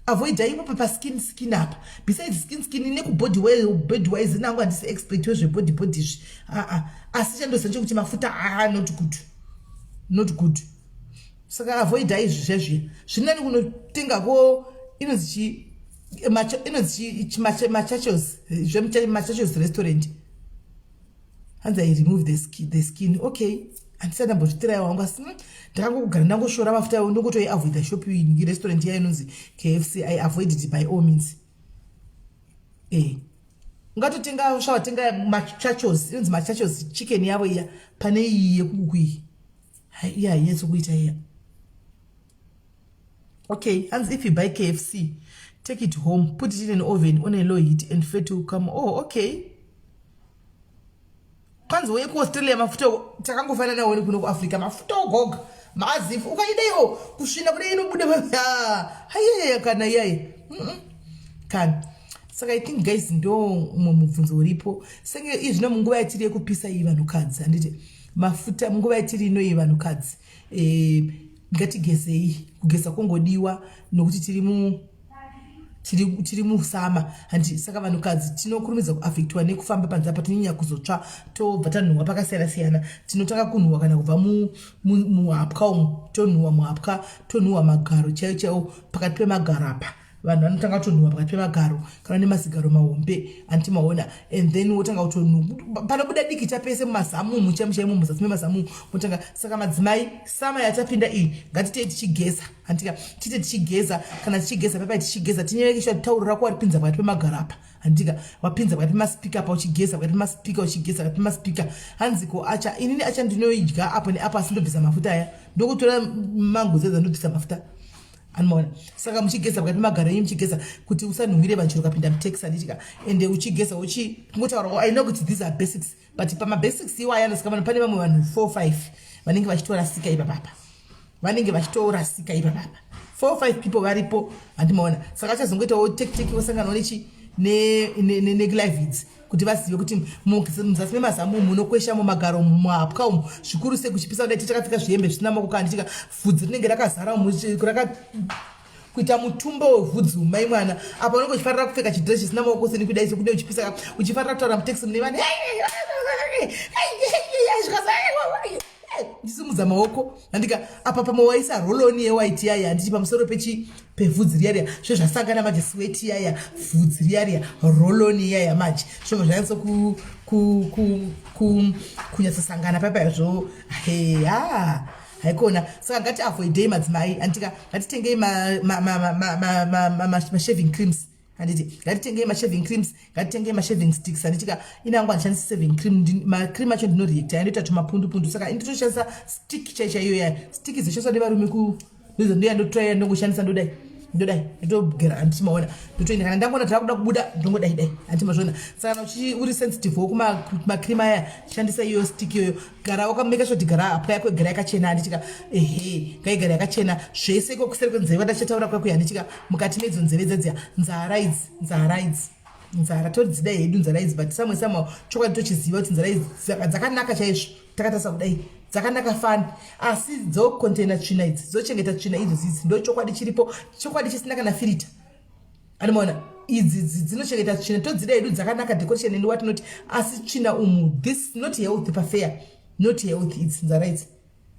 Avoid ipo pa skin apa besides skin nekubody wise nangu handisi expert wezvebody izvi asi chandosanche kuti mafuta not good saka avoid izvi zvezvi zvinani kunotenga ko inonzi machachos restaurant hanzi I remove the skin okay andisana mbozvitira wangu asi ndakangogara ndangoshora mafuta ndongotoi avoid shopping restaurant yayo inonzi KFC I avoid it by all means. Ngatotenga ushawatenga machachos inonzi machachos chicken yavo iya pane iyi yekukuku iyi yetsokuita iya. Okay, and if you buy KFC, take it home, put it in an oven on a low heat, and fat will come. Oh, okay. Kwanza wewe ku Australia mafuta takangofana na wewe kuno ku Africa mafuta ogoga mazifu ukaida yo kushinda kule inobude haye kana yaye kan. Saka I think guys ndo mumubvunzo uripo senge izvino munguva yatiri kupisa ivanhukadzi anditi mafuta munguva yatiri ino ivanhukadzi ngatigezei kugeza kongodiwa nokuti tiri musama handi saka vanhukadzi tinokurumidza kuaffectwa nekufamba panze apa tinonyanya kuzotsva tobva tanhuhwa pakasiyana tinotanga kunhuhwa kana kubva muhapwa umu tonhuhwa muhapwa tonhuhwa magaro chaiwo pakati pemagaro apa vanhu vanotanga kutonhuhwa pakati pemagaro kana nemazigaro mahombe antimaona and then wotanga kutonhuhwa panobuda dikita pese mumazamu muchamuchaimo muzasi memazamu motanga saka madzimai sama yatapinda iyi ngatitei tichigeza handika tite tichigeza kana tichigeza papai tichigeza tinyevekishwa taurira ko waripinza pakati pemagaro apa handika wapinza pakati pemaspika apa uchigeza pakati pemaspika uchigeza pakati pemaspika hanziko acha inini acha ndinoidya apo neapo asindobvisa mafuta aya ndokutora mangodzedza ndobvisa mafuta anmona saka muchigeza pakati pemagaro enyu muchigeza kuti usanhungire vanhu ukapinda muteksi handitika ende uchigeza ngotaura I know kuti these are basics but pamabasics iwo ayanosika vanhu pane vamwe vanhu 4-5 vanenge vachitorasika ipapapa 4-5 people varipo handimaona saka achazongoitawo teki wasanganawo neglavids kuti vazive kuti muzasi memazamu munokweshamo magaro muhapwa umu zvikuru sei kuchipisa kudai tichakapfeka zvihembe zvisina maoko handika vhudzi rinenge rakazara kuita mutumbo wevhudzi umai mwana apa unenge uchifarira kupfeka chidhreshi zvisina maoko seni kudai sekude uchipisa uchifarira kutaura muteksi mune vanhu ndisimudza maoko handika apa pamawaisa roloni yewaiti yaya handiti pamusoro pevhudzi riyariya zvo zvasangana manje sweti yaya vhudzi riyariya roloni yaya manje zvinhu zvanyatso kunyatsosangana papaizvo haikona saka ngati avoidei madzimai handika ngatitengei mashaving creams handiti ngatitengei mashaving creams ngatitengei mashaving sticks handitika inangu andishandisi saving cream macream acho ndinoreacta yandoita tumapundu saka inditoshandisa stick chaiyo yaya stick izoshandiswa nevarume ndoyandotraya ndongoshandisa ndodai ndotogera handichimaona ndotoenda kana ndangoona tavakuda kubuda ndongodai handimazvona saka uri sensitive wokumacream aya shandisa iyo stick iyoyo gara wakameka sure kuti gara apwa yako igara yakachena handitika ngaigara yakachena zvese kuseri kwenzeve ndachitaura kwako handitika mukati medzo nzeve dzedziya nzara idzi todzidai hedu nzara idzi but samwe chokwadi tochiziva kuti nzara idzi dzakanaka chaizvo takatarisa kudai dzakanaka fani asi dzokontena tsvina idzi dzochengeta tsvina idzi ndo chokwadi chiripo chokwadi chisina kana filita animaona idzi dzinochengeta tsvina todzida hedu dzakanaka decoration and what not asi tsvina umu this not healthy pafair not healthy idzi nzara idzi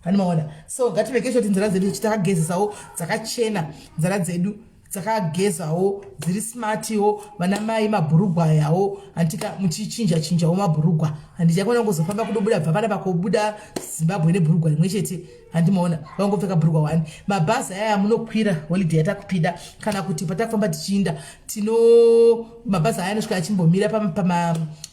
animaona so ngativeke kuti nzara dzedu tichitakagezesawo dzakachena nzara dzedu dzakagezawo dziri smartiwo vana mai mabhurugwa yawo handika muchichinjawo mabhurugwa handichakona kuzofamba kudobuda bva pana pakobuda Zimbabwe nebhurugwa rimwe chete handimaona vangopfeka bhurugwa 1 mabhazi aya munokwira holiday yatakupida kana kuti patakufamba tichiinda mabhazi aya anosvika achimbomira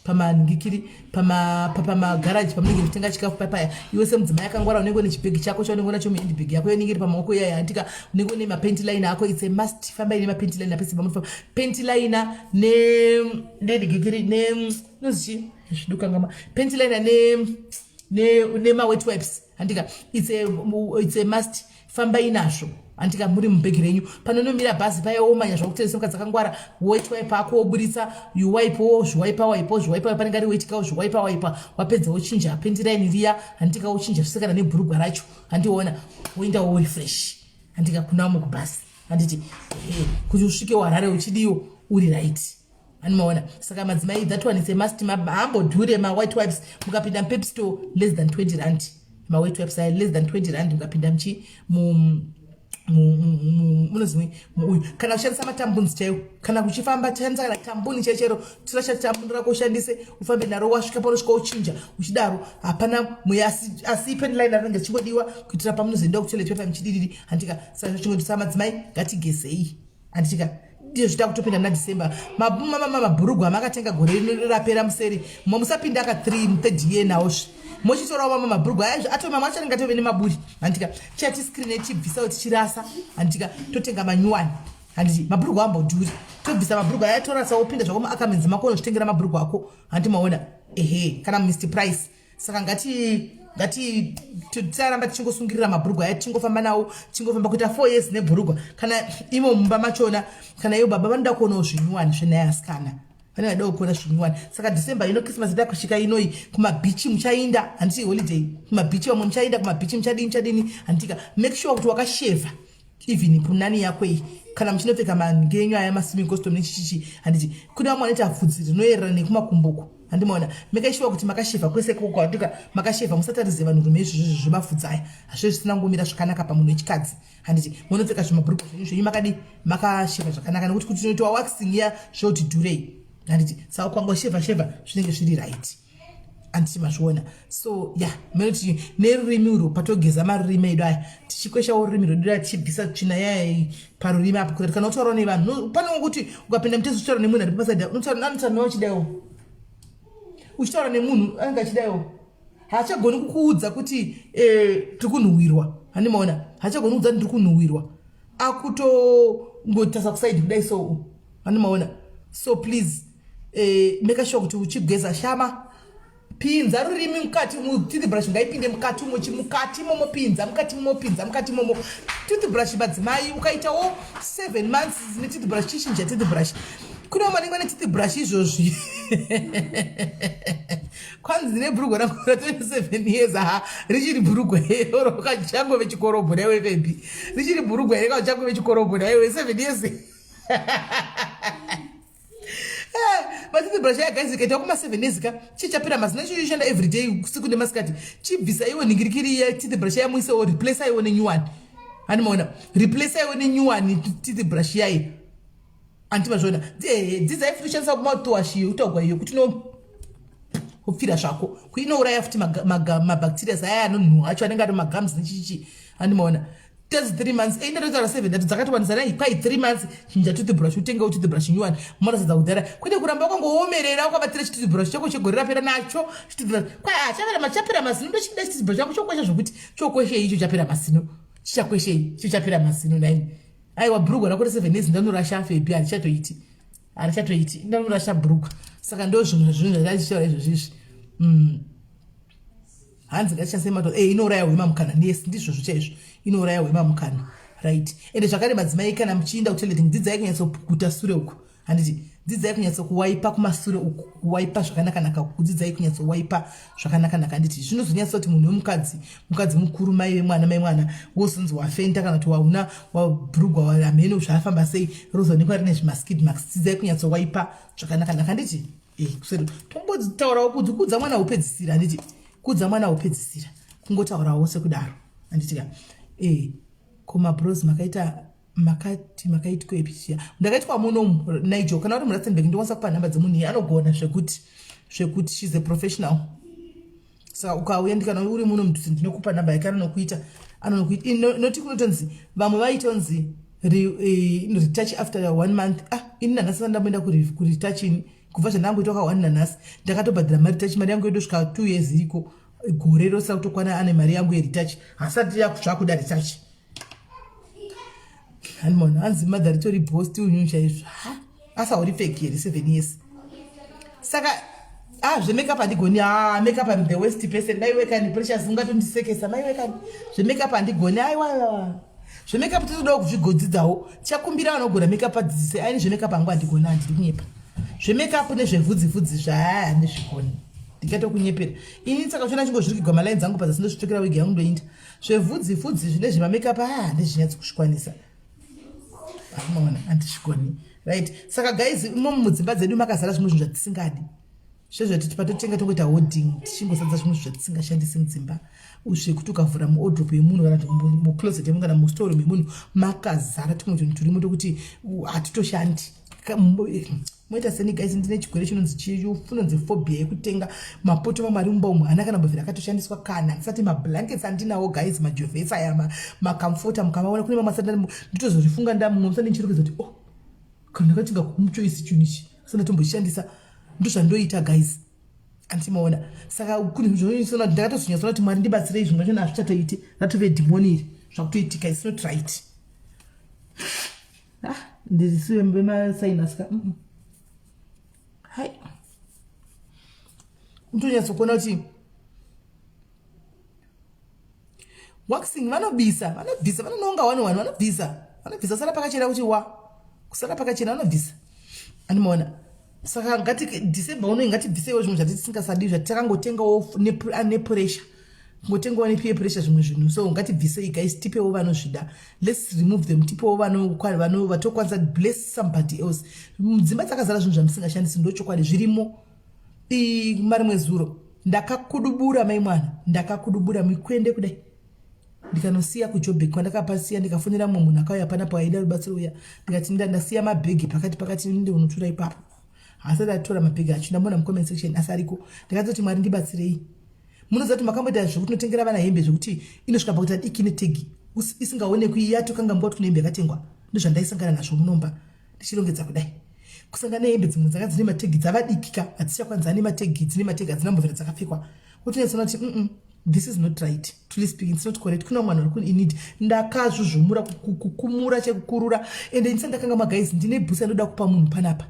pamanhingikiri pamagaraji pamunenge muchitenga chikafu papaya iwe semudzimai akangwara unenge une chibhegi chako chaunenge unacho muhandbag yako yoningiri pamaoko iyaya handika unenge une mapendi line ako it's a must famba ine mapendi line apese pamunofamba pendi line nenhingikiri nozichi zvidukangama pendi line nema wet wipes handika it's a must fambai nazvo andika muri mubhegi renyu panonomira bhazi paya omanya zvakuti semuka dzakangwara white wipe ako woburitsa uwipewo zviwaipa panenge ari weight kao zviwaipa wapedza wochinja apendiraini riya handika wochinja zvisekana nebhurugwa racho handiona woendawo uri fresh handika kunamo kubhasi handiti kuti usvike waharare uchidiwo uri right animaona saka madzimai that one is a must mahambodhure white wipes mukapinda mupep store less than 20 rand white wipes are less than 20 rand mukapinda mchi munozwi uyu kana kushandisa matambunzi chaiwo kana kuchifamba chanza kana tambuni chechero tirasha tambuni rako ushandise ufambe naro wasvika panosvika uchinja uchidaro hapana asi penline rinenge chichingodiwa kuitira pamunozoenda kutoilet paper muchidididi handika saka chingodisa madzimai ngatigezei handitika ndiyo zvita kutopinda muna December mabhurugwa makatenga gore rapera museri musapinda aka 3 mu3rd year nawozve mochitorawo mabhurugwa ato mamwe acho anenge atove nemaburi handika chati screen chibvisa tichirasa handika totenga manyuwani handiti mabhurugwa ambodhuri tobvisa mabhurugwa aya torasa wopinda zvako muakamenzi mako unozvitengera mabhurugwa ako handimaona kana Mr Price saka ngati tisaramba tichingosungirira mabhurugwa aya tingofamba nawo tingofamba kuita 4 years nebhurugwa kana imo mumba machona kana iyo baba vanoda kuonawo zvinyuwani zvenaye asikana vanenge vada kuona zvinyuwani saka December ino Christmas ida kusvika inoi kumabhichi muchainda handiti holiday kumabhichi vamwe muchainda kumabhichi muchadini handika make sure kuti wakasheva even punani yako iyi kana muchinopfeka mangenyu aya maswimming costume nechichichi handiti kune vamwe vanoita bvudzi rinoerera nekumakumbuko handimaona make sure kuti makasheva kwese kwakaduka makasheva musataridze vanhu rume izvozvo zvemafudzi aya hazvo zvisina ngomira zvakanaka pamunhu wechikadzi handiti munopfeka zvimabhurugwa zvenyu zvenyu makasheva zvakanaka nekuti kuti unoitwa waxing iya zvoti dhurei handiti saka ukangosheva zvinenge zviri right handiti mazviona so menoti nerurimi urwo patogeza marurimi edu aya tichikweshawo rurimi rwedu aya tichibvisa tsvina yaya parurimi apo kuti kana utaurawo nevanhu pano kuti ukapinda mutezo uchitaura nemunhu ari pasaida anotaura nawo chidayo uchitaura nemunhu anenge achidaiwo haachagoni kukuudza kuti tiri kunhuhwirwa handimaona haachagoni kuudza kuti ndiri kunhuhwirwa akutongotasa kusaidi kudai so handimaona so please make sure kuti uchigeza shama pinza rurimi mukati toothbrush ngaipinde mukati momo toothbrush madzimai ukaitawo 7 months netoothbrush chichinja toothbrush kuna vanenge vane toothbrush izvozvi kwanzi nebhurugwa rangu ra27 years richiri bhurugwa ero kachangove chikorobho naiwe bebi richiri bhurugwa ero kachangove chikorobho naiwe 7 years matoothbrush yagaisi kaita kuma7 years ka chichapira mazino chichishanda everyday usiku nemasikati chibvisa iwo ningirikiri ya toothbrush yamuisewo replace iwo nenyuwani handimaona replace iwo nenyuwani toothbrush yayi antimazvona dzidzai futi kushandisa mouthwash utagwa iyo kuti upfira zvako kuinouraya futi mabacteria aya anonhuhwa acho anenge ari magums nechichi handimaona tezi 3 months eindarotaura 7 dati dzakatovanisana kwai 3 months chinja toothbrush utengewo toothbrush nyuwani moratidza kudhara kwete kuramba kwangoomerera ukabatira chitoothbrush chako chegore rapera nacho kwai chapera mazino ndochida chitoothbrush chako chokwesha zvokuti chokweshei icho chapera mazino chichakweshei icho chapera mazino naini aiwa bhurugwa rako re7 years ndanorasha fepi harichatoiti ndanorasha bhurugwa saka ndo zvimwe zvinhu zvataitaura izvozvizvi hanzi ngatichasei mato inouraya hwema mukana ndizvozvo chaizvo inouraya hwema mukana right ende zvakare madzimai kana muchiinda kutoilet dzidzai kunyatsopukuta sure uku handiti dzidzai kunyatsokuwaipa kumasure uku kuwaipa zvakanakanaka kudzidzai kunyatsowaipa zvakanakanaka handiti zvinozonyatsa kuti munhu wemukadzi mukuru mai vemwana wozonzi wafenta kana kuti wauna wabhurugwa waramheno zvaafamba sei rozoonekwa rine zvimaskid marks dzidzai kunyatsowaipa zvakanakanaka handiti kuseri tombotaurawo kuti kudza mwana upedzisira handiti kudza mwana upedzisira kungotaurawo sekudaro handitika komabros makaitwa episia ndakaitwa muno Nigel kana uri muratsenberg ndikwanisa kupa nhamba dzemunhu anogona zvekuti she's a professional saka ukauya ndikana uri muno mudhuze ndinokupa nhamba yake anokuita noti kunotonzi vamwe vaitonzi retouch after 1 month ini nanhasi ndamboenda kuretouch kubva zvandangoita kwa 1 nanhasi ndakatobhadhira maretouch mari yangu yodosvika 2 years iko gore rosina kutokwana ane mari yangu yeretouch hasati yakutsvakuda retouch hanimona hanzi madha ritori bhosti unyucha izvo asauri fake here 7 years saka zvemakeup handigoni. Makeup I'm the worst person. Maiweka ni pressure ungatondisekesa. Maiweka zvemakeup handigoni. Aiwa. Zvemakeup tinoda kuzvigodzidzawo. Chakumbira vanogona makeup adzidzise. Aini zvemakeup hangu handigoni handiri kunyepa. Zvemakeup nezvevhudzi handizvikoni. Ndikatokunyepera. Ini saka chona chingozvirikigwa malaini dzangu pazasindosvitokera wigi yangu ndoinda. Zvevhudzi zvine zvemakeup handizvinyatsi kusvikwanisa. Amaona handizvikoni. Right? Saka guys, mudzimba dzedu makazara zvimwe zvinhu zvatisingadi. Zvezvati patotenga tongoita holding tichingosadza zvimwe zvatisingashandisi mudzimba. Usve kuti ukavhura muodropu yemunhu kana mucloset yemunhu kana mustoreroom yemunhu makazara tumwe tunhu turimo tokuti hatitoshandi. Moita seni guys, ndine chigwere chinonzi phobia yekutenga mapoto mamarumba umu ana kana mbovhera akatoshandiswa kana ndisati mablankets andinawo guys, majovesa aya makamfota mukamaona kune mamasanda nditozozvifunga ndamumwe musandi ndichirikuza kuti kana ndakatenga kumuchoisi chunichi asana tomboshandisa ndozvandoita guys. Antimaona saka kune zvoisona ndakatozvinyasona kuti Mwari ndibatsirei zvimwe zvino hazvichatoiti ratove dhimoni iri zvakutoitika. It's not right. Ndisiwe mbemasainasi ka hai ndonyatsokuona kuti waxing vanobvisa vanononga vanhu vanobvisa sara pakachena kuti kusara pakachena vanobvisa. Animaona saka ngati December uno ngatibvisewo zvimwe zvatisingasadi zvatakangotengawo nepressure ngotengawo nepeer pressure zvimwe zvinhu. So ngatibvisei guys, tipewo vanozvida. Let's remove them. Tipewo vanhu vatokwanisa bless somebody else. Mudzimba dzakazara zvinhu zvamusingashandisi ndochokwadi zvirimo. Marimwe zuro ndakakudubura mai mwana, ndakakudubura mikwende kudai. Ndikanosiya kuJoburg kwandakapasiya ndikafonera mumwe munhu akauya panapo aida rubatsiro uya. Ndikati ndasiya mabhegi pakati ninde unotora ipapo. Asati atora mabhegi acho ndamona mucomment section asariko. Ndikatoti Mwari ndibatsirei. Munozati makamboita zvekuti notengera vana hembe zvekuti inosvika pakuti diki netegi isingaonekwi yatokanga mboti kune hembe yakatengwa. Ndozvandaisangana nazvo munomba ndichirongedza kudai. Kusangana hembe dzimwe dzanga dzine mategi dzavadikika hadzishakwanzani mategi dzine mategi hadzina mbovhera dzakapfekwa. Kutonesana kuti this is not right. Truly speaking, it's not correct. Kuna mwana uri in need. Ndakazvuzvumura kukumura chekukurura ende ndisandakanga magays ndine bhusi anoda kupa munhu panapa.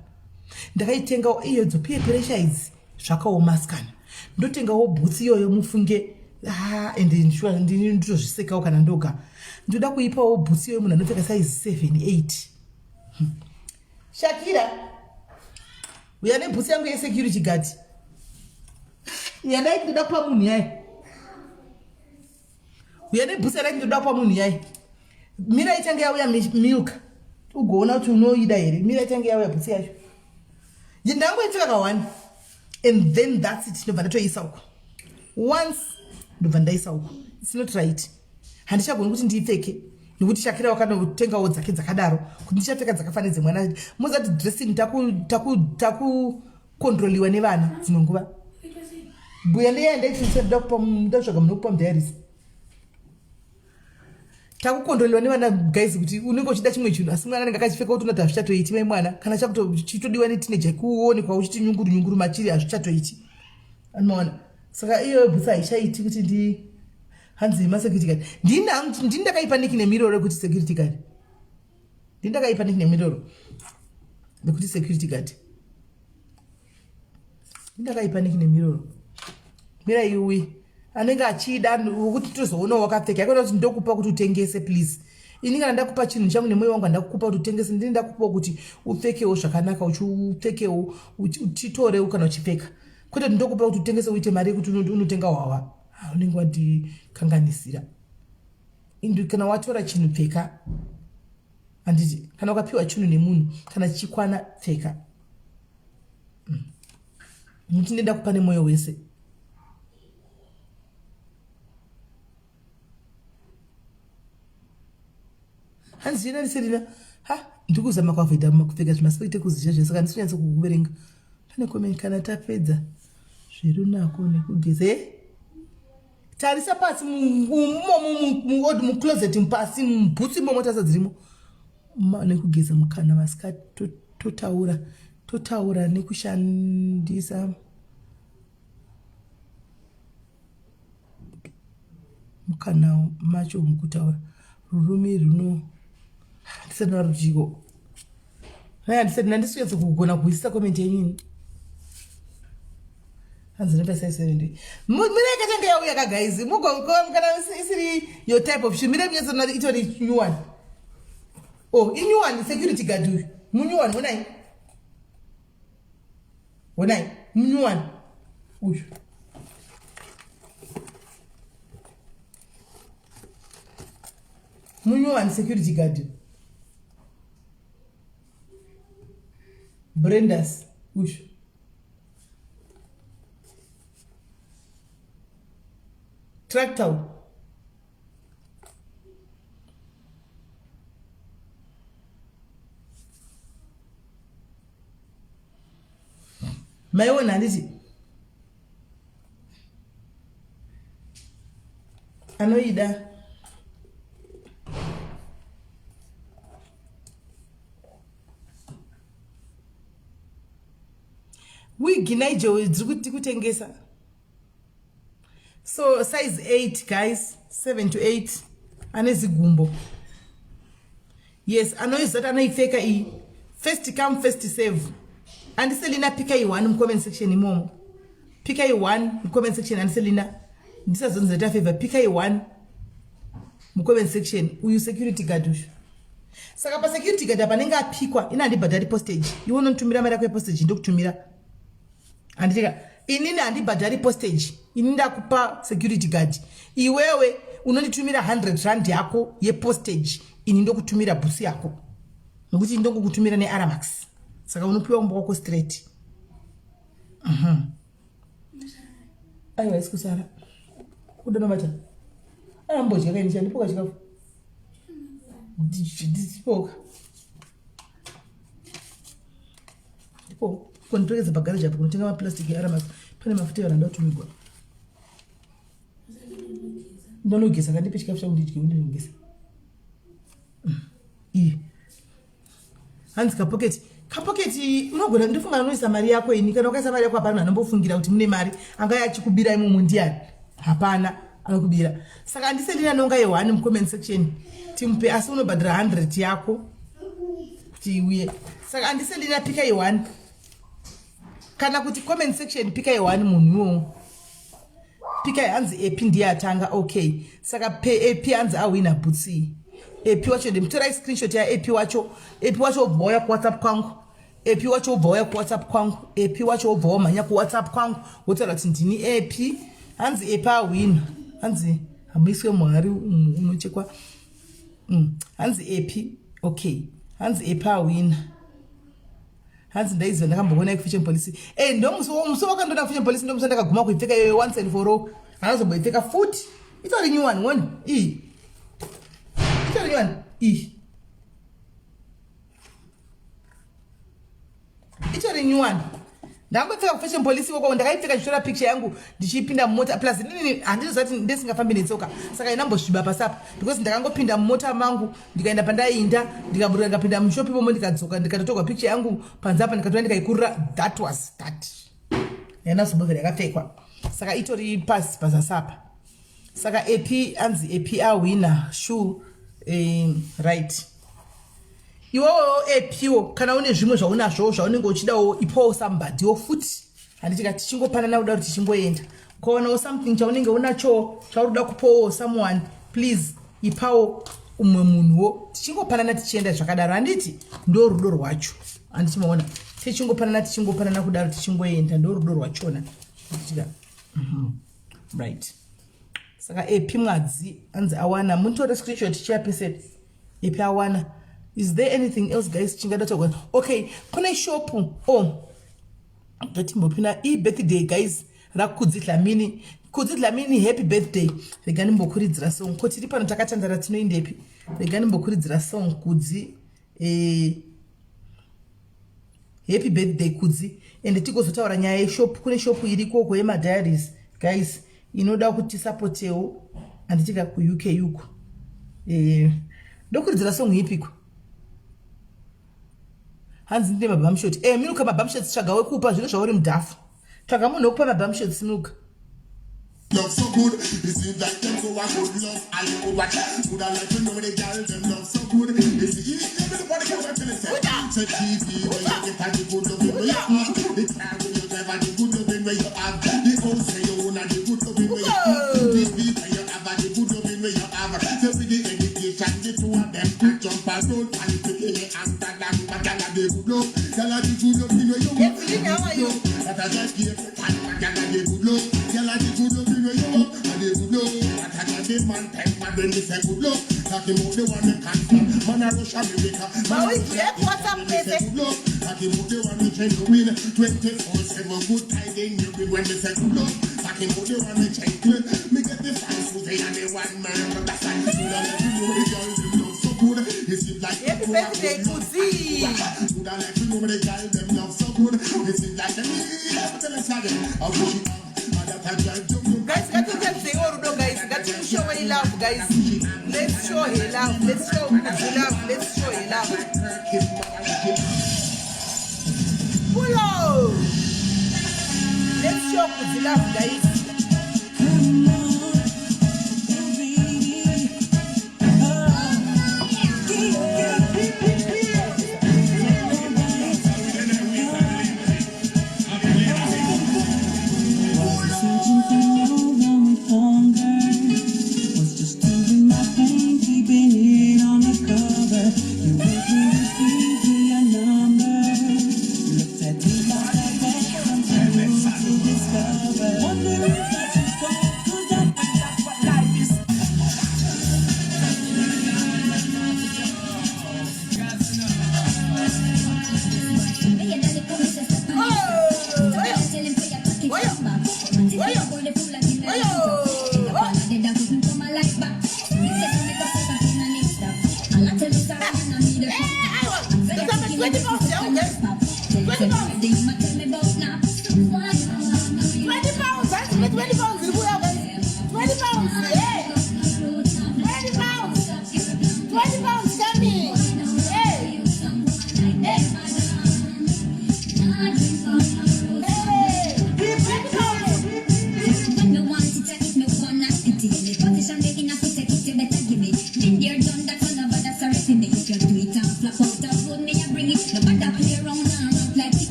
Ndakaitenga iyo peer pressure idzi zvakaomaskana. Ndotengawo bhutsi iyoyo mufunge ende nditozvisekawo kana ndoga. Ndoda kuipawo bhutsi iyoyo munhu anopfeka size 7-8. Shakira uya nebhutsi yangu yesecurity guard yandai ndoda kupa munhu yayi. Uya nebhutsi yandai ndoda kupa munhu yayi. Mira itange yauya milk ugoona kuti unoida here. Mira itange yauya bhutsi yacho ndangoitika ka1 and then that's it. Ndobva ndatoisa uko once ndobva ndaisa uko. It's not right. Handichagoni kuti ndiipfeke nekuti Shakira wakanotengawo dzake dzakadaro kuti ndichapfeka dzakafanidze mwana. Muzati dressing takukontroliwa nevana dzimwe nguva. Buya ndeyaendaitisa ndatsvaga munhu wekupa mudiaries. Takukontroliwa nevana guys kuti unenge uchida chimwe chinhu asi mwana anenge akachipfeka kuti unoti hazvichatoiti mai mwana kana chitodiwa neteenager kuonekwa uchiti nyunguru machiri hazvichatoiti. Anoona saka iyo bhutsi haishaiti kuti hanzi masecurity guard. Ndini ndakaipa niki nemiroro kuti security guard. Ndini ndakaipa niki nemiroro nekuti security guard. Ndini ndakaipa niki nemiroro. Mira iwi anenge achida ukuthi tozoona wakapfeka yakona kuti ndokupa kuti utengese please. Ini kana ndakupa chinhu changu nemoyo wangu ndakupa kuti utengese ndini ndakupa kuti upfekewo zvakanaka upfekewo uchitore kana uchipfeka. Kwete ndokupa kuti utengese uite mari kuti unotenga wawa. Unenge wadikanganisira. Kana watora chinhu pfeka. Handiti kana ukapiwa chinhu nemunhu kana chikwana pfeka. Muti ndenda kupa nemoyo wese. Hanzina ndiserina ndikuzama kwavhaita kupfeka zvimaspekte kuzizha zvese saka ndisinyatso kukuverenga. Pane comment kana tapedza zvirunako nekugeza tarisa pasi mucloset mpasi mbutsi momota dzirimo nekugeza mukana masika totaura nekushandisa mukana macho mukutaura rurumi runo ndisana rujiko. Ndisana ndisiyatso kugona kuisa comment yenyu. hanzi never say 70 mune katanga yauya ka guys mugo kana isiri your type of shoe mire mnyezo na itori new one oh in new one security guard new one wonai new one uyu new one security guard Brenda's uyu tractor maiona handiti anoida wigi naijo dziri kutengesa so size 8 guys 7 to 8 anezigumbo yes anoizota anoipfeka iyi first come first serve andiselina pika i1 mcomment section imomo pika i1 mcomment section andiselina ndisazonzeta favor pika i1 mcomment section uyu security guard usho saka pa security guard panenge apikwa ina handibhadhari postage iwe unonitumira mari yako yepostage ndokutumira anditika inini handibhadhari postage ini ndakupa security guard iwewe unonditumira 100 rand yako yepostage ini ndokutumira bhusi yako nokuti ndokukutumira nearamax saka unopiwa umbo wako straight aiwa isikusara udonomata ambodya kaini ndipoka chikafu ndipoka ndipo kondrekeza pagaraji apo kunotenga maplastic earamax pane mafuta yoranda utumigwa ndonogesa kandipe chikafu changu ndidye undinogesa iyi hanzi kapoketi unogona ndifunga unoisa mari yako ini kana ukaisa mari yako hapana anombofungira kuti mune mari anga yachikubira imomo ndiani hapana anokubira saka andisendina nonga ye1 mcomment section timupe asi unobhadhira 100 yako kuti uye saka andisendina pika ye1 kana kuti comment section pika ye1 munhuwo pika hanzi ap ndiye atanga okay saka pe ap hanzi awina butsi ap wacho ndimtora screenshot ya ap wacho obhoya ku WhatsApp kwangu ap wacho obhoya ku WhatsApp kwangu ap wacho obhoya manya ku WhatsApp kwangu wotaura kuti ndini ap hanzi ap awina hanzi hamiswe mwari unochekwa hanzi ap okay hanzi ap awina hanzi ndaiziva ndakamboona ikufishen police ndomuso wakandona kufishen police ndomuso ndakaguma kuipfeka yoyo once and for all anazomboipfeka futi itori new one one itori new one itori new one ndangopfeka kufishen police wako ndakaipfeka ndichitora picture yangu ndichipinda mumota plus nini handizoti ndesingafambi netsoka saka inambosviba pasapa because ndakangopinda mumota mangu ndikaenda pandainda ndikaburuka ndikapinda mushopi momo ndikadzoka ndikatotogwa picture yangu panze apa ndikatoa ndikaikurira that was that yanazobovera yakapfekwa saka itori pasi pasasapa saka ap anzi ap awina shoe right iwowo epiwo kana une zvimwe zvaunazvo zvaunenge uchidawo ipawo somebody wofuti handitika tichingopanana kuda kuti tichingoenda ukaonawo something chaunenge unacho chaurikuda kupawo someone please ipawo umwe munhuwo tichingopanana tichienda zvakadaro handiti ndo rudo rwacho handichimaona tichingopanana kudaro tichingoenda ndo rudo rwachona right saka epi mwadzi anzi awana munotore screenshot chiapesed epi awana. Is there anything else guys chingada talk? Okay, kune shop ngatimbopina birthday guys rakudzidlamini happy birthday regani mbokuridzira song ko tiri pano takatandara tinoindepi regani mbokuridzira song kudzi happy birthday kudzi ende tikozotaura nyaya yeshop kune shop iriko ko yema diaries guys inoda kuti supportewo anditika ku UK yuko ndokuridzira song ipiko hanzi ndine mabamshot miluka mabamshot tsvaga wekupa zviro zvauri mudhafu tsvaga munhu wekupa mabamshot miluka love so good, it seems like them so I would love I know what would I like to know the girls them love so good. It's everybody can watch it say TV when you get a good love in your heart. It's time when you never the good love in where you have. the good loving way you have. This people you have the good loving way you have. So with the education, the two of them can jump and roll and pick it after that. But y'all the good love, y'all the good loving way you have. That I just give it and y'all the good love, y'all the good loving way you have. And the good love, that I just the man time, but then they say good love. Talking about the one that can come, man a rush America. But we get what's up, baby. Talking about the one that can win 24/7 good tidings. You be when they say good love. Talking about the one that can win. Me get the fans who say and the one man. That's why you don't let you know the girls them love so good. It seems like Happy birthday, Kuzi. you don't let you know the girls them love so good. It seems like them. Tell us again. I'll push it on. Guys, got to just say, oh, no, guys, got to show her love, guys. Let's show her love. Let's show her love. Let's show her love. Pull out. Let's show her love, guys.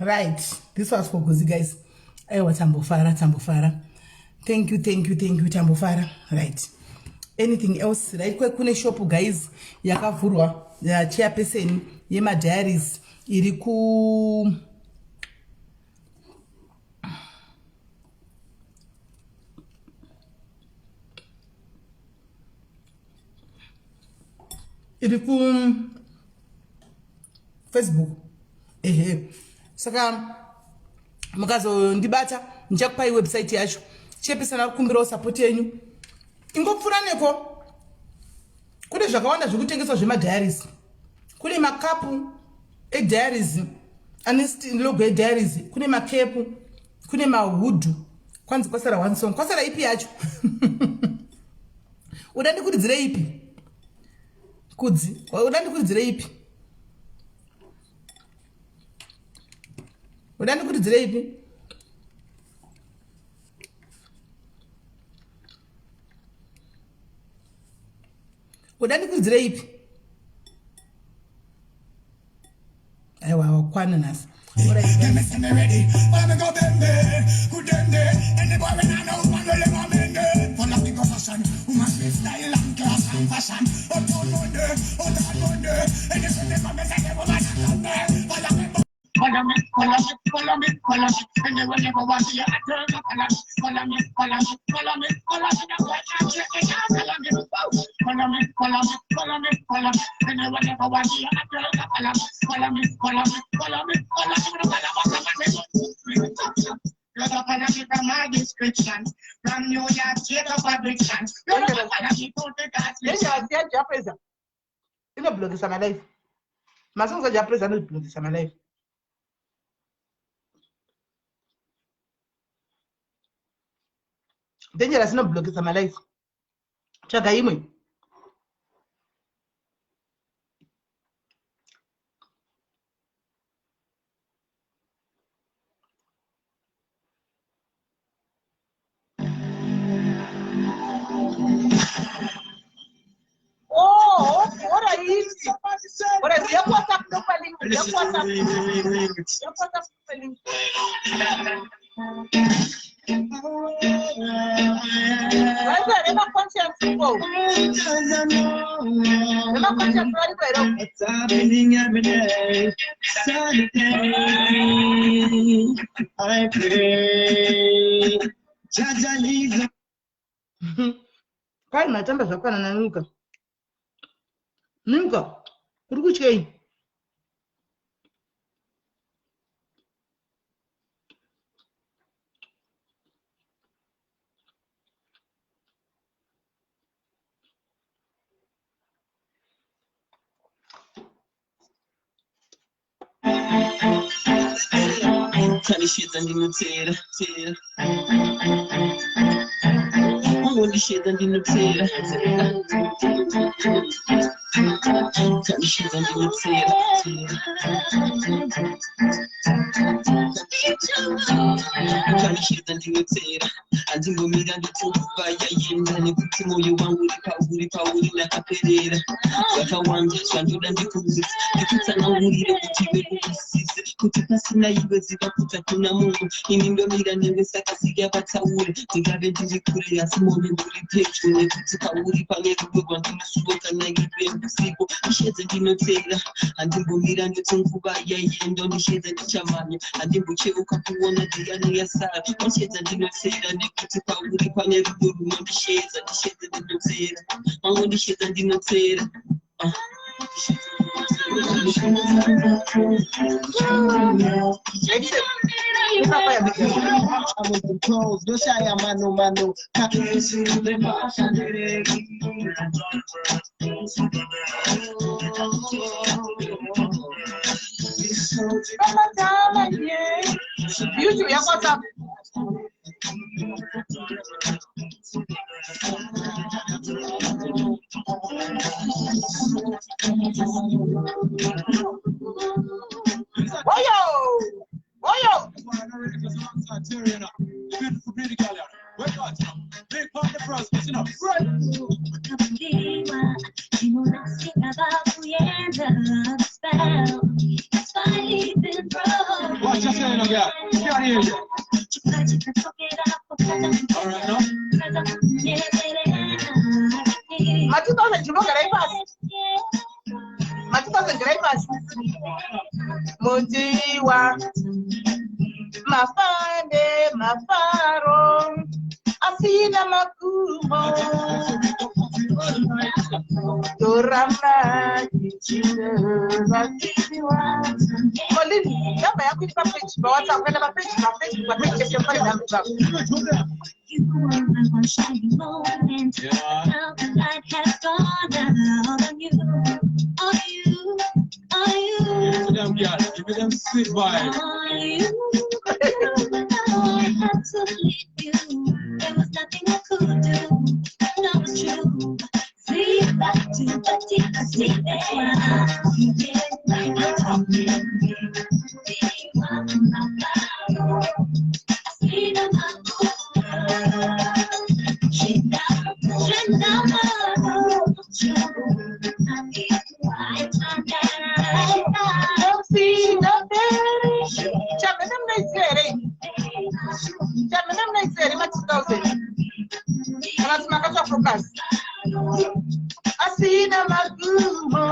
Right, this was for Kuzi, guys. Ewa Tambofara. Thank you, Tambofara. Right. Anything else? Right, kune shop, guys. Yakavurwa, ya chairperson, yema diaries, iriku. Iriku Facebook. Saka mukazo ndibata nchakupa website yacho chepesana kukumbira support yenyu ingopfuraneko kune zvakawanda zvekutengeswa zvemadiaries kune makapu ediaries ane logo ediaries kune makepu kune mahudhu kwanzi kwasara one song kwasara ipi yacho udandikurudzire ipi kudzi udandikurudzire ipi udandikurudzire ipi udandikurudzire ipi aiwa wakwana nasi Follow me, and you will never want to hear a girl. Follow me, and you will never want to hear a girl. Follow me, Cause up and I keep my descriptions. From New York State of addictions. You're not gonna keep out the gas. Yes, I said your present. In a blog is my life. My songs are your present blog is my life. Dangerous no blog is my life. Chagaimi. Oh, what are you? What is your WhatsApp profiling? Your WhatsApp profiling. Why is that? Never conscious people. Never conscious right there. It's happening every day. Saturday, I pray. Jaja leaves. Kai matamba zakwana na nuka. Nuka. Rukuchei. Tell shit and you tear. Only shit and you tear. Tell shit and you tear. Tell shit and you tear. And you me and the two by yin and you put you one with power like a pedera. Like a one, and you then you put it. You put an only kutikasina iwezi vakuta kuna mungu inindomira nevesakasiga vataure tingave ndiri kure asi mone ndiri pedyo nekuti pauri pane rudo rwandinosuvoka nairive usiku ndishedze ndinotera handimbomira ndoti nguva yaiendo ndishedze ndichamanya handimbocheuka kuona ndiyani yasara ndishedze ndinotera nekuti pauri pane rudo runondishedza ndishedze ndinotera mangu ndishedza ndinotera YouTube, ya WhatsApp. Oyo! Watch your saying, girl. Can't hear you. All right, no? Mojiwa mafande mafaro asina makumo Dorama kichine vakiwa Molini yamba yako ni page ba WhatsApp kwenda page kesho pale na mtandao You were my one shining moment. Now the light has gone out on you. Are you? Give me them, girl. Give me them sweet vibes. Are you? Now I had to leave you. There was nothing I could do. That was true. See back to the deep sea there. You did like a talking. I see them up. Asina magumo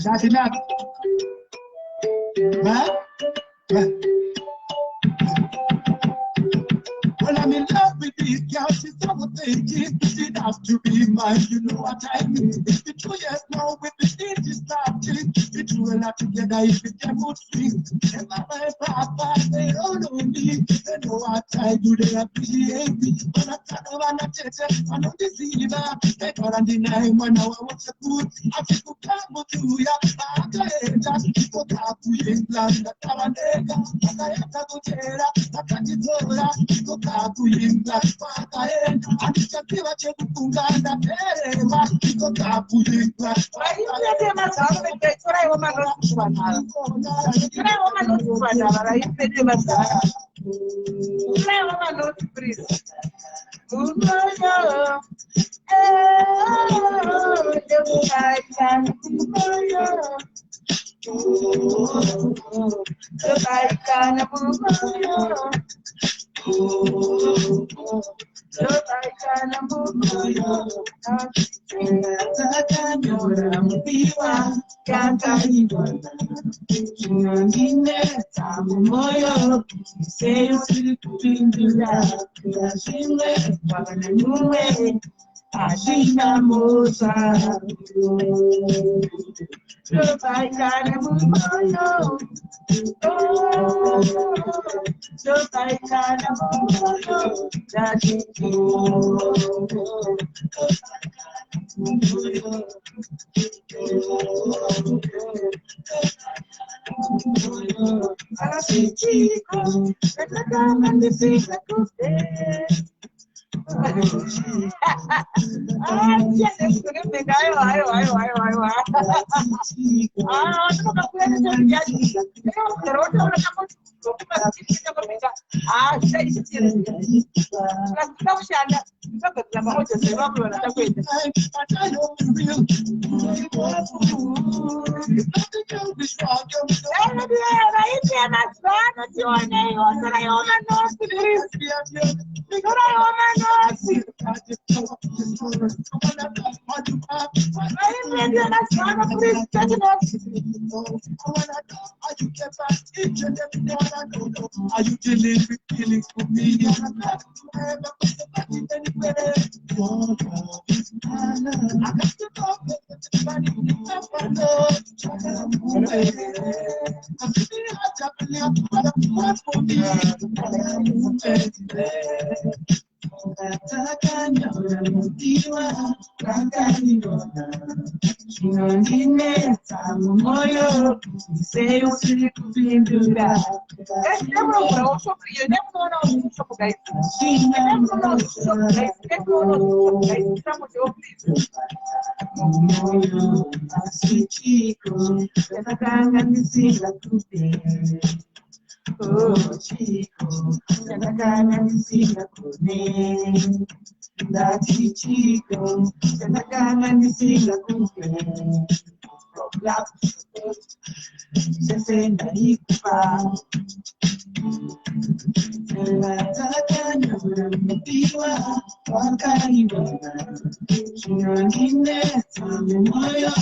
That's enough. Huh? Well, I'm in love with this girl. She's so thinking she'd have to be mine. You know what I mean? It's been 2 years now with the stage is starting. We do a lot together if we can put things. And my papa, they don't know me. They know what I do, they appreciate me. But I can't I know this either. They can't deny when I want to put. I think we come to ya. I can't just go up to England. I can't go to Tera. I can't go Kapuyinga pakaenda andichapiwa chekukunganda terema iko kapuyinga Vaipete mazano choraiwo manoti vanhara. Choraiwo manoti vanhara vaipete mazano. Choraiwo manoti please. Umoyo. Debukaita umoyo. Debukaita na umoyo. Are you dealing with feelings for me? Oh, chico, ya la gana de siga con él. Dati chico, ya la gana de siga con él. Se senta y pa. La gana de motiva, wakariwa. Chinangine, samu moyo.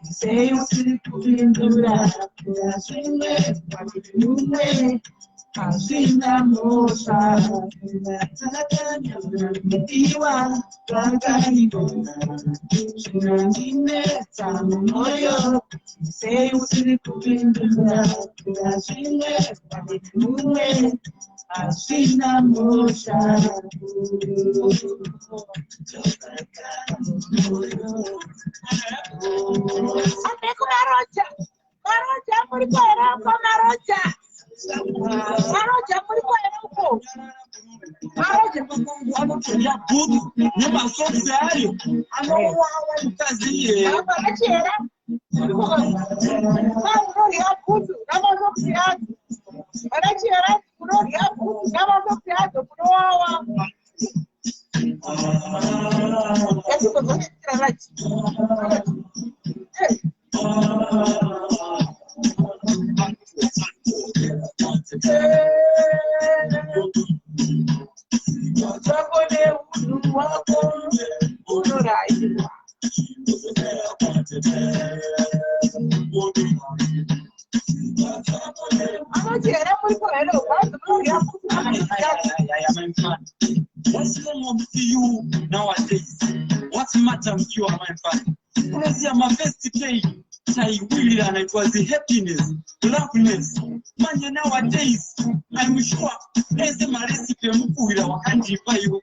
Sei usiku pindura, ya shime, wakilume. Asina mosa, nataka mtiwa, wakaribu. Chinangine, tamu moyo. Sei usiku pindura, ya shime, wakilume. Asina mosa. Ate kumarocha, marocha murikwera kumarocha. Marocha murikwera uko. Marocha anotoya tudo, numa só sério. Anowa mtazie. Abachera. Marocha kudu, namarocha. Abachera. What's wrong with you nowadays? What's the matter with you, my friend? Unazia mafesti day, taiwili and it was the happiness, loveliness. Man, nowadays, I'm sure there's a recipe mkuila wakanjipa you.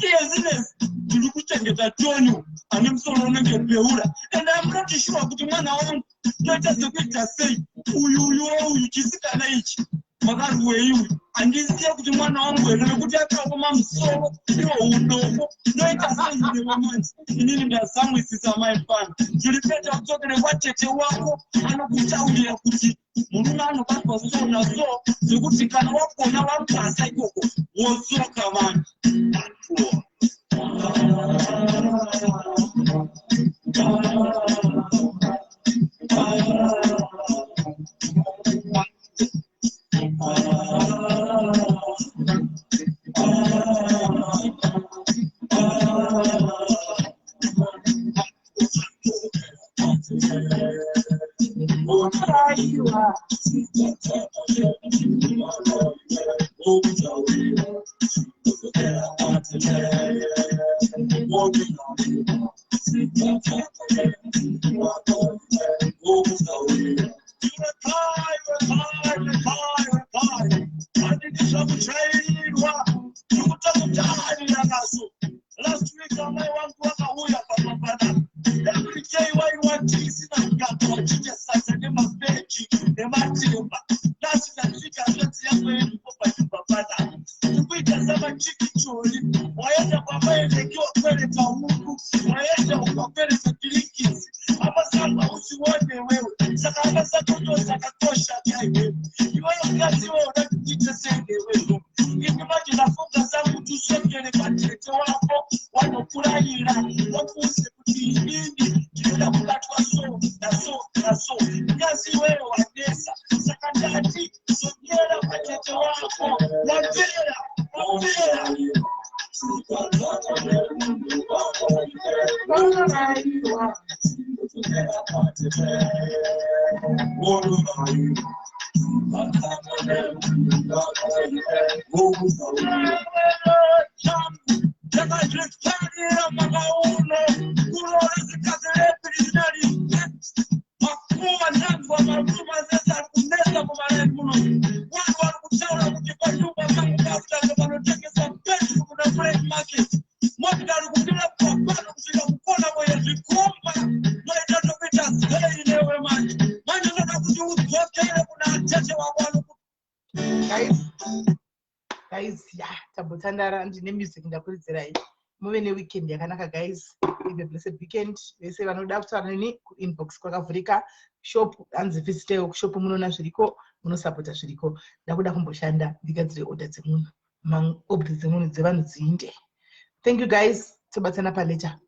Yes, tulikuchengeta tonu, anemsolo nenge peura, and I'm not sure kuti mwana wangu, just the picture say, uyu chisika na ichi. Magaru weyu andizia kuti mwana wangu ere kuti akakoma musoro iwo udoko noita sanzi nevamanzi inini ndasamwisisa maifana zviripeta kutsokere kwatete wako anokutaurira kuti murume anobatwa so naso zvekuti kana wakona wapasa ikoko wozoka vanhu Last week, I want to work away every day. Why you want to listen and get to just such a name of Benji, the Martin. That's the trick I don't see where you go by Papa. We just have a chicken chori. Why is the Papa and the Kyo credit on Muku? Why is the Papa and the Kilikis? I'm a son of who want the way. Sakama Sakoto Sakatosha. You are not the one that teacher said they will. If you imagine a focus on to set the country to one of Purayira, what was the so yes, you were one this secondary. So, yeah, I get to walk one Guys, yeah, tabotandara ndine music ndakuridzirai. Muve neweekend yakanaka guys. Have a blessed weekend. Vese vanoda kutaura neni inbox kwakavhurika. Shop hanzi visitewo kushop munoona zviriko, munosapota zviriko. Ndakuda kumboshanda ndigadzire order dzemunhu. Order dzemunhu dzevanhu dziinde. Thank you guys. Tobatsana pa later.